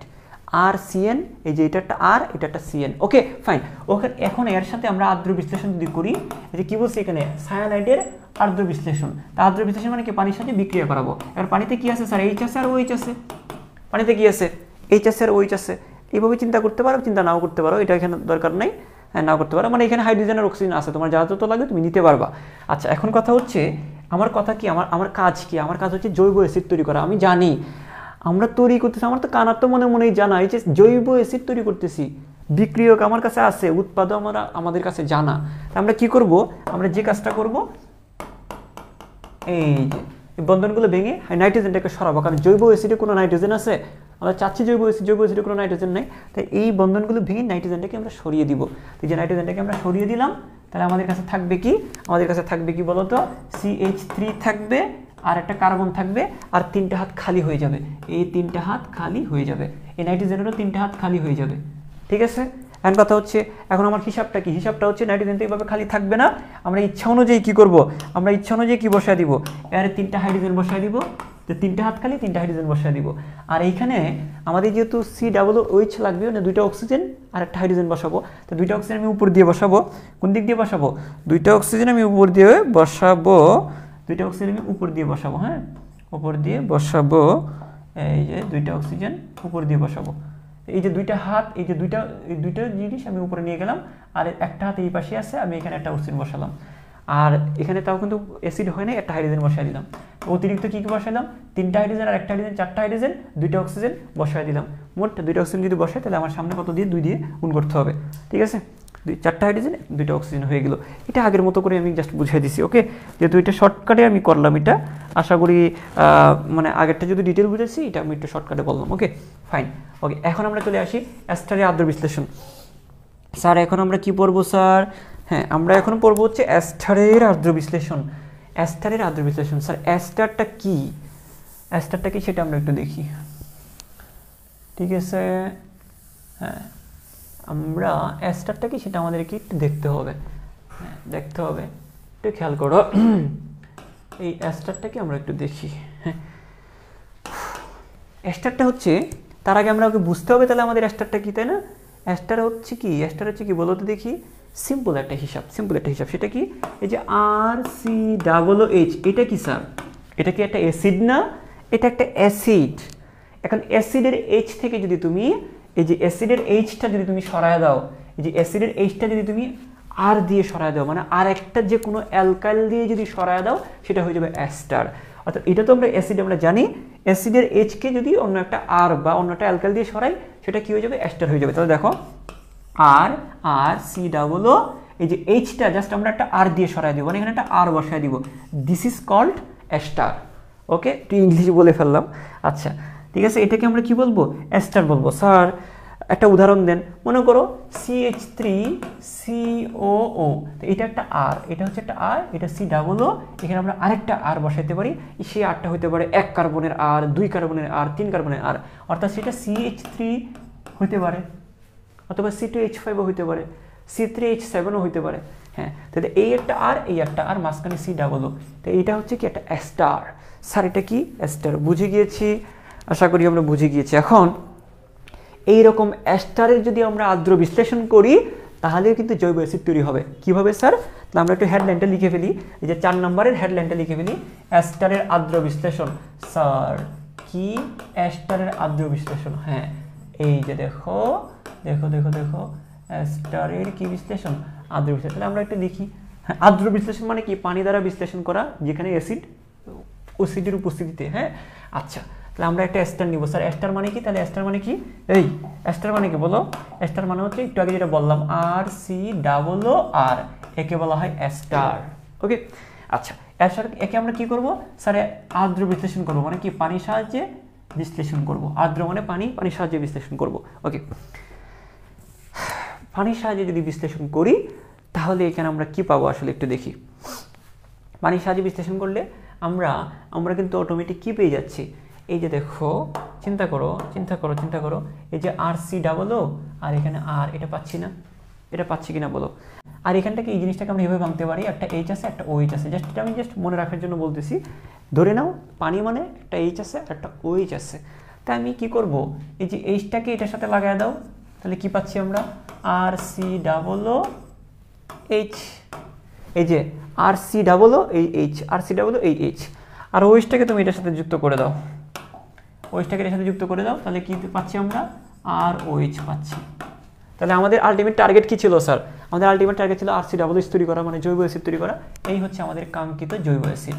S1: আর CN, এই যে এটা একটা আর, এটা একটা CN। Okay fine. ওকে, এখন এর সাথে আমরা আর্দ্র বিশ্লেষণ যদি করি, এই যে কি বলছি এখানে সায়ানাইডের আর্দ্র বিশ্লেষণ। তা আর্দ্র বিশ্লেষণ মানে কি? পানির সাথে বিক্রিয়া করাবো। এবার পানিতে কি আছে স্যার? H আছে আর OH আছে। পানিতে কি আছে? H আছে আর OH আছে। এইভাবে চিন্তা করতে পারো, চিন্তা নাও করতে পারো, এটা এখানে দরকার নাই। হ্যাঁ, নাও করতে পারো, মানে এখানে হাইড্রোজেন আর অক্সিজেন আছে, তোমার যা যত লাগে তুমি নিতে পারবা। আচ্ছা, এখন কথা হচ্ছে আমার কথা কি, আমার কাজ কি? আমার কাজ হচ্ছে জৈব অ্যাসিড তৈরি করা। আমি জানি আমরা তৈরি করতেছি, আমার তো কানার তো মনেই জানা, এই যে জৈব অ্যাসিড তৈরি করতেছি, বিক্রিয়ক আমার কাছে আছে, উৎপাদক আমাদের কাছে জানা। আমরা কি করব? আমরা যে কাজটা করব, এই যে বন্ধনগুলো ভেঙে নাইট্রোজেনটাকে সরাবো। কারণ জৈব অ্যাসিডে কোনো নাইট্রোজেন আছে? আমরা চাচ্ছি জৈব অ্যাসিডে কোনো নাইট্রোজেন নেই। তাই এই বন্ধনগুলো ভেঙে নাইট্রোজেনটাকে আমরা সরিয়ে দিব। তো যে নাইট্রোজেনটাকে আমরা সরিয়ে দিলাম, তাহলে আমাদের কাছে থাকবে কি? আমাদের কাছে থাকবে কি বলতো? CH3 থাকবে, আর একটা কার্বন থাকবে, আর 3টা হাত খালি হয়ে যাবে। এই 3টা হাত খালি হয়ে যাবে, এই নাইট্রোজেনেরও 3টা হাত খালি হয়ে যাবে। ঠিক আছে, এখন কথা হচ্ছে, এখন আমার হিসাবটা কি? হিসাবটা হচ্ছে নাইট্রোজেন তো এইভাবে খালি থাকবে না। আমরা ইচ্ছা অনুযায়ী কি করব? আমরা ইচ্ছা অনুযায়ী কি বসায় দিব? এর 3টা হাইড্রোজেন বসায় দিব। তো 3টা হাত খালি, 3টা হাইড্রোজেন বসায় দিব। আর এইখানে আমাদের যেহেতু COOH লাগবে, মানে 2টা অক্সিজেন আর একটা হাইড্রোজেন বসাবো। তো 2টা অক্সিজেন আমি উপর দিয়ে বসাবো। কোন দিক দিয়ে বসাবো? 2টা অক্সিজেন আমি উপর দিয়ে বসাবো। 2টা অক্সিজেন আমি উপর দিয়ে বসাবো। হ্যাঁ, উপর দিয়ে বসাবো। এই যে 2টা অক্সিজেন উপর দিয়ে বসাবো। এই যে 2টা হাত, এই যে দুইটা জিনিস আমি উপরে নিয়ে গেলাম, আর একটা হাত এই পাশে আছে, আমি এখানে একটা অক্সিজেন বসালাম। আর এখানে তাও কিন্তু অ্যাসিড হয় না, একটা হাইড্রোজেন বসাই দিলাম। অতিরিক্ত কি কি বসাইলাম? 3টা হাইড্রোজেন আর একটা হাইড্রোজেন, 4টা হাইড্রোজেন, 2টা অক্সিজেন বসাই দিলাম। মোট 2টা অক্সিজেন যদি বসাই, তাহলে আমার সামনে কত দিয়ে? 2 দিয়ে গুণ করতে হবে। ঠিক আছে, 4টা হাইড্রোজেন, 2টা অক্সিজেন হয়ে গেল। এটা আগের মতো করে আমি জাস্ট বুঝিয়ে দিছি। ওকে, যেহেতু এটা শর্টকাটে আমি করলাম, এটা আশা করি মানে আগেরটা যদি ডিটেল বুঝেছি, এটা আমি একটু শর্টকাটে বললাম। Okay fine. ওকে, এখন আমরা চলে আসি অ্যাস্টারের আর্দ্র বিশ্লেষণ। স্যার এখন আমরা কি পড়বো স্যার? হ্যাঁ, আমরা এখন পড়বো হচ্ছে অ্যাস্টারের আর্দ্র বিশ্লেষণ। অ্যাস্টারের আর্দ্র বিশ্লেষণ স্যার, অ্যাস্টারটা কি? অ্যাস্টারটা কি সেটা আমরা একটু দেখি। ঠিক আছে, হ্যাঁ আমরা অ্যাস্টারটা কি সেটা আমাদেরকে একটু দেখতে হবে। হ্যাঁ, দেখতে হবে, একটু খেয়াল করো। এই অ্যাস্টারটাকে আমরা একটু দেখি। হ্যাঁ, অ্যাস্টারটা হচ্ছে, তার আগে আমরা ওকে বুঝতে হবে তাহলে আমাদের অ্যাস্টারটা কি, তাই না? অ্যাস্টার হচ্ছে কি বলো তো দেখি, সিম্পল একটা হিসাব, সেটা কি, এই যে RCOOH, এটা কি স্যার, এটা কি একটা অ্যাসিড না, এটা একটা অ্যাসিড। এখন অ্যাসিডের H থেকে যদি তুমি এই যে অ্যাসিডের Hটা যদি তুমি সরায় দাও, এই যে অ্যাসিডের Hটা যদি তুমি আর দিয়ে সরায় দাও, মানে আর একটা যে কোনো অ্যালকাইল দিয়ে যদি সরায় দাও, সেটা হয়ে যাবে অ্যাস্টার। অর্থাৎ এটা তো আমরা অ্যাসিড আমরা জানি, অ্যাসিডের Hকে যদি অন্য একটা আর বা অন্য একটা অ্যালকাইল দিয়ে সরাই, সেটা কি হয়ে যাবে, অ্যাস্টার হয়ে যাবে। তাহলে দেখো RCOO, এই যে Hটা জাস্ট আমরা একটা আর দিয়ে সরাই দিব, মানে এখানে একটা আর বসায় দিব, দিস ইজ কল্ড অ্যাস্টার। ওকে, একটু ইংলিশ বলে ফেললাম। আচ্ছা ঠিক আছে, এটাকে আমরা কি বলবো, অ্যাস্টার বলবো। স্যার একটা উদাহরণ দেন, মনে করো CH3COO, তো এটা একটা আর, এটা হচ্ছে একটা আর, এটা COO, এখানে আমরা আরেকটা আর বসাইতে পারি, সেই আরটা হতে পারে 1 কার্বনের আর, 2 কার্বনের আর, 3 কার্বনের আর, অর্থাৎ সেটা CH3 হতে পারে, অথবা C2H5ও হতে পারে, C3H7ও হতে পারে। হ্যাঁ, তাহলে এই একটা আর মাঝখানে COO, তো এইটা হচ্ছে কি একটা অ্যাস্টার। স্যার এটা কি অ্যাস্টার, বুঝে গিয়েছি, আশা করি আমরা বুঝে গিয়েছি। এখন এইরকম অ্যাস্টারের যদি আমরা আর্দ্র বিশ্লেষণ করি, তাহলেও কিন্তু জৈব অ্যাসিড তৈরি হবে। কিভাবে স্যার, তাহলে আমরা একটু হেডলাইনটা লিখে ফেলি, এই যে 4 নম্বরের হেডলাইনটা লিখে ফেলি, অ্যাস্টারের আর্দ্র বিশ্লেষণ। স্যার কি অ্যাস্টারের আর্দ্র বিশ্লেষণ? হ্যাঁ, এই যে দেখো অ্যাস্টারের কি বিশ্লেষণ, আর্দ্র বিশ্লেষণ। তাহলে আমরা একটু লিখি, হ্যাঁ, আর্দ্র বিশ্লেষণ মানে কি, পানি দ্বারা বিশ্লেষণ করা, যেখানে অ্যাসিডের উপস্থিতিতে। হ্যাঁ, আচ্ছা, তাহলে আমরা একটা অ্যাস্টার নিব। স্যার অ্যাস্টার মানে কি, তাহলে অ্যাস্টার মানে কি, এই অ্যাস্টার মানে কি বলো, অ্যাস্টার মানে হচ্ছে একটু আগে যেটা বললাম RCOOR, একে বলা হয় অ্যাস্টার। ওকে, আচ্ছা অ্যাস্টার একে আমরা কি করব, স্যার আর্দ্র বিশ্লেষণ করব, মানে কি পানির সাহায্যে বিশ্লেষণ করব, আর্দ্র মানে পানির সাহায্যে বিশ্লেষণ করব। ওকে, পানির সাহায্যে যদি বিশ্লেষণ করি, তাহলে এখানে আমরা কি পাবো আসলে একটু দেখি। পানির সাহায্যে বিশ্লেষণ করলে আমরা কিন্তু অটোমেটিক কি পেয়ে যাচ্ছি, এই যে দেখো, চিন্তা করো, এই যে RCOO আর এখানে আর, এটা পাচ্ছি না, এটা পাচ্ছি কিনা বলো। আর এখানটাকে এই জিনিসটাকে আমরা এভাবে ভাঙতে পারি, একটা H আছে একটা OH আছে, জাস্ট এটা আমি মনে রাখার জন্য বলতেছি। ধরে নাও পানি মানে একটা H আছে একটা OH আছে, তাই আমি কি করব, এই যে Hটাকে এটার সাথে লাগাই দাও, তাহলে কি পাচ্ছি আমরা, RCOOH, এই যে RCOOH, আর OHটাকে তুমি এটার সাথে যুক্ত করে দাও, তাহলে কি পাচ্ছি আমরা, ROH পাচ্ছি। তাহলে আমাদের আলটিমেট টার্গেট কি ছিল স্যার, আমাদের আলটিমেট টার্গেট ছিল RCOOH তৈরি করা, মানে জৈব অ্যাসিড তৈরি করা। এই হচ্ছে আমাদের কাঙ্ক্ষিত জৈব অ্যাসিড,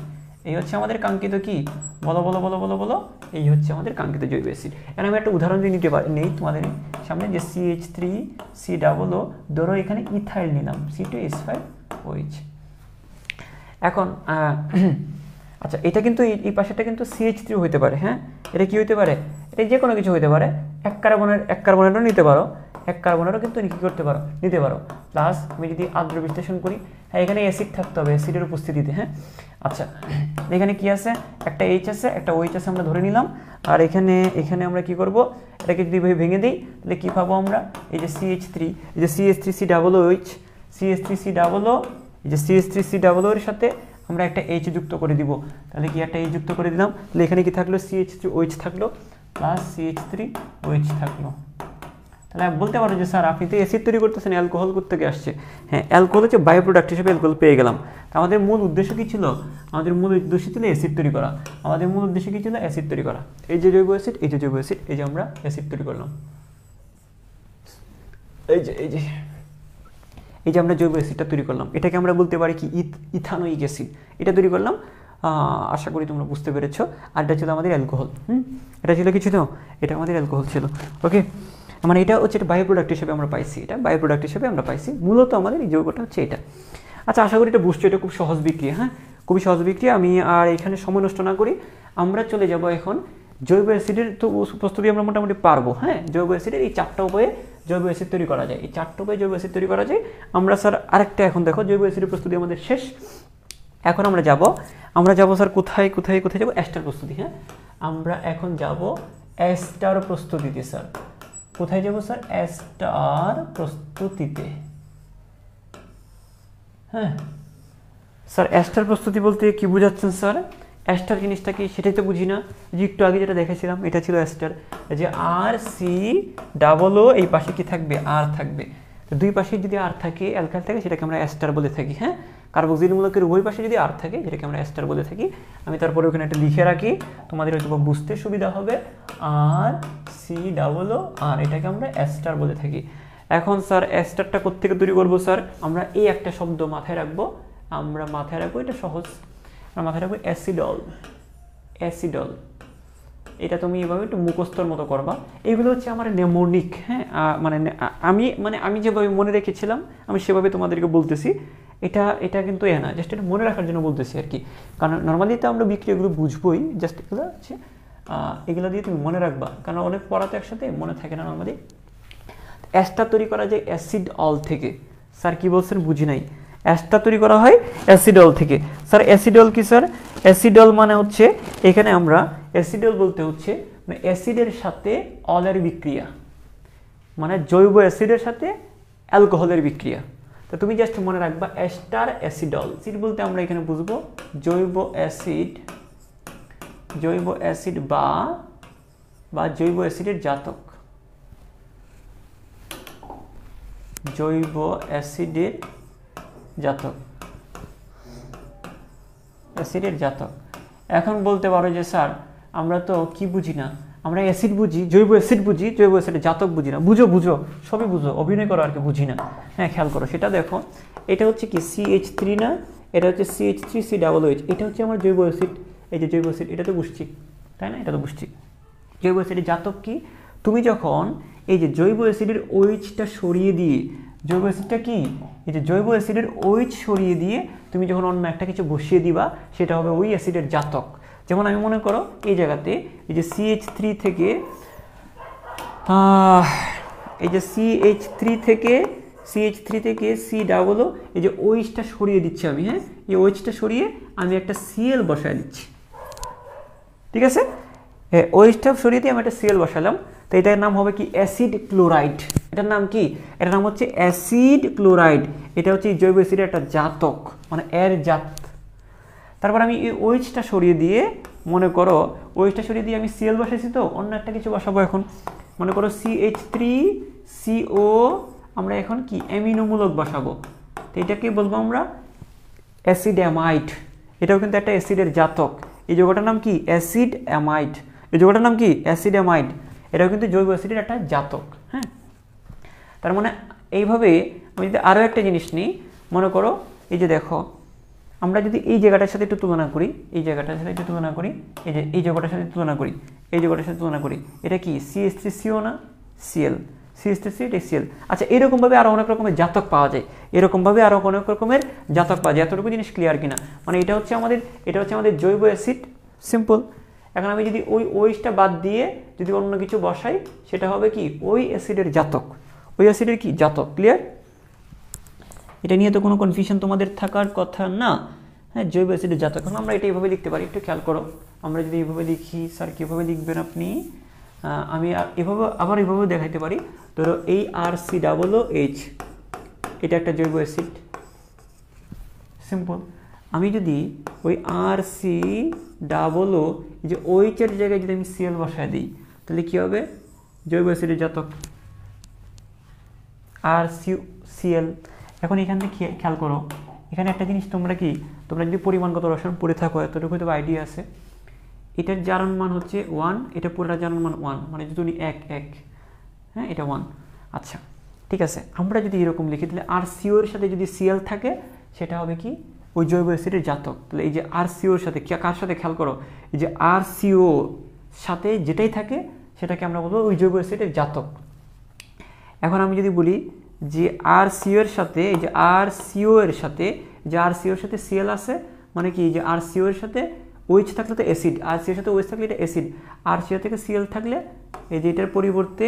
S1: এই হচ্ছে আমাদের কাঙ্ক্ষিত কি, বলো, এই হচ্ছে আমাদের কাঙ্ক্ষিত জৈব অ্যাসিড। এখানে আমি একটা উদাহরণ দিয়ে নিতে পারি, নেই তোমাদের সামনে, যে CH3COO, ধরো এখানে ইথাইল নিলাম, C2H5OH। এখন আচ্ছা, এটা কিন্তু এই পাশেটা কিন্তু CH3 হতে পারে। হ্যাঁ, এটা কি হতে পারে, এটা যে কোনো কিছু হতে পারে, এক কার্বনেরও নিতে পারো, কিন্তু কি করতে পারো, নিতে পারো। প্লাস আমি যদি আর্দ্র বিশ্লেষণ করি, হ্যাঁ এখানে অ্যাসিড থাকতে হবে, অ্যাসিডের উপস্থিতিতে। হ্যাঁ, আচ্ছা এখানে কি আছে, একটা H আছে একটা OH আছে, আমরা ধরে নিলাম। আর এখানে আমরা কি করব, এটাকে যদি ভেঙে দিই, তাহলে কি পাবো আমরা, এই যে CH3, এই যে CH3COOH, এই যে CH3COO এর সাথে আমরা একটা H যুক্ত করে দিব, তাহলে কি একটা H যুক্ত করে দিলাম, তাহলে এখানে কি থাকলো, CH3OH থাকলো, প্লাস CH3OH থাকলো। তাহলে বলতে পারো যে স্যার আপনি তো অ্যাসিড তৈরি করতেছেন, অ্যালকোহল থেকে আসছে। হ্যাঁ, অ্যালকোহল হচ্ছে বাই প্রোডাক্ট হিসেবে অ্যালকোহল পেয়ে গেলাম। আমাদের মূল উদ্দেশ্য কি ছিল, আমাদের মূল উদ্দেশ্য ছিল অ্যাসিড তৈরি করা, অ্যাসিড তৈরি করা। এই যে জৈব অ্যাসিড, এই যে আমরা অ্যাসিড তৈরি করলাম, এই যে আমরা জৈব অ্যাসিডটা তৈরি করলাম, এটাকে আমরা বলতে পারি কি, ইথানোয়িক অ্যাসিড, এটা তৈরি করলাম। আশা করি তোমরা বুঝতে পেরেছো। আর এটা ছিল আমাদের অ্যালকোহল। এটা ছিল কিছু তো, এটা আমাদের অ্যালকোহল ছিল। ওকে, মানে এটা হচ্ছে বাই প্রোডাক্ট হিসেবে আমরা পাইছি, মূলত আমাদের এই যৌগটা হচ্ছে এটা। আচ্ছা, আশা করি এটা বুঝছো, এটা খুব সহজ বিক্রিয়া। হ্যাঁ, খুবই সহজ বিক্রিয়া। আমি আর এখানে সময় নষ্ট না করি, আমরা চলে যাব এখন জৈব অ্যাসিডের তো প্রস্তুতি আমরা মোটামুটি পারবো। হ্যাঁ, জৈব অ্যাসিডের এই 4টা উপায়ে জৈব অ্যাসিড তৈরি করা যায়, আমরা স্যার আরেকটা, এখন দেখো জৈব অ্যাসিডের প্রস্তুতি আমাদের শেষ। এখন আমরা যাব স্যার কোথায় যাব, অ্যাস্টার প্রস্তুতি। হ্যাঁ, আমরা এখন যাব অ্যাস্টার প্রস্তুতিতে। স্যার কোথায় যাব স্যার, অ্যাস্টার প্রস্তুতিতে। হ্যাঁ স্যার, অ্যাস্টার প্রস্তুতি বলতে কি বোঝাচ্ছেন স্যার, অ্যাস্টার জিনিসটা কি সেটাই তো বুঝি না। যে একটু আগে যেটা দেখেছিলাম এটা ছিল অ্যাস্টার, যে আর সি ডাবল ও, এই পাশে কি থাকবে আর থাকবে, তো দুই পাশে যদি আর থাকে অ্যালকাইল থাকে সেটাকে আমরা অ্যাস্টার বলে থাকি। হ্যাঁ, কার্বক্সিল মূলকের উভয় পাশে যদি আর থাকে সেটাকে আমরা অ্যাস্টার বলে থাকি। আমি তারপরে ওখানে একটা লিখে রাখি, তোমাদের হয়তো বুঝতে সুবিধা হবে। আর সি ডাবল ও আর, এটাকে আমরা অ্যাস্টার বলে থাকি। এখন স্যার অ্যাস্টারটা কোত্থেকে তৈরি করবো স্যার? আমরা এই একটা শব্দ মাথায় রাখবো, এটা সহজ, আমরা মাথায় রাখবো অ্যাসিডল। অ্যাসিডল এটা তুমি এভাবে একটু মুখস্থর মতো করবা। এইগুলো হচ্ছে আমার নেমোনিক। হ্যাঁ, আমি যেভাবে মনে রেখেছিলাম আমি সেভাবে তোমাদেরকে বলতেছি। এটা কিন্তু না, জাস্ট এটা মনে রাখার জন্য বলতেছি আর কি। কারণ নর্মালি তো আমরা বিক্রিয়াগুলো বুঝবোই, জাস্ট এগুলো হচ্ছে এগুলো দিয়ে তুমি মনে রাখবা, কারণ অনেক পড়াতে একসাথে মনে থাকে না নর্মালি। অ্যাস্টার তৈরি করা যায় অ্যাসিড অল থেকে। স্যার কি বলছেন বুঝি নাই। অ্যাস্টার তৈরি করা হয় অ্যাসিডল থেকে। স্যার অ্যাসিডল কি স্যার? অ্যাসিডল মানে হচ্ছে এখানে আমরা অ্যাসিডল বলতে হচ্ছে অ্যাসিডের সাথে অলের বিক্রিয়া, মানে জৈব অ্যাসিডের সাথে অ্যালকোহলের বিক্রিয়া। তো তুমি জাস্ট মনে রাখবা অ্যাস্টার অ্যাসিডল। সিড বলতে আমরা এখানে বুঝবো জৈব অ্যাসিড বা জৈব অ্যাসিডের জাতক। জৈব অ্যাসিডের জাতক। এখন বলতে পারো যে স্যার আমরা তো কি বুঝি না, আমরা অ্যাসিড বুঝি, জৈব অ্যাসিডের জাতক বুঝি না। বুঝো সবই বুঝো, অভিনয় করো আর কি, বুঝি না। হ্যাঁ, খেয়াল করো, সেটা দেখো। এটা হচ্ছে কি CH3 না, এটা হচ্ছে CH3COOH, এটা হচ্ছে আমার জৈব অ্যাসিড। এই যে জৈব অ্যাসিড, এটা তো বুঝছি তাই না? এটা তো বুঝছি। জৈব অ্যাসিডের জাতক কি? তুমি যখন এই যে জৈব অ্যাসিডের OH-টা সরিয়ে দিয়ে, জৈব অ্যাসিডটা কি, এই যে জৈব অ্যাসিডের OH সরিয়ে দিয়ে তুমি যখন অন্য একটা কিছু বসিয়ে দিবা, সেটা হবে ওই অ্যাসিডের জাতক। যেমন আমি মনে করো এই জায়গাতে এই যে CH3 থেকে C ডাবল ও, এই যে OH-টা সরিয়ে দিচ্ছি আমি। হ্যাঁ, এই OH-টা সরিয়ে আমি একটা Cl বসায় দিচ্ছি, ঠিক আছে? OH-টা সরিয়ে দিয়ে আমি একটা Cl বসালাম, তো এটার নাম হবে কি অ্যাসিড ক্লোরাইড। এটার নাম কি? এটার নাম হচ্ছে অ্যাসিড ক্লোরাইড। এটা হচ্ছে জৈব অ্যাসিডের একটা জাতক, মানে এর জাত। তারপর আমি এই OH-টা সরিয়ে দিয়ে, মনে করো OH-টা সরিয়ে দিয়ে আমি Cl বসাইছি, তো অন্য একটা কিছু বসাবো। এখন মনে করো CH3CO, আমরা এখন কি অ্যামিনোমূলক বসাবো, তো এটাকে বলবো আমরা অ্যাসিড অ্যামাইড। এটাও কিন্তু একটা অ্যাসিডের জাতক। এই যৌগটার নাম কি? Acid amide. এটাও কিন্তু জৈব অ্যাসিডের একটা জাতক। হ্যাঁ, তার মানে এইভাবে আমি যদি আরও একটা জিনিস নিই, মনে করো এই যে দেখো, আমরা যদি এই জায়গাটার সাথে একটু তুলনা করি, এই যে এই জায়গাটার সাথে তুলনা করি, এটা কি CH3CO না? Cl, CH3CO, এটা Cl। আচ্ছা, এরকমভাবে আরও অনেক রকমের জাতক পাওয়া যায়, এতটুকু জিনিস ক্লিয়ার কিনা? মানে এটা হচ্ছে আমাদের জৈব অ্যাসিড, সিম্পল। এখন আমি যদি ওই OH-টা বাদ দিয়ে যদি অন্য কিছু বসাই, সেটা হবে কি ওই অ্যাসিডের জাতক, ক্লিয়ার? এটা নিয়ে তো কোনো কনফিউশন তোমাদের থাকার কথা না। হ্যাঁ, জৈব অ্যাসিডের জাতক। এখন আমরা এটা এইভাবে লিখতে পারি, একটু খেয়াল করো। আমরা যদি এইভাবে লিখি, স্যার কীভাবে লিখবেন আপনি? আমি এভাবে দেখাইতে পারি। ধরো এই RCOOH, এটা একটা জৈব অ্যাসিড, সিম্পল। আমি যদি ওই RCOO, যে OH-এর জায়গায় যদি আমি Cl বসায় দিই, তাহলে কী হবে? জৈব অ্যাসিডের জাতক RCCl। এখন এখান থেকে খেয়াল করো, এখানে একটা জিনিস তোমরা যদি পরিমাণগত রসায়ন পড়ে থাকো, এতটুকু হয়তো আইডিয়া আছে। এটার জারণ মান হচ্ছে 1, এটা পুরোটা জারণ মান 1, মানে যদি 1, হ্যাঁ, এটা 1। আচ্ছা, ঠিক আছে। আমরা যদি এরকম লিখি, তাহলে RCO এর সাথে যদি Cl থাকে, সেটা হবে কি ওই জৈব অ্যাসিডের জাতক। তাহলে এই যে RCO এর সাথে কার সাথে খেয়াল করো, এই যে RCO সাথে যেটাই থাকে সেটাকে আমরা বলবো ওই জৈব অ্যাসিডের জাতক। এখন আমি যদি বলি যে RCO এর সাথে, এই যে RCO এর সাথে Cl আছে, মানে কি যে RCO এর সাথে OH থাকলে তো অ্যাসিড, RCO এর সাথে OH থাকলে এটা অ্যাসিড, RCO থেকে Cl থাকলে, এই যে এটার পরিবর্তে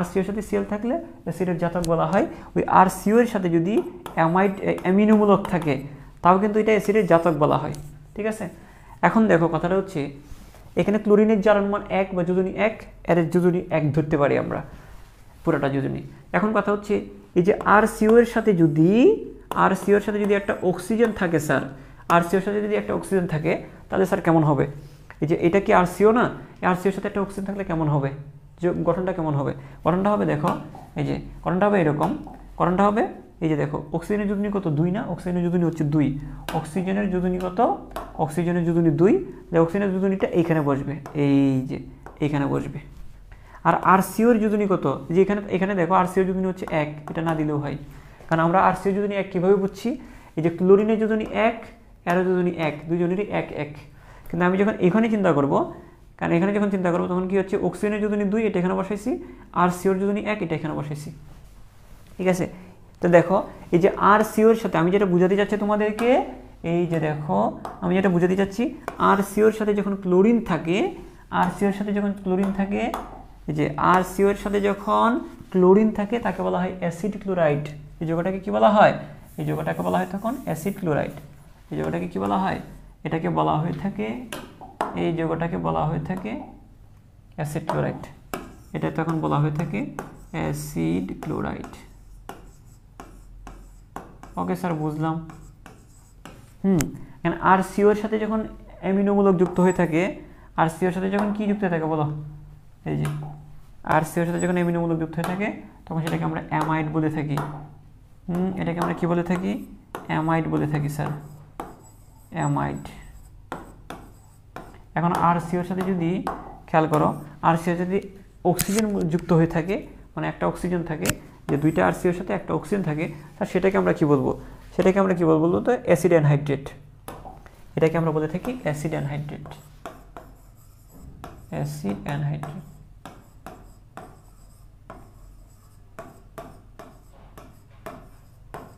S1: RCO এর সাথে Cl থাকলে অ্যাসিডের জাতক বলা হয়। ওই RCO এর সাথে যদি অ্যামিনোমূলক থাকে, তাও কিন্তু এটা অ্যাসিডের জাতক বলা হয়, ঠিক আছে? এখন দেখো, কথাটা হচ্ছে এখানে ক্লোরিনের জারণ মান 1 বা যোজনী 1, এর যোজনী 1 ধরতে পারি আমরা, পুরোটা যোজনী। এখন কথা হচ্ছে এই যে RCO এর সাথে যদি একটা অক্সিজেন থাকে স্যার, আরসিওর সাথে যদি একটা অক্সিজেন থাকে তাহলে স্যার কেমন হবে? এই যে এটা কি আরসিও না, এই আরসিওর সাথে একটা অক্সিজেন থাকলে কেমন হবে, যে গঠনটা কেমন হবে? গঠনটা হবে দেখো, এই যে গঠনটা হবে এরকম, গঠনটা হবে এই যে দেখো, অক্সিজেনের যোজনী কত 2 না, অক্সিজেনের যোজনী হচ্ছে 2, অক্সিজেনের যোজনী কত, অক্সিজেনের যোজনী 2, যে অক্সিজেনের যোজনীটা এইখানে বসবে, এই যে এইখানে বসবে। আর আরসিওর যোজনী কত, যে এখানে দেখো আরসিওর যোজনী হচ্ছে 1, এটা না দিলেও হয়, কারণ আমরা আরসিওর যোজনী 1 কীভাবে বুঝছি, এই যে ক্লোরিনের যোজনী 1, অ্যারো যোজনী 1, দুজনেরই 1 1। কিন্তু আমি যখন এখানে চিন্তা করব, কারণ এখানে যখন চিন্তা করবো তখন কি হচ্ছে, অক্সিজেনের যোজনী 2 এটা এখানে বসাইছি, আরসিওর যোজনী 1 এটা এখানে বসাইছি, ঠিক আছে? তো দেখো এই যে আরসিওর সাথে আমি যেটা বুঝাতে চাচ্ছি তোমাদেরকে, এই যে দেখো আমি যেটা বুঝাতে চাচ্ছি, আরসিওর সাথে যখন ক্লোরিন থাকে, আরসিওর সাথে যখন ক্লোরিন থাকে, এই যে আরসিওর সাথে যখন ক্লোরিন থাকে তাকে বলা হয় অ্যাসিড ক্লোরাইড। এই যৌগটাকে কি বলা হয়, এই যৌগটাকে বলা হয় তখন অ্যাসিড ক্লোরাইড। এই যৌগটাকে কি বলা হয়, এটাকে বলা হয়ে থাকে, এই যৌগটাকে বলা হয়ে থাকে অ্যাসিড ক্লোরাইড, এটা তখন বলা হয়ে থাকে অ্যাসিড ক্লোরাইড। ওকে স্যার, বুঝলাম। আরসিওর সাথে যখন অ্যামিনোমূলক যুক্ত হয়ে থাকে, আরসিওর সাথে যখন কি যুক্ত হয়ে থাকে বলো, এই যে আরসিওর সাথে যখন অ্যামিনোমূলক যুক্ত হয়ে থাকে তখন সেটাকে আমরা অ্যামাইড বলে থাকি। এটাকে আমরা কি বলে থাকি, অ্যামাইড বলে থাকি স্যার, অ্যামাইড। এখন আরসিওর সাথে যদি খেয়াল করো, আরসিওর যদি অক্সিজেন যুক্ত হয়ে থাকে, মানে একটা অক্সিজেন থাকে, যে দুইটা আরসিওর সাথে একটা অক্সিজেন থাকে, তার সেটাকে আমরা কি বলবো, সেটাকে আমরা কি বলবো তো অ্যাসিড অ্যানহাইড্রেট। এটাকে আমরা বলে থাকি অ্যাসিড অ্যানহাইড্রেট, অ্যাসিড অ্যানহাইড্রেট।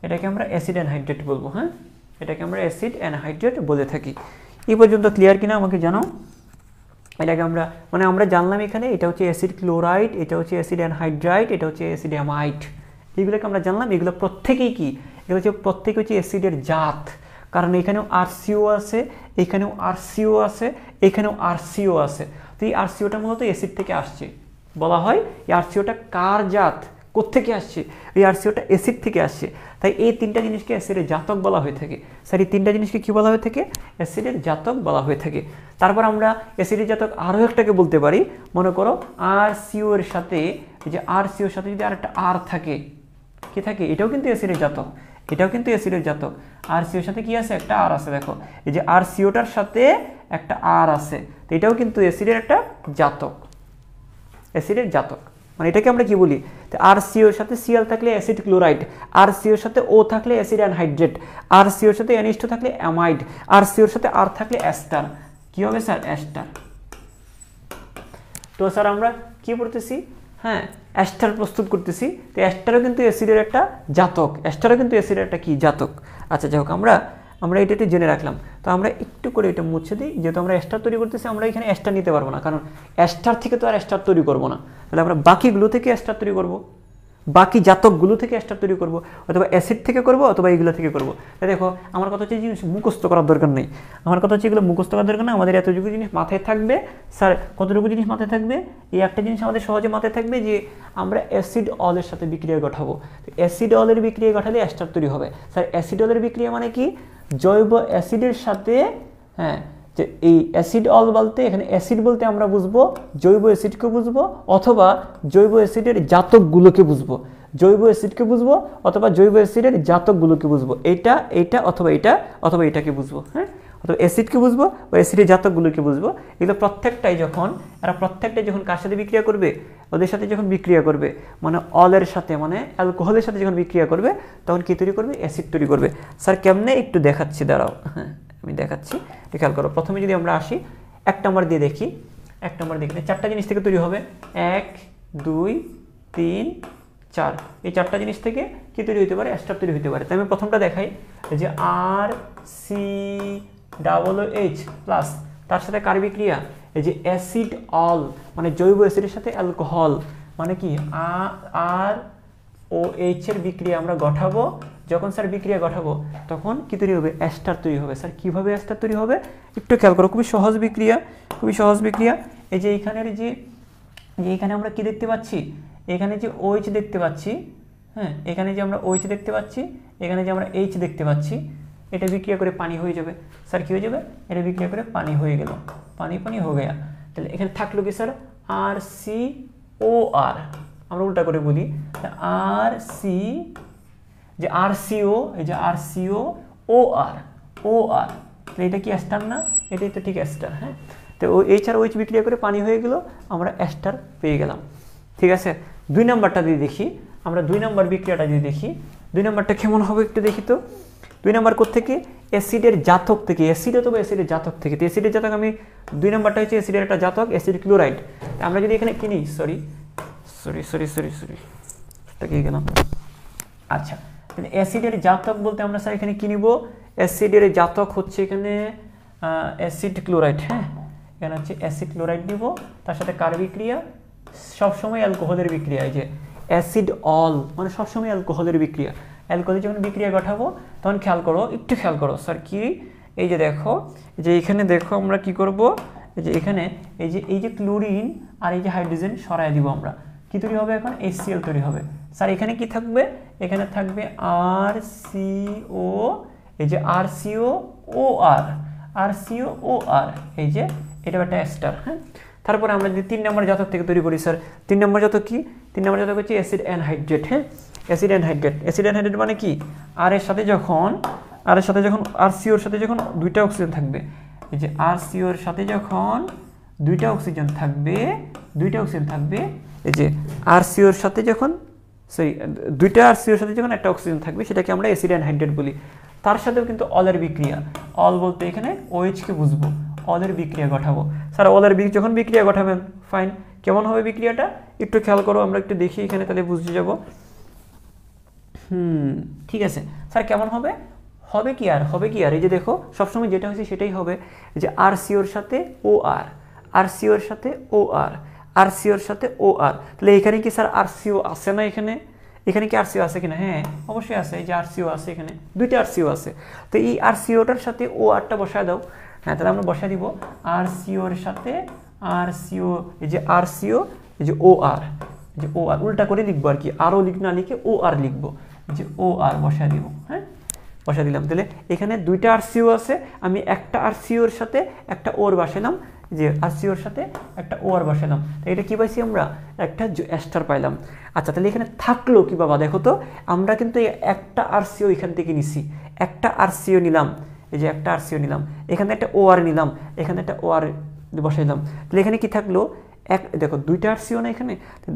S1: এটাকে আমরা অ্যাসিড অ্যানহাইড্রেট বলবো। হ্যাঁ, এটাকে আমরা অ্যাসিড অ্যানহাইড্রেট বলে থাকি। এই পর্যন্ত ক্লিয়ার কিনা আমাকে জানাও। এটাকে আমরা মানে আমরা জানলাম এখানে এটা হচ্ছে অ্যাসিড ক্লোরাইড, এটা হচ্ছে অ্যাসিড অ্যানহাইড্রাইট, এটা হচ্ছে অ্যাসিড অ্যামাইড। এইগুলোকে আমরা জানলাম, এগুলো প্রত্যেকেই কি, এগুলো হচ্ছে প্রত্যেকে হচ্ছে অ্যাসিডের জাত। কারণ এখানেও আরসিও আছে, এখানেও আরসিও আছে, এখানেও আরসিও আছে। তো এই আরসিওটা মূলত অ্যাসিড থেকে আসছে। বলা হয় এই আরসিওটা কার জাত, কোত্থেকে আসছে, এই আরসিওটা অ্যাসিড থেকে আসছে। তাই এই তিনটা জিনিসকে অ্যাসিডের জাতক বলা হয়ে থাকে। স্যার এই তিনটা জিনিসকে কি বলা হয়ে থাকে, অ্যাসিডের জাতক বলা হয়ে থাকে। তারপর আমরা অ্যাসিডের জাতক আরও একটাকে বলতে পারি, মনে করো আরসিও এর সাথে, এই যে আরসিওর সাথে যদি আরেকটা আর থাকে, কি থাকে, এটাও কিন্তু অ্যাসিডের জাতক, এটাও কিন্তু অ্যাসিডের জাতক। আরসিওর সাথে কি আছে, একটা আর আছে, দেখো এই যে আরসিওটার সাথে একটা আর আছে, তো এটাও কিন্তু অ্যাসিডের একটা জাতক, অ্যাসিডের জাতক। মানে এটাকে আমরা কি বলি, আরসিওর সাথে সিএল থাকলে অ্যাসিড ক্লোরাইড, আরসিওর সাথে ও থাকলে অ্যাসিড অ্যানহাইড্রেট, আরসিওর সাথে অ্যানিস্টো থাকলে অ্যামাইড, আরসিওর সাথে আর থাকলে অ্যাস্টার। কি হবে স্যার, অ্যাস্টার। তো স্যার আমরা কি পড়তেছি, হ্যাঁ অ্যাস্টার প্রস্তুত করতেছি। তো অ্যাস্টারও কিন্তু অ্যাসিডের একটা জাতক, অ্যাস্টারও কিন্তু অ্যাসিডের একটা কি জাতক। আচ্ছা যাই হোক, আমরা এটা একটু জেনে রাখলাম। তো আমরা একটু করে এটা মুছে দিই, যেহেতু আমরা অ্যাস্টার তৈরি করতেছি, আমরা এখানে অ্যাস্টার নিতে পারবো না, কারণ অ্যাস্টার থেকে তো আর অ্যাস্টার তৈরি করবো না, তাহলে আমরা বাকিগুলো থেকে অ্যাস্টার তৈরি করবো, বাকি জাতকগুলো থেকে অ্যাস্টার তৈরি করবো, অথবা অ্যাসিড থেকে করবো, অথবা এইগুলো থেকে করবো। তাই দেখো আমার কথা হচ্ছে জিনিস মুখস্থ করার দরকার নেই, আমার কথা হচ্ছে এগুলো মুখস্থ করার দরকার নেই। আমাদের এতটুকু জিনিস মাথায় থাকবে। স্যার কতটুকু জিনিস মাথায় থাকবে, এই একটা জিনিস আমাদের সহজে মাথায় থাকবে, যে আমরা অ্যাসিড অলের সাথে বিক্রিয়া ঘটাবো। অ্যাসিড অলের বিক্রিয়া ঘটালে অ্যাস্টার তৈরি হবে। স্যার অ্যাসিড অলের বিক্রিয়া মানে কি, জৈব অ্যাসিডের সাথে, হ্যাঁ যে এই অ্যাসিড অল বলতে এখানে অ্যাসিড বলতে আমরা বুঝবো জৈব অ্যাসিডকে বুঝবো, অথবা জৈব অ্যাসিডের জাতকগুলোকে বুঝবো, জৈব অ্যাসিডকে বুঝবো অথবা জৈব অ্যাসিডের জাতকগুলোকে বুঝবো, এইটা অথবা এটাকে বুঝবো। হ্যাঁ, অথবা অ্যাসিডকে বুঝবো বা অ্যাসিডের জাতকগুলোকে বুঝবো। এগুলো প্রত্যেকটাই যখন কার সাথে বিক্রিয়া করবে, ওদের সাথে যখন বিক্রিয়া করবে, মানে অলের সাথে, মানে অ্যালকোহলের সাথে যখন বিক্রিয়া করবে, তখন কি তৈরি করবে, অ্যাসিড তৈরি করবে। স্যার কেমনে, একটু দেখাচ্ছি, দাঁড়াও, হ্যাঁ আমি দেখাচ্ছি, খেয়াল করো। প্রথমে যদি আমরা আসি 1 নম্বর দিয়ে দেখি, 1 নম্বর দেখলে 4টা জিনিস থেকে তৈরি হবে, 1 2 3 4, এই 4টা জিনিস থেকে কি তৈরি হতে পারে, অ্যাস্টার তৈরি হতে পারে। তাই আমি প্রথমটা দেখাই, যে RCOOH প্লাস, তার সাথে কার বিক্রিয়া, এই যে অ্যাসিড অল, মানে জৈব অ্যাসিডের সাথে অ্যালকোহল, মানে কি ROH এর বিক্রিয়া আমরা ঘটাবো। যখন স্যার বিক্রিয়া ঘটাবো তখন কি তৈরি হবে, অ্যাস্টার তৈরি হবে। স্যার কিভাবে অ্যাস্টার তৈরি হবে একটু খেয়াল করো, খুবই সহজ বিক্রিয়া, খুবই সহজ বিক্রিয়া। এই যে এইখানের যে এখানে আমরা কি দেখতে পাচ্ছি, এখানে যে OH দেখতে পাচ্ছি, হ্যাঁ এখানে যে আমরা OH দেখতে পাচ্ছি, এখানে যে আমরা H দেখতে পাচ্ছি, এটা বিক্রিয়া করে পানি হয়ে যাবে। স্যার কি হয়ে যাবে? এটা বিক্রিয়া করে পানি হয়ে গেল, পানি পানি হয়ে গেল। তাহলে এখানে থাকলো কি স্যার? RCOR। আমরা উল্টা করে বলি, RC যে RCO, এই যে RCOOR, OR, তাহলে এটা কি এস্টার না? এটাই তো ঠিক এস্টার। হ্যাঁ, তো এইচ আর ওইচ বিক্রিয়া করে পানি হয়ে গেল, আমরা এস্টার পেয়ে গেলাম। ঠিক আছে, 2 নাম্বারটা দিয়ে দেখি আমরা। 2 নাম্বার বিক্রিয়াটা যদি দেখি, 2 নাম্বারটা কেমন হবে একটু দেখি তো। 2 নাম্বার কোত্থেকে? অ্যাসিডের জাতক থেকে। অ্যাসিড অথবা অ্যাসিডের জাতক থেকে। তো অ্যাসিডের জাতক আমি 2 নাম্বারটা হচ্ছে অ্যাসিডের একটা জাতক, অ্যাসিড ক্লোরাইড। আমরা যদি এখানে কিনি, সরি এটা কি গেলাম? আচ্ছা, তাহলে অ্যাসিডের জাতক বলতে আমরা স্যার এখানে কি নিব? অ্যাসিডের জাতক হচ্ছে এখানে অ্যাসিড ক্লোরাইড। হ্যাঁ, এখানে হচ্ছে অ্যাসিড ক্লোরাইড নিব, তার সাথে কার বিক্রিয়া? সবসময় অ্যালকোহলের বিক্রিয়া। এই যে অ্যাসিড অল মানে সবসময় অ্যালকোহলের বিক্রিয়া। অ্যালকোহলের যখন বিক্রিয়া ঘটাবো তখন খেয়াল করো, একটু খেয়াল করো স্যার কি, এই যে দেখো, যে এখানে দেখো আমরা কি করব, এই যে এখানে এই যে ক্লোরিন আর এই যে হাইড্রোজেন সরাই দিব আমরা। কি তৈরি হবে এখন? HCl তৈরি হবে। স্যার এখানে কি থাকবে? এখানে থাকবে RCO, এই যে RCOOR, এই যে এটা একটা এস্টার। হ্যাঁ, তারপরে আমরা যদি 3 নম্বর জাতক থেকে তৈরি করি স্যার, 3 নম্বর জাতক কি? 3 নম্বর জাতক হচ্ছে অ্যাসিড অ্যানহাইড্রেট। হ্যাঁ, অ্যাসিড অ্যানহাইড্রেট মানে কি? আর এর সাথে যখন RCOর সাথে যখন 2টা অক্সিজেন থাকবে, এই যে RCOর সাথে যখন 2টা অক্সিজেন থাকবে, এই যে RCOর সাথে যখন 2টা RCOর সাথে যখন একটা অক্সিজেন থাকবে, সেটাকে আমরা অ্যাসিড অ্যানহাইড্রেট বলি। তার সাথেও কিন্তু অলের বিক্রিয়া, অল বলতে এখানে OH কে বুঝবো, অলের বিক্রিয়া ঘটাবো। স্যার অলের যখন বিক্রিয়া ঘটাবেন, ফাইন, কেমন হবে বিক্রিয়াটা একটু খেয়াল করো, আমরা একটু দেখি এখানে, তাহলে বুঝতে যাব। ঠিক আছে স্যার, কেমন হবে? হবে কি আর এই যে দেখো, সবসময় যেটা হয়েছে সেটাই হবে, যে RCOর সাথে OR, RCOর সাথে OR, RCOর সাথে OR। তাহলে এখানে কি স্যার RCO আছে না? এখানে কি RCO আছে কিনা? হ্যাঁ, অবশ্যই আছে, এই যে RCO আছে, এখানে 2টা RCO আছে। তো এই RCOটার সাথে ORটা বসায় দাও। হ্যাঁ, তাহলে আমরা বসায় দিব RCOর সাথে RCO, এই যে RCO, এই যে OR, এই যে OR উল্টা করে লিখবো আর কি, আরও না লিখে OR লিখবো, যে OR বসায় দিব। হ্যাঁ, বসায় দিলাম। তাহলে এখানে 2টা RCO আছে, আমি একটা RCOর সাথে একটা OR বসালাম, যে RCOর সাথে একটা OR বসালাম। তো এটা কি পাইছি আমরা? একটা এস্টার পাইলাম। আচ্ছা, তাহলে এখানে থাকলো কি বাবা? দেখো তো, আমরা কিন্তু একটা RCO এখান থেকে নিছি, একটা RCO নিলাম, এই যে একটা RCO নিলাম, এখানে একটা OR নিলাম, এখানে একটা OR বসাইলাম। তাহলে এখানে কি থাকলো? দেখো 2টা RCO না, এখানে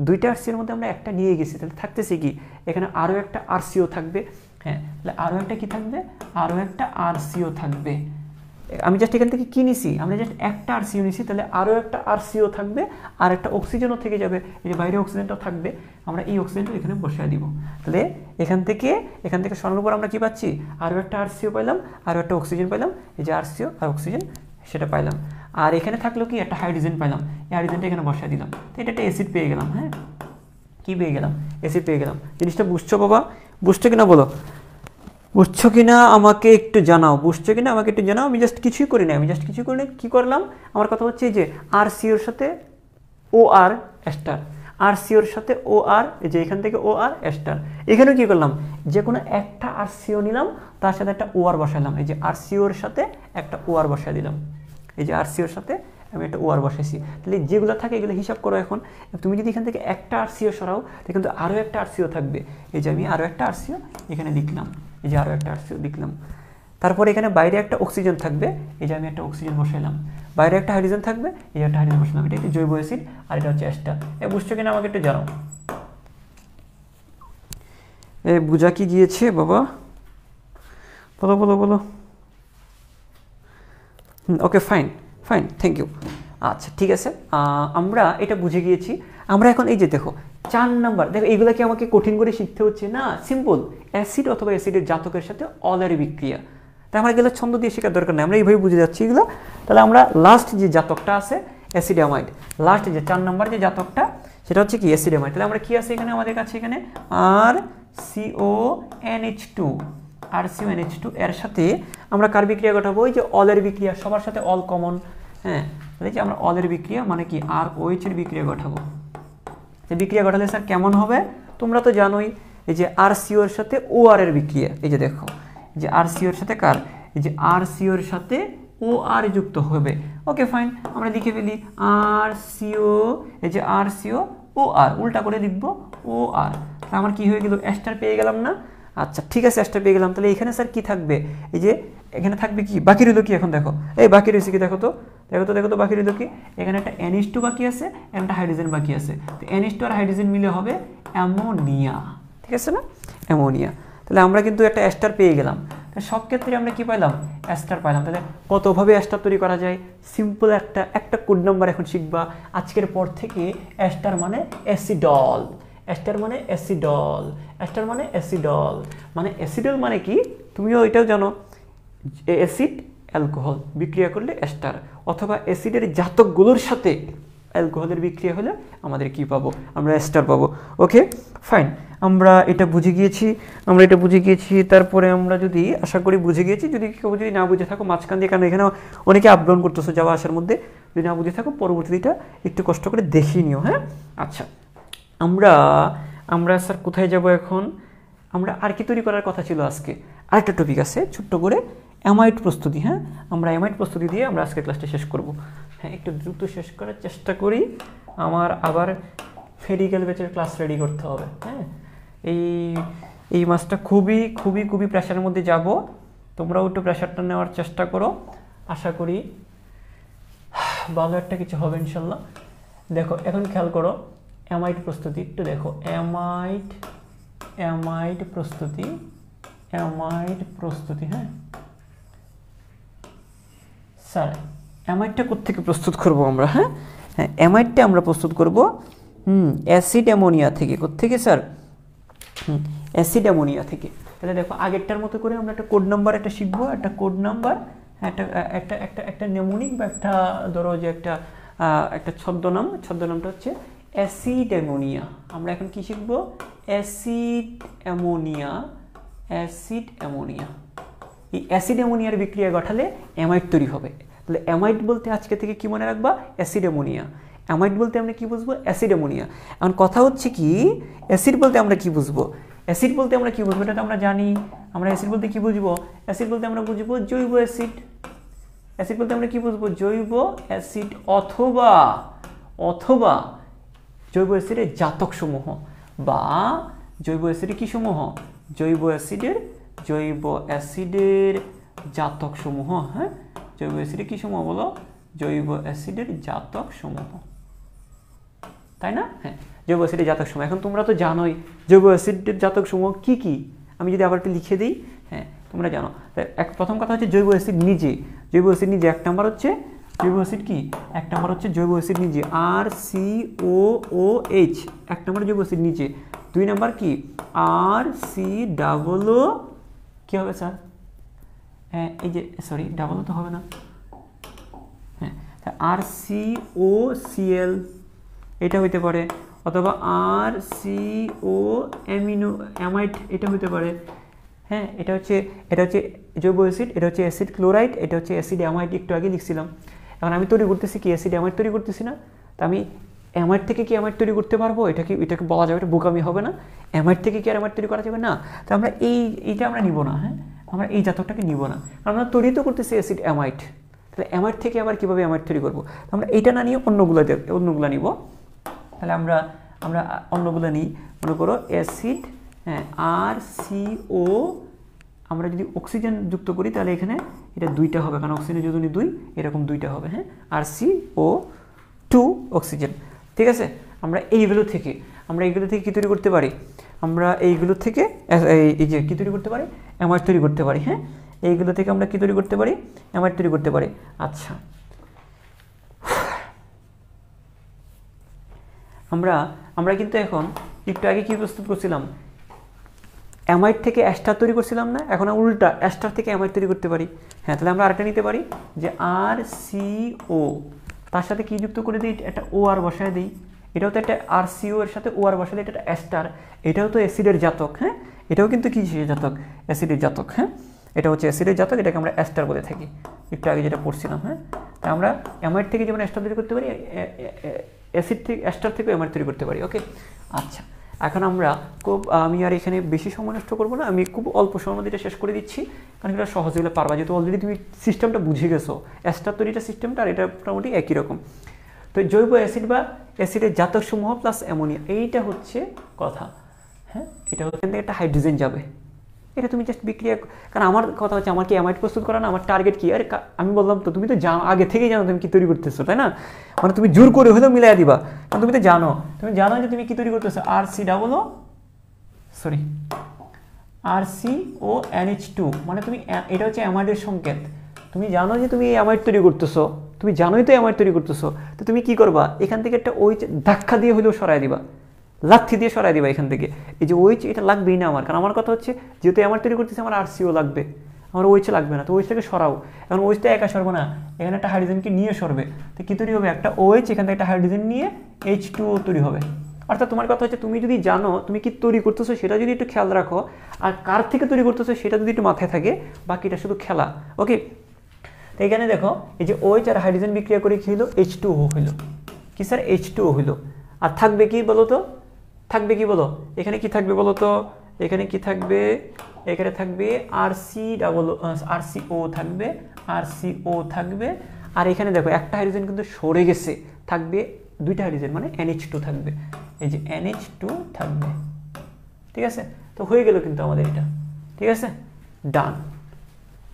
S1: 2টা RCOর মধ্যে আমরা একটা নিয়ে গেছি, তাহলে থাকতেছে কি? এখানে আরও একটা RCO থাকবে। হ্যাঁ, তাহলে আরও একটা কি থাকবে? আরও একটা RCO থাকবে। আমি জাস্ট এখান থেকে কি নিছি? আমরা জাস্ট একটা RCO নিছি, তাহলে আরও একটা RCO থাকবে, আর একটা অক্সিজেনও থেকে যাবে, এই যে বাইরে অক্সিজেনটাও থাকবে, আমরা এই অক্সিজেনটা এখানে বসায় দিব। তাহলে এখান থেকে সরানোর পর আমরা কি পাচ্ছি? আরও একটা RCO পাইলাম, আরও একটা অক্সিজেন পাইলাম, এই যে RCO আর অক্সিজেন সেটা পাইলাম। আর এখানে থাকলো কি? একটা হাইড্রোজেন পাইলাম, এই হাইড্রোজেনটা এখানে বসায় দিলাম। তো এটা একটা অ্যাসিড পেয়ে গেলাম। হ্যাঁ, কি পেয়ে গেলাম? অ্যাসিড পেয়ে গেলাম। জিনিসটা বুঝছো বাবা? বুঝছো কিনা বলো? বুঝছো কিনা আমাকে একটু জানাও, আমি জাস্ট কিছুই করি না, কি করলাম? আমার কথা হচ্ছে যে RCOর সাথে OR এস্টার, RCOর সাথে OR, এই যে এখান থেকে OR এস্টার। এখানেও কি করলাম? যে কোনো একটা RCO নিলাম, তার সাথে একটা OR বসাইলাম, এই যে RCOর সাথে একটা OR বসাই দিলাম, এই যে RCOর সাথে আমি একটা OR বসাইছি। তাহলে যেগুলো থাকে এগুলো হিসাব করো। এখন তুমি যদি এখান থেকে একটা RCO সরাও, তাহলে কিন্তু আরও একটা RCO থাকবে, এই যে আমি আরও একটা RCO এখানে লিখলাম, এই যে আরও একটা RCO লিখলাম। তারপরে এখানে বাইরে একটা অক্সিজেন থাকবে, এই যে আমি একটা অক্সিজেন বসাইলাম, বাইরে একটা হাইড্রোজেন থাকবে, এই যে একটা হাইড্রোজেন বসালাম। এটা একটি জৈব অ্যাসিড, আর এটা হচ্ছে এস্টার। বুঝছো কিনা আমাকে একটু জানাও। বুঝা কি গিয়েছে বাবা? বলো। ওকে, ফাইন, থ্যাংক ইউ। আচ্ছা, ঠিক আছে, আমরা এটা বুঝে গিয়েছি। আমরা এখন এই যে দেখো 4 নাম্বার, দেখো এইগুলা কি আমাকে কঠিন করে শিখতে হচ্ছে না? সিম্পল, অ্যাসিড অথবা অ্যাসিডের জাতকের সাথে অলের বিক্রিয়া। তাই আমার এগুলো ছন্দ দিয়ে শেখার দরকার নেই, আমরা এইভাবে বুঝে যাচ্ছি এগুলো। তাহলে আমরা লাস্ট যে জাতকটা আছে অ্যাসিডামাইড, লাস্ট যে 4 নাম্বার যে জাতকটা, সেটা হচ্ছে কি? অ্যাসিডামাইড। তাহলে আমরা কি আছে এখানে আমাদের কাছে? এখানে RCONH2 এর সাথে আমরা কার বিক্রিয়া ঘটাবো? ওই যে অলের বিক্রিয়া, সবার সাথে অল কমন। হ্যাঁ, তাহলে যে আমরা অলের বিক্রিয়া মানে কি ROH এর বিক্রিয়া ঘটাবো। বিক্রিয়া ঘটালে স্যার কেমন হবে? তোমরা তো জানোই, এই যে RCO এর সাথে OR এর বিক্রিয়া, এই যে দেখো যে আর সিওর সাথে কার, এই যে আর সিওর সাথে ও আর যুক্ত হবে। ওকে ফাইন, আমরা লিখে ফেলি আর সিও, এই যে আর সিও ও আর, উল্টা করে লিখবো ও আর। তাহলে আমার কি হয়ে গেল, এস্টার পেয়ে গেলাম না? আচ্ছা ঠিক আছে, এস্টার পেয়ে গেলাম। তাহলে এখানে স্যার কি থাকবে, এই যে এখানে থাকবে কি, বাকি রইল কি এখন দেখো, এই বাকি রয়েছে কি দেখো তো, দেখো তো বাকি রইল কি, এখানে একটা NH2 বাকি আছে, একটা হাইড্রোজেন বাকি আছে। তো NH2 আর হাইড্রোজেন মিলে হবে অ্যামোনিয়া, ঠিক আছে না, অ্যামোনিয়া। তাহলে আমরা কিন্তু একটা এস্টার পেয়ে গেলাম। সব ক্ষেত্রে আমরা কি পাইলাম, এস্টার পাইলাম। তাহলে কতভাবে এস্টার তৈরি করা যায়, সিম্পল একটা কোড নাম্বার এখন শিখবা আজকের পর থেকে। এস্টার মানে অ্যাসিডল, এস্টার মানে অ্যাসিডল, এস্টার মানে অ্যাসিডল, মানে অ্যাসিডল মানে কি, তুমিও এটাও জানো, অ্যাসিড অ্যালকোহল বিক্রিয়া করলে এস্টার, অথবা অ্যাসিডের জাতকগুলোর সাথে অ্যালকোহলের বিক্রিয়া হলে আমাদের কি পাবো, আমরা এস্টার পাবো। ওকে ফাইন, আমরা এটা বুঝে গিয়েছি। তারপরে আমরা যদি, আশা করি বুঝে গিয়েছি, যদি কেউ যদি না বুঝে থাকো মাঝখান দিয়ে, কারণ এখানে অনেকে আপ ডাউন করতেছো যাওয়া আসার মধ্যে, যদি না বুঝে থাকো পরবর্তীটা একটু কষ্ট করে দেখিয়ে নিও। হ্যাঁ আচ্ছা, আমরা স্যার কোথায় যাব এখন, আমরা আর কি তৈরি করার কথা ছিল আজকে, আরেকটা টপিক আছে ছোট্ট করে, অ্যামাইড প্রস্তুতি। হ্যাঁ আমরা অ্যামাইড প্রস্তুতি দিয়ে আমরা আজকে ক্লাসটা শেষ করব। হ্যাঁ একটু দ্রুত শেষ করার চেষ্টা করি, আমার আবার ফেরিক্যাল ব্যাচের ক্লাস রেডি করতে হবে। হ্যাঁ এই মাসটা খুবই প্রেশারের মধ্যে যাব, তোমরাও একটু প্রেশারটা নেওয়ার চেষ্টা করো, আশা করি ভালো একটা কিছু হবে ইনশাল্লাহ। দেখো এখন খেয়াল করো, অ্যামাইড প্রস্তুতি একটু দেখো, অ্যামাইড প্রস্তুতি। হ্যাঁ স্যার অ্যামাইডটা কোত্থেকে প্রস্তুত করব আমরা, হ্যাঁ অ্যামাইডটা আমরা প্রস্তুত করব অ্যাসিড অ্যামোনিয়া থেকে। কোত্থেকে স্যার, অ্যাসিড অ্যামোনিয়া থেকে। তাহলে দেখো আগেরটার মতো করে আমরা একটা কোড নাম্বার একটা শিখবো, একটা কোড নাম্বার, একটা নেমোনিক বা একটা ধরো যে একটা ছদ্মনামটা হচ্ছে অ্যাসিড অ্যামোনিয়া। আমরা এখন কি শিখবো, অ্যাসিড অ্যামোনিয়া। এই অ্যাসিড অ্যামোনিয়ার বিক্রিয়া ঘটালে অ্যামাইড তৈরি হবে। তাহলে অ্যামাইড বলতে আজকে থেকে কি মনে রাখবা, অ্যাসিড অ্যামোনিয়া। অ্যামাইড বলতে আমরা কি বুঝবো, অ্যাসিড অ্যামোনিয়া। এখন কথা হচ্ছে কি, অ্যাসিড বলতে আমরা কি বুঝবো, এটা তো আমরা জানি। আমরা অ্যাসিড বলতে কি বুঝবো, অ্যাসিড বলতে আমরা বুঝবো জৈব অ্যাসিড। অ্যাসিড বলতে আমরা কি বুঝবো, জৈব অ্যাসিড অথবা জৈব অ্যাসিডের জাতক সমূহ, বা জৈব অ্যাসিডের কি সমূহ, জৈব অ্যাসিডের জাতক সমূহ। হ্যাঁ জৈব অ্যাসিডের কি সমূহ বলো, জৈব অ্যাসিডের জাতক সমূহ, তাই না? হ্যাঁ জৈব অ্যাসিডের জাতক সমূহ। এখন তোমরা তো জানোই জৈব অ্যাসিডের জাতক সমূহ কি কি, আমি যদি আবার একটু লিখে দিই, হ্যাঁ তোমরা জানো। প্রথম কথা হচ্ছে জৈব অ্যাসিড নিজে, এক নাম্বার হচ্ছে জৈব অ্যাসিড কি, এক নাম্বার হচ্ছে জৈব অ্যাসিড নিজে, RCOOH, এক নাম্বার জৈব অ্যাসিড নিজে। 2 নাম্বার কি, RCOO, কি হবে স্যার, হ্যাঁ এই যে সরি ডাবল তো হবে না, হ্যাঁ RCOCl এটা হইতে পারে, অথবা RCO অ্যামাইড এটা হইতে পারে। হ্যাঁ এটা হচ্ছে জৈব অ্যাসিড, এটা হচ্ছে অ্যাসিড ক্লোরাইড, এটা হচ্ছে অ্যাসিড অ্যামাইড, একটু আগে লিখছিলাম। এখন আমি তৈরি করতেছি কি, অ্যাসিড অ্যামাইড তৈরি করতেছি না, তা আমি অ্যামাইড থেকে কি অ্যামাইড তৈরি করতে পারবো, এটাকে বলা যাবে, এটা বোকামি হবে না, অ্যামাইড থেকে কি অ্যামাইড তৈরি করা যাবে না। তো আমরা এইটা আমরা নিব না, হ্যাঁ আমরা এই জাতকটাকে নিব না, আমরা তৈরি তো করতেছি অ্যাসিড অ্যামাইড। তাহলে অ্যামাইড থেকে আবার কীভাবে অ্যামাইড তৈরি করবো, আমরা এইটা না নিয়ে অন্যগুলো নিব। তাহলে আমরা অন্যগুলো নিই, মনে করো অ্যাসিড, হ্যাঁ RCO, আমরা যদি অক্সিজেন যুক্ত করি তাহলে এখানে এটা 2টা হবে, কারণ অক্সিজেনের যদি 2 এরকম 2টা হবে। হ্যাঁ RCO2 অক্সিজেন, ঠিক আছে। আমরা এইগুলো থেকে কি তৈরি করতে পারি, আমরা এইগুলো থেকে এই যে কি তৈরি করতে পারি, অ্যামাইড তৈরি করতে পারি। হ্যাঁ এইগুলো থেকে আমরা কি তৈরি করতে পারি, অ্যামাইড তৈরি করতে পারি। আচ্ছা আমরা কিন্তু এখন একটু আগে কি প্রস্তুত করছিলাম, অ্যামাইড থেকে অ্যাস্টার তৈরি করছিলাম না, এখন উল্টা অ্যাস্টার থেকে অ্যামাইড তৈরি করতে পারি। হ্যাঁ তাহলে আমরা আরেকটা নিতে পারি যে RCO, তার সাথে কি যুক্ত করে দিই, একটা OR বসায় দিই, এটাও তো একটা RCO এর সাথে OR বসালে এটা একটা অ্যাস্টার, এটাও তো অ্যাসিডের জাতক। হ্যাঁ এটাও কিন্তু কি জাতক, অ্যাসিডের জাতক। হ্যাঁ এটা হচ্ছে অ্যাসিডের জাতক, এটাকে আমরা অ্যাস্টার বলে থাকি, একটু আগে যেটা পড়ছিলাম। হ্যাঁ তাই আমরা অ্যামাইড থেকে যেমন অ্যাস্টার তৈরি করতে পারি, অ্যাসিড থেকে অ্যাস্টার থেকে অ্যামাইড তৈরি করতে পারি। ওকে আচ্ছা এখন আমরা খুব আমি আর এখানে বেশি সময় নষ্ট করবো না, আমি খুব অল্প সময়ের মধ্যে এটা শেষ করে দিচ্ছি, কারণ এটা সহজে হলে পারবা, যেহেতু অলরেডি তুমি সিস্টেমটা বুঝে গেছো, এস্টার তৈরিটা সিস্টেমটা, আর এটা মোটামুটি একই রকম। তো জৈব অ্যাসিড বা অ্যাসিডের জাতকসমূহ প্লাস অ্যামোনিয়া, এইটা হচ্ছে কথা। হ্যাঁ, এটা হচ্ছে একটা হাইড্রোজেন যাবে, এটা তুমি জাস্ট বিক্রিয়া, কারণ আমার কথা হচ্ছে আমার কি অ্যামাইড প্রস্তুত করা না, আমার টার্গেট কি? আরে আমি বললাম তো, তুমি তো জানো, আগে থেকেই জানো তুমি কি তৈরি করতেছো, তাই না? মানে তুমি জোর করে হলেও মিলাই দিবা, কারণ তুমি তো জানো, যে তুমি কি তৈরি করতেছো, RCONH2, মানে তুমি, এটা হচ্ছে অ্যামাইডের সংকেত। তুমি জানো যে তুমি এই অ্যামাইড তৈরি করতেছো, তুমি জানোই তো অ্যামাইড তৈরি করতেছো, তো তুমি কি করবা, এখান থেকে একটা ওই ধাক্কা দিয়ে হলেও সরাই দিবা, লাথি দিয়ে সরাই দিবা এখান থেকে। এই যে ওইচ, এটা লাগবেই না আমার, কারণ আমার কথা হচ্ছে যেহেতু আমার তৈরি করতেছে, আমার RCO লাগবে, আমার ওইচ লাগবে না, তো ওইচ থেকে সরাও। এখন ওইচটা একা সরবে না, এখানে একটা হাইড্রোজেনকে নিয়ে সরবে, তো কী তৈরি হবে, একটা OH, এখান থেকে একটা হাইড্রোজেন নিয়ে H2O তৈরি হবে। অর্থাৎ তোমার কথা হচ্ছে তুমি যদি জানো তুমি কি তৈরি করতেছো, সেটা যদি একটু খেয়াল রাখো, আর কার থেকে তৈরি করতেছো সেটা যদি একটু মাথায় থাকে, বাকিটা শুধু খেলা। ওকে, তো এখানে দেখো, এই যে OH আর হাইড্রোজেন বিক্রিয়া করে কি হলো, H2O হইলো। কি স্যার, H2O হইলো। আর থাকবে কি বলো তো, থাকবে কি বলো, এখানে কি থাকবে বলো তো, এখানে কি থাকবে, এখানে থাকবে RCO থাকবে, RCO থাকবে, আর এখানে দেখো একটা হাইড্রোজেন কিন্তু সরে গেছে, থাকবে দুইটা হাইড্রোজেন, মানে NH2 থাকবে, এই যে NH2 থাকবে। ঠিক আছে, তো হয়ে গেল কিন্তু আমাদের এটা। ঠিক আছে, ডান।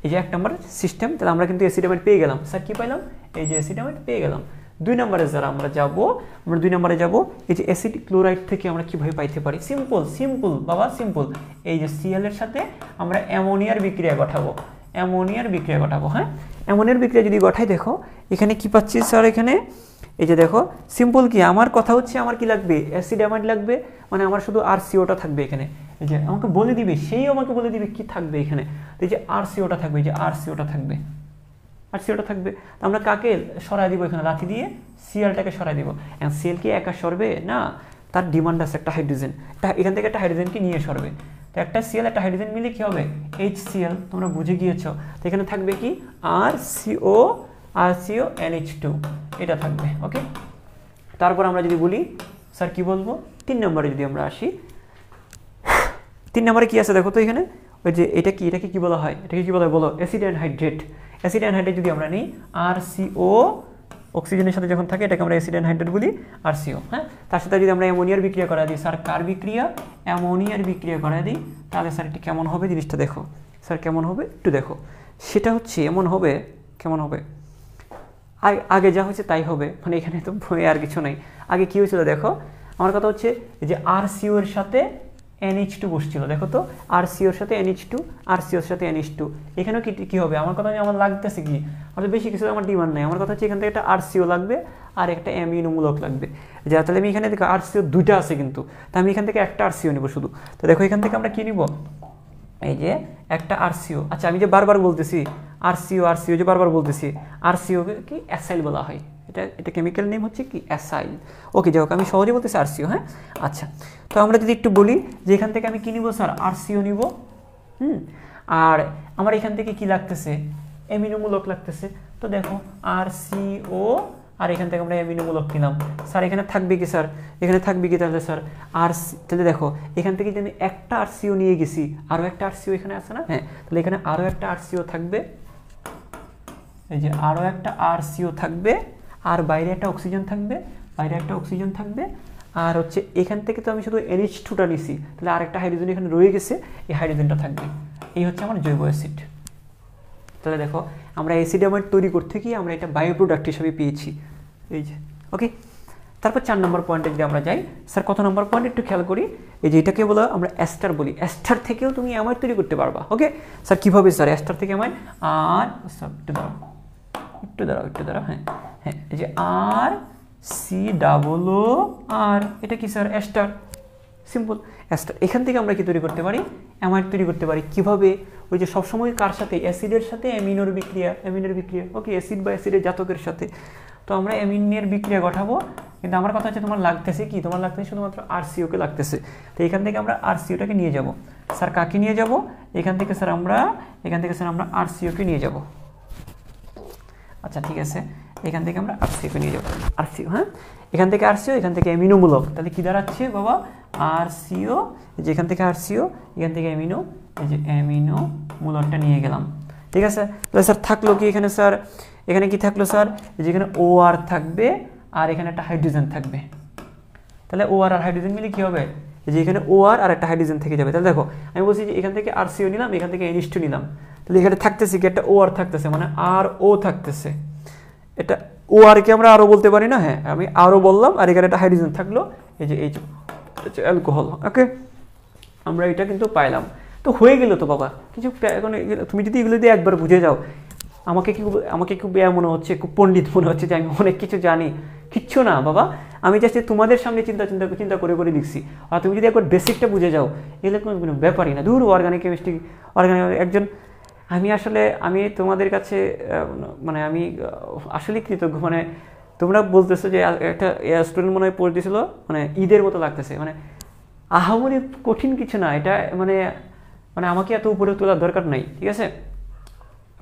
S1: এই যে 1 নম্বর সিস্টেম, তাহলে আমরা কিন্তু অ্যাসিড পেয়ে গেলাম। স্যার কি পাইলাম, এই যে অ্যাসিড পেয়ে গেলাম। 2 নম্বরে যারা আমরা যাব, আমরা 2 নম্বরে যাব, এই যে অ্যাসিড ক্লোরাইড থেকে আমরা কিভাবে পাইতে পারি। সিম্পল বাবা, সিম্পল। এই যে Cl এর সাথে আমরা অ্যামোনিয়ার বিক্রিয়া ঘটাবো, হ্যাঁ, অ্যামোনিয়ার বিক্রিয়া যদি ঘটাই, দেখো এখানে কি পাচ্ছি স্যার, এখানে এই যে দেখো সিম্পল কি, আমার কথা হচ্ছে আমার কি লাগবে, অ্যাসিড অ্যামাইড লাগবে, মানে আমার শুধু RCOটা থাকবে এখানে। এই যে আমাকে বলে দিবে, সেই আমাকে বলে দিবে কি থাকবে এখানে, এই যে RCOটা থাকবে, এই যে RCOটা থাকবে, আমরা কাকে সরাই দিব, এখানে লাথি দিয়ে Clটাকে সরাই দিব। এখন Cl কি একা সরবে না, তার ডিমান্ড আছে একটা হাইড্রোজেন, এখান থেকে একটা হাইড্রোজেনকে নিয়ে সরবে, তো একটা Cl একটা হাইড্রোজেন মিলে কি হবে, HCl, তোমরা বুঝে গিয়েছো। তো এখানে থাকবে কি RCONH2, এটা থাকবে। ওকে, তারপর আমরা যদি বলি স্যার কি বলবো, 3 নম্বরে যদি আমরা আসি, 3 নম্বরে কি আছে দেখো তো, এখানে ওই যে এটাকে কি বলা হয়, এটাকে কি বলা হয় বলো, অ্যাসিড অ্যানহাইড্রেট। অ্যাসিড অ্যানহাইড্রেট যদি আমরা নিই, RCO অক্সিজেনের সাথে যখন থাকে, এটাকে আমরা অ্যাসিড অ্যানহাইড্রেট বলি, RCO। হ্যাঁ, তার সাথে যদি আমরা অ্যামোনিয়ার বিক্রিয়া করা দিই, স্যার কার বিক্রিয়া, অ্যামোনিয়ার বিক্রিয়া করা দিই, তাহলে স্যার এটি কেমন হবে জিনিসটা দেখো। স্যার কেমন হবে একটু দেখো, সেটা হচ্ছে এমন হবে, কেমন হবে, আগে যা হচ্ছে তাই হবে, মানে এখানে তো ভয় আর কিছু নাই। আগে কি হয়েছিল দেখো, আমার কথা হচ্ছে যে RCO এর সাথে NH2 বসছিল, দেখো তো RCO এর সাথে NH2, RCO এর সাথে NH2, এখানেও কি হবে, আমার কথা হচ্ছে আমার লাগতেছে কি, আমাদের বেশি কিছু আমার ডিমান্ড নাই, আমার কথা হচ্ছে এখান থেকে একটা RCO লাগবে আর একটা অ্যামিনোমূলক লাগবে। যা তাহলে আমি এখানে দেখো RCO দুইটা আছে কিন্তু, তো আমি এখান থেকে একটা RCO নেব শুধু। তো দেখো এখান থেকে আমরা কি নিব, এই যে একটা RCO। আচ্ছা, আমি যে বারবার বলতেছি RCO যে বারবার বলতেছি, RCO কে কি অ্যাসাইল বলা হয়, এটা কেমিক্যাল নেম হচ্ছে কি অ্যাসাইল। ওকে, যাই হোক, আমি সহজে বলতেছি RCO। হ্যাঁ, আচ্ছা, তো আমরা যদি একটু বলি যে এখান থেকে আমি কি নিব স্যার, RCO নিব। আর আমার এখান থেকে কি লাগতেছে, অ্যামিনোমূলক লাগতেছে, তো দেখো RCO, আর এখান থেকে আমরা অ্যামিনোমূলক নিলাম। স্যার এখানে থাকবে কি, স্যার এখানে থাকবে কি, তাহলে স্যার তাহলে দেখো এখান থেকে যদি আমি একটা RCO নিয়ে গেছি, আরও একটা RCO এখানে আছে না, হ্যাঁ, তাহলে এখানে আরও একটা RCO থাকবে, এই যে আরও একটা RCO থাকবে, আর বাইরে একটা অক্সিজেন থাকবে, আর হচ্ছে এখান থেকে তো আমি শুধু NH2টা নিছি, তাহলে আরেকটা হাইড্রোজেন এখানে রয়ে গেছে, এই হাইড্রোজেনটা থাকবে। এই হচ্ছে আমার জৈব অ্যাসিড। তাহলে দেখো আমরা অ্যাসিড অ্যামাইড তৈরি করতে গিয়ে আমরা এটা বায়ো প্রোডাক্ট হিসেবে পেয়েছি, এই যে। ওকে, তারপর 4 নম্বর পয়েন্টে যদি আমরা যাই, স্যার কত নম্বর পয়েন্ট একটু খেয়াল করি, এই যে এটাকে বলা আমরা অ্যাস্টার বলি, অ্যাস্টার থেকেও তুমি অ্যামাইড তৈরি করতে পারবা। ওকে স্যার, কীভাবে স্যার অ্যাস্টার থেকে অ্যামাইড, আর স্যার একটু দাঁড়াও, হ্যাঁ, এই যে RCOOR, এটা কি স্যার অ্যাস্টার, সিম্পল অ্যাস্টার। এখান থেকে আমরা কি তৈরি করতে পারি, অ্যামাইড তৈরি করতে পারি। কিভাবে, ওই যে সবসময় কার সাথে, অ্যাসিডের সাথে অ্যামিনোর বিক্রিয়া, ওকে, অ্যাসিড বা অ্যাসিডের জাতকের সাথে। তো আমরা অ্যামিনের বিক্রিয়া ঘটাবো, কিন্তু আমার কথা হচ্ছে তোমার লাগতেছে কি, তোমার লাগতেছে শুধুমাত্র RCOকে লাগতেছে। তো এখান থেকে আমরা RCOটাকে নিয়ে যাব। স্যার কাকে নিয়ে যাব, এখান থেকে স্যার আমরা RCOকে নিয়ে যাব। আচ্ছা ঠিক আছে, এখান থেকে আমরা আরসিও নিয়ে যাবো, আরসিও, হ্যাঁ এখান থেকে আরসিও, এখান থেকে অ্যামিনোমূলক, তাহলে কি দাঁড়াচ্ছে বাবা আরসিও, যে এখান থেকে আরসিও, এখান থেকে অ্যামিনো, এই যে অ্যামিনোমূলকটা নিয়ে গেলাম। ঠিক আছে, তাহলে স্যার থাকলো কি এখানে স্যার, এখানে কি থাকলো স্যার, যেখানে OR থাকবে আর এখানে একটা হাইড্রোজেন থাকবে, তাহলে OR আর হাইড্রোজেন মিলে কি হবে, যে এখানে OR আর একটা হাইড্রোজেন থেকে যাবে। তাহলে দেখো আমি বলছি যে এখান থেকে আরসিও নিলাম, এখান থেকে NH2 নিলাম, তাহলে এখানে থাকতেছে কি একটা OR থাকতেছে, মানে RO থাকতেছে, এটা OR কে আমরা আরও বলতে পারি না, হ্যাঁ আমি আরও বললাম, আর এখানে একটা হাইড্রোজেন থাকলো, এই যে অ্যালকোহল। ওকে, আমরা এটা কিন্তু পাইলাম, তো হয়ে গেল তো বাবা কিছু। এখন তুমি যদি এগুলো দিয়ে একবার বুঝে যাও, আমাকে খুব মনে হচ্ছে, খুব পণ্ডিত মনে হচ্ছে যে আমি অনেক কিছু জানি, কিচ্ছু না বাবা, আমি জাস্ট তোমাদের সামনে চিন্তা করে লিখছি। আর তুমি যদি একবার বেসিকটা বুঝে যাও, এগুলো কোনো ব্যাপারই না। দূর অর্গানিক কেমিস্ট্রি, একজন আমি তোমাদের কাছে মানে আমি আসলে কৃতজ্ঞ, মানে তোমরা বলতেছো যে একটা স্টুডেন্ট মনে হয় পড়ে দিয়েছিল, মানে ঈদের মতো লাগতেছে, মানে আহামরি কঠিন কিছু না এটা, মানে আমাকে এত উপরে তোলার দরকার নাই, ঠিক আছে,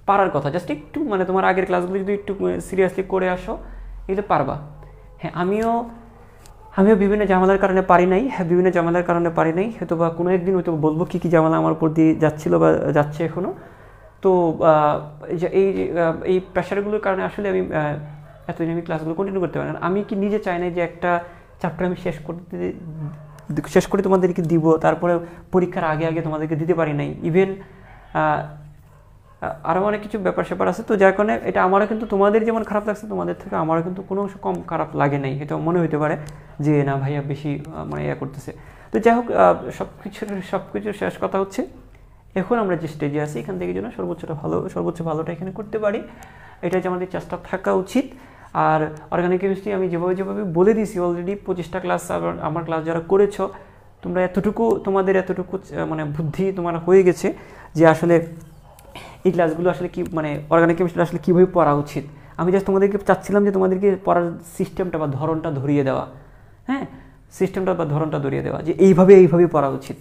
S1: পারার কথা জাস্ট একটু, মানে তোমার আগের ক্লাসগুলো যদি একটু সিরিয়াসলি করে আসো এগুলো পারবা। হ্যাঁ আমিও বিভিন্ন ঝামেলার কারণে পারি নাই, হয়তো বা কোনো একদিন হয়তো বলবো কী কী ঝামেলা আমার উপর দিয়ে যাচ্ছিলো বা যাচ্ছে এখনও। তো এই প্রেশারগুলোর কারণে আসলে আমি এতদিন আমি ক্লাসগুলো কন্টিনিউ করতে পারি না। আমি কি নিজে চাই না যে একটা চ্যাপ্টার আমি শেষ করে তোমাদেরকে দিব, তারপরে পরীক্ষার আগে তোমাদেরকে দিতে পারি নাই, ইভেন আরও অনেক কিছু ব্যাপার স্যাপার আছে। তো যার কারণে এটা আমারও কিন্তু তোমাদের যেমন খারাপ লাগছে, তোমাদের থেকে আমারও কিন্তু কোনো অংশ কম খারাপ লাগে নাই, এটা মনে হতে পারে যে না ভাইয়া বেশি মানে করতেছে। তো যাই হোক, সব কিছুর শেষ কথা হচ্ছে, এখন আমরা যে স্টেজে আছি এখান থেকে যেন সর্বোচ্চ ভালোটা এখানে করতে পারি, এটা যে আমাদের চেষ্টা থাকা উচিত। আর অর্গানিক কেমিস্ট্রি আমি যেভাবে বলে দিয়েছি অলরেডি 25টা ক্লাস, আমার ক্লাস যারা করেছো তোমরা তোমাদের এতটুকু মানে বুদ্ধি তোমার হয়ে গেছে যে আসলে এই ক্লাসগুলো আসলে কি, মানে অর্গানিক কেমিস্ট্রি আসলে কীভাবে পড়া উচিত। আমি জাস্ট তোমাদেরকে চাচ্ছিলাম যে তোমাদেরকে পড়ার সিস্টেমটা বা ধরনটা ধরিয়ে দেওয়া, হ্যাঁ ধরনটা ধরিয়ে দেওয়া, যে এইভাবে পড়া উচিত।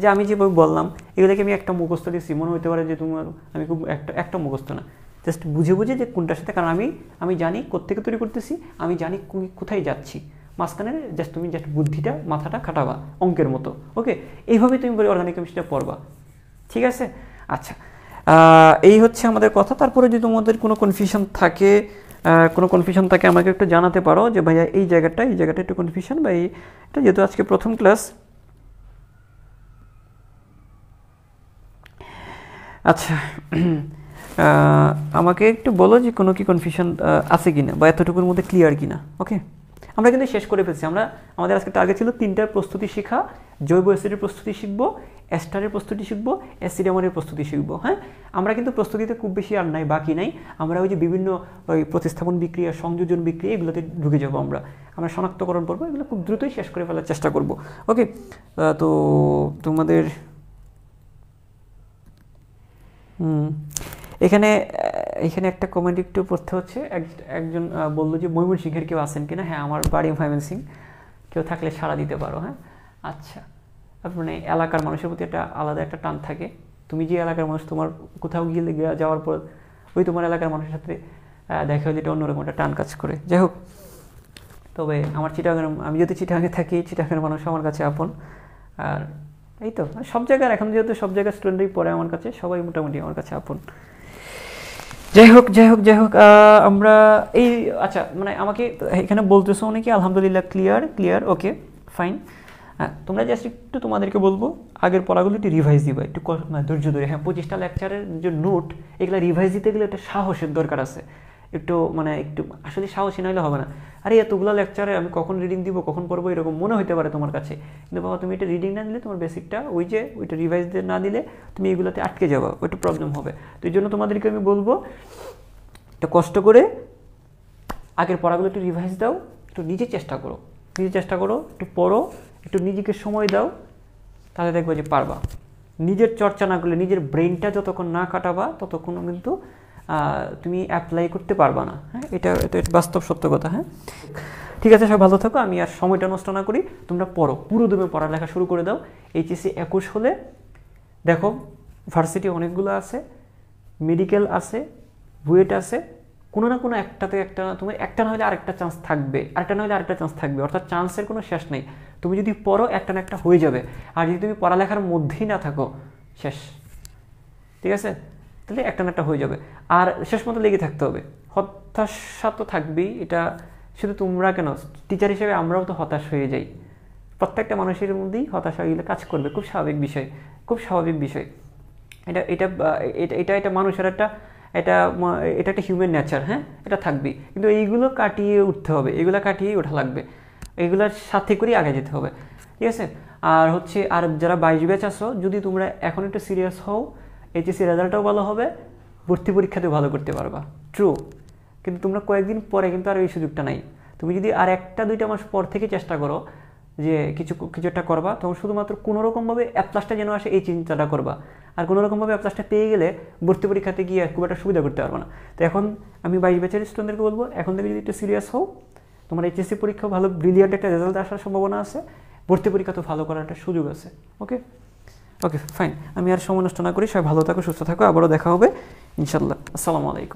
S1: যে আমি যেভাবে বললাম এগুলোকে আমি একটা মুখস্থ দিচ্ছি, মনে হতে পারে যে আমি খুব একটা মুখস্থ না, জাস্ট বুঝে যে কোনটার সাথে, কারণ আমি জানি কোত্থেকে তৈরি করতেছি, আমি জানি কোথায় যাচ্ছি, মাঝখানে তুমি বুদ্ধিটা মাথাটা খাটাবা অঙ্কের মতো। ওকে, এইভাবেই তুমি অর্গানিক কেমিস্ট্রিটা পড়বা, ঠিক আছে। আচ্ছা, এই হচ্ছে আমাদের কথা। তারপরে যদি তোমাদের কোনো কনফিউশন থাকে আমাকে একটু জানাতে পারো যে ভাইয়া এই জায়গাটা একটু কনফিউশন, বা এটা যেহেতু আজকে প্রথম ক্লাস। আচ্ছা, আমাকে একটু বলো যে কোনো কি কনফিউশন আছে কিনা, বা এতটুকুর মধ্যে ক্লিয়ার কিনা। ওকে, আমরা কিন্তু শেষ করে ফেলছি। আমাদের আজকে টার্গেট ছিল 3টার প্রস্তুতি শেখা, জৈব অ্যাসিডের প্রস্তুতি শিখবো, এস্টারের প্রস্তুতি শিখবো, অ্যাসিডামারের প্রস্তুতি শিখবো। হ্যাঁ, আমরা কিন্তু প্রস্তুতিতে খুব বেশি আর নাই, বাকি নাই। আমরা ওই যে বিভিন্ন প্রতিস্থাপন বিক্রিয়া, সংযোজন বিক্রিয়া, এগুলোতে ঢুকে যাবো। আমরা শনাক্তকরণ করবো, এগুলো খুব দ্রুতই শেষ করে ফেলার চেষ্টা করবো। ওকে, তো তোমাদের এখানে একটা কমেন্ট একটু পড়তে হচ্ছে। একজন বললো যে ময়মনসিংহের কেউ আছেন কিনা। হ্যাঁ, আমার বাড়ি ময়মনসিংহ, কেউ থাকলে সাড়া দিতে পারো। হ্যাঁ, আচ্ছা, মানে এলাকার মানুষের প্রতি একটা আলাদা একটা টান থাকে। তুমি যে এলাকার মানুষ, তোমার কোথাও গিয়ে যাওয়ার পর ওই তোমার এলাকার মানুষের সাথে দেখা হয় যেটা অন্যরকম একটা টান কাজ করে। যাই হোক, তবে আমার আমি যদি চিটাগাঙে থাকি, চিটাগাঙের মানুষ আমার কাছে আপন। আর এই তো সব জায়গার, এখন যেহেতু সব জায়গার স্টুডেন্টই পড়ে আমার কাছে, সবাই মোটামুটি আমার কাছে আপন। যাই হোক, আমরা এই আচ্ছা, মানে আমাকে এখানে বলতেছো অনেকে আলহামদুলিল্লাহ ক্লিয়ার। ওকে, ফাইন। হ্যাঁ, তোমরা জাস্ট একটু তোমাদেরকে বলবো আগের পড়াগুলো একটু রিভাইজ দিবা, একটু ধৈর্য ধরে। হ্যাঁ, 25টা লেকচারের যে নোট, এগুলো রিভাইজ দিতে গেলে একটা সাহসের দরকার আছে, একটু আসলে সাহসী নাহলে হবে না। আরে এতগুলো লেকচারে আমি কখন রিডিং দিব, কখন পড়বো, এরকম মনে হতে পারে তোমার কাছে। কিন্তু বাবা, তুমি এটা রিডিং না দিলে, তোমার বেসিকটা ওইটা রিভাইজ না দিলে তুমি এগুলোতে আটকে যাবো, ওইটা প্রবলেম হবে। তো এই জন্য তোমাদেরকে আমি বলবো একটা কষ্ট করে আগের পড়াগুলো একটু রিভাইজ দাও, একটু নিজে চেষ্টা করো, একটু পড়ো, একটু নিজেকে সময় দাও, তাহলে দেখবে যে পারবা। নিজের চর্চা না করলে, নিজের ব্রেনটা যতক্ষণ না কাটাবা, ততক্ষণ কিন্তু তুমি অ্যাপ্লাই করতে পারবা না। হ্যাঁ, এটা বাস্তব সত্য কথা। হ্যাঁ, ঠিক আছে, সব ভালো থাকো। আমি আর সময়টা নষ্ট না করি, তোমরা পড়ো, পুরো দমে পড়ালেখা শুরু করে দাও। এইচএসসি 21 হলে দেখো ভার্সিটি অনেকগুলো আছে, মেডিকেল আছে, বুয়েট আছে, কোনো না কোনো একটাতে একটা, তুমি একটা না হলে আরেকটা চান্স থাকবে, আরেকটা না হলে আরেকটা চান্স থাকবে, অর্থাৎ চান্সের কোনো শেষ নেই। তুমি যদি পড়ো একটা না একটা হয়ে যাবে, আর যদি তুমি পড়ালেখার মধ্যেই না থাকো শেষ, ঠিক আছে? তাহলে একটা না একটা হয়ে যাবে, আর শেষ মতো লেগে থাকতে হবে। হতাশা তো থাকবেই, এটা শুধু তোমরা কেন, টিচার হিসেবে আমরাও তো হতাশ হয়ে যাই, প্রত্যেকটা মানুষের মধ্যেই হতাশা এগুলো কাজ করবে, খুব স্বাভাবিক বিষয়, খুব স্বাভাবিক বিষয়। এটা এটা এটা এটা এটা মানুষের একটা, এটা এটা একটা হিউম্যান নেচার, হ্যাঁ, এটা থাকবেই। কিন্তু এইগুলো কাটিয়ে উঠতে হবে, এগুলো কাটিয়েই ওঠা লাগবে, এগুলোর সাথে করেই আগে যেতে হবে, ঠিক আছে? আর হচ্ছে, আর যারা 22 ব্যাচ আসো, যদি তোমরা এখন একটু সিরিয়াস হও, এইচএসসি রেজাল্টটাও ভালো হবে, ভর্তি পরীক্ষাতেও ভালো করতে পারবা, ট্রু। কিন্তু তোমরা কয়েকদিন পরে কিন্তু আর এই সুযোগটা নাই। তুমি যদি আর 1-2 মাস পর থেকে চেষ্টা করো যে কিছু একটা করবা, তখন শুধুমাত্র কোনোরকমভাবে অ্যাপ্লাসটা যেন আসে এই চিন্তাটা করবা। আর কোনোরকমভাবে অ্যাপ্লাসটা পেয়ে গেলে ভর্তি পরীক্ষাতে গিয়ে খুব একটা সুবিধা করতে পারবো না। তো এখন আমি 22 ব্যাচের স্টুডেন্টদেরকে বলবো, এখন থেকে যদি একটু সিরিয়াস হও, তোমার এইচএসসি পরীক্ষাও ভালো ব্রিলিয়ান্ট একটা রেজাল্ট আসার সম্ভাবনা আছে, ভর্তি পরীক্ষা তো ভালো করার একটা সুযোগ আছে। ওকে ওকে ফাইন, আমি আর সময় নষ্ট না করি, সবাই ভালো থাকো, সুস্থ থাকো, আবারও দেখা হবে ইনশাল্লাহ। আসসালামু আলাইকুম।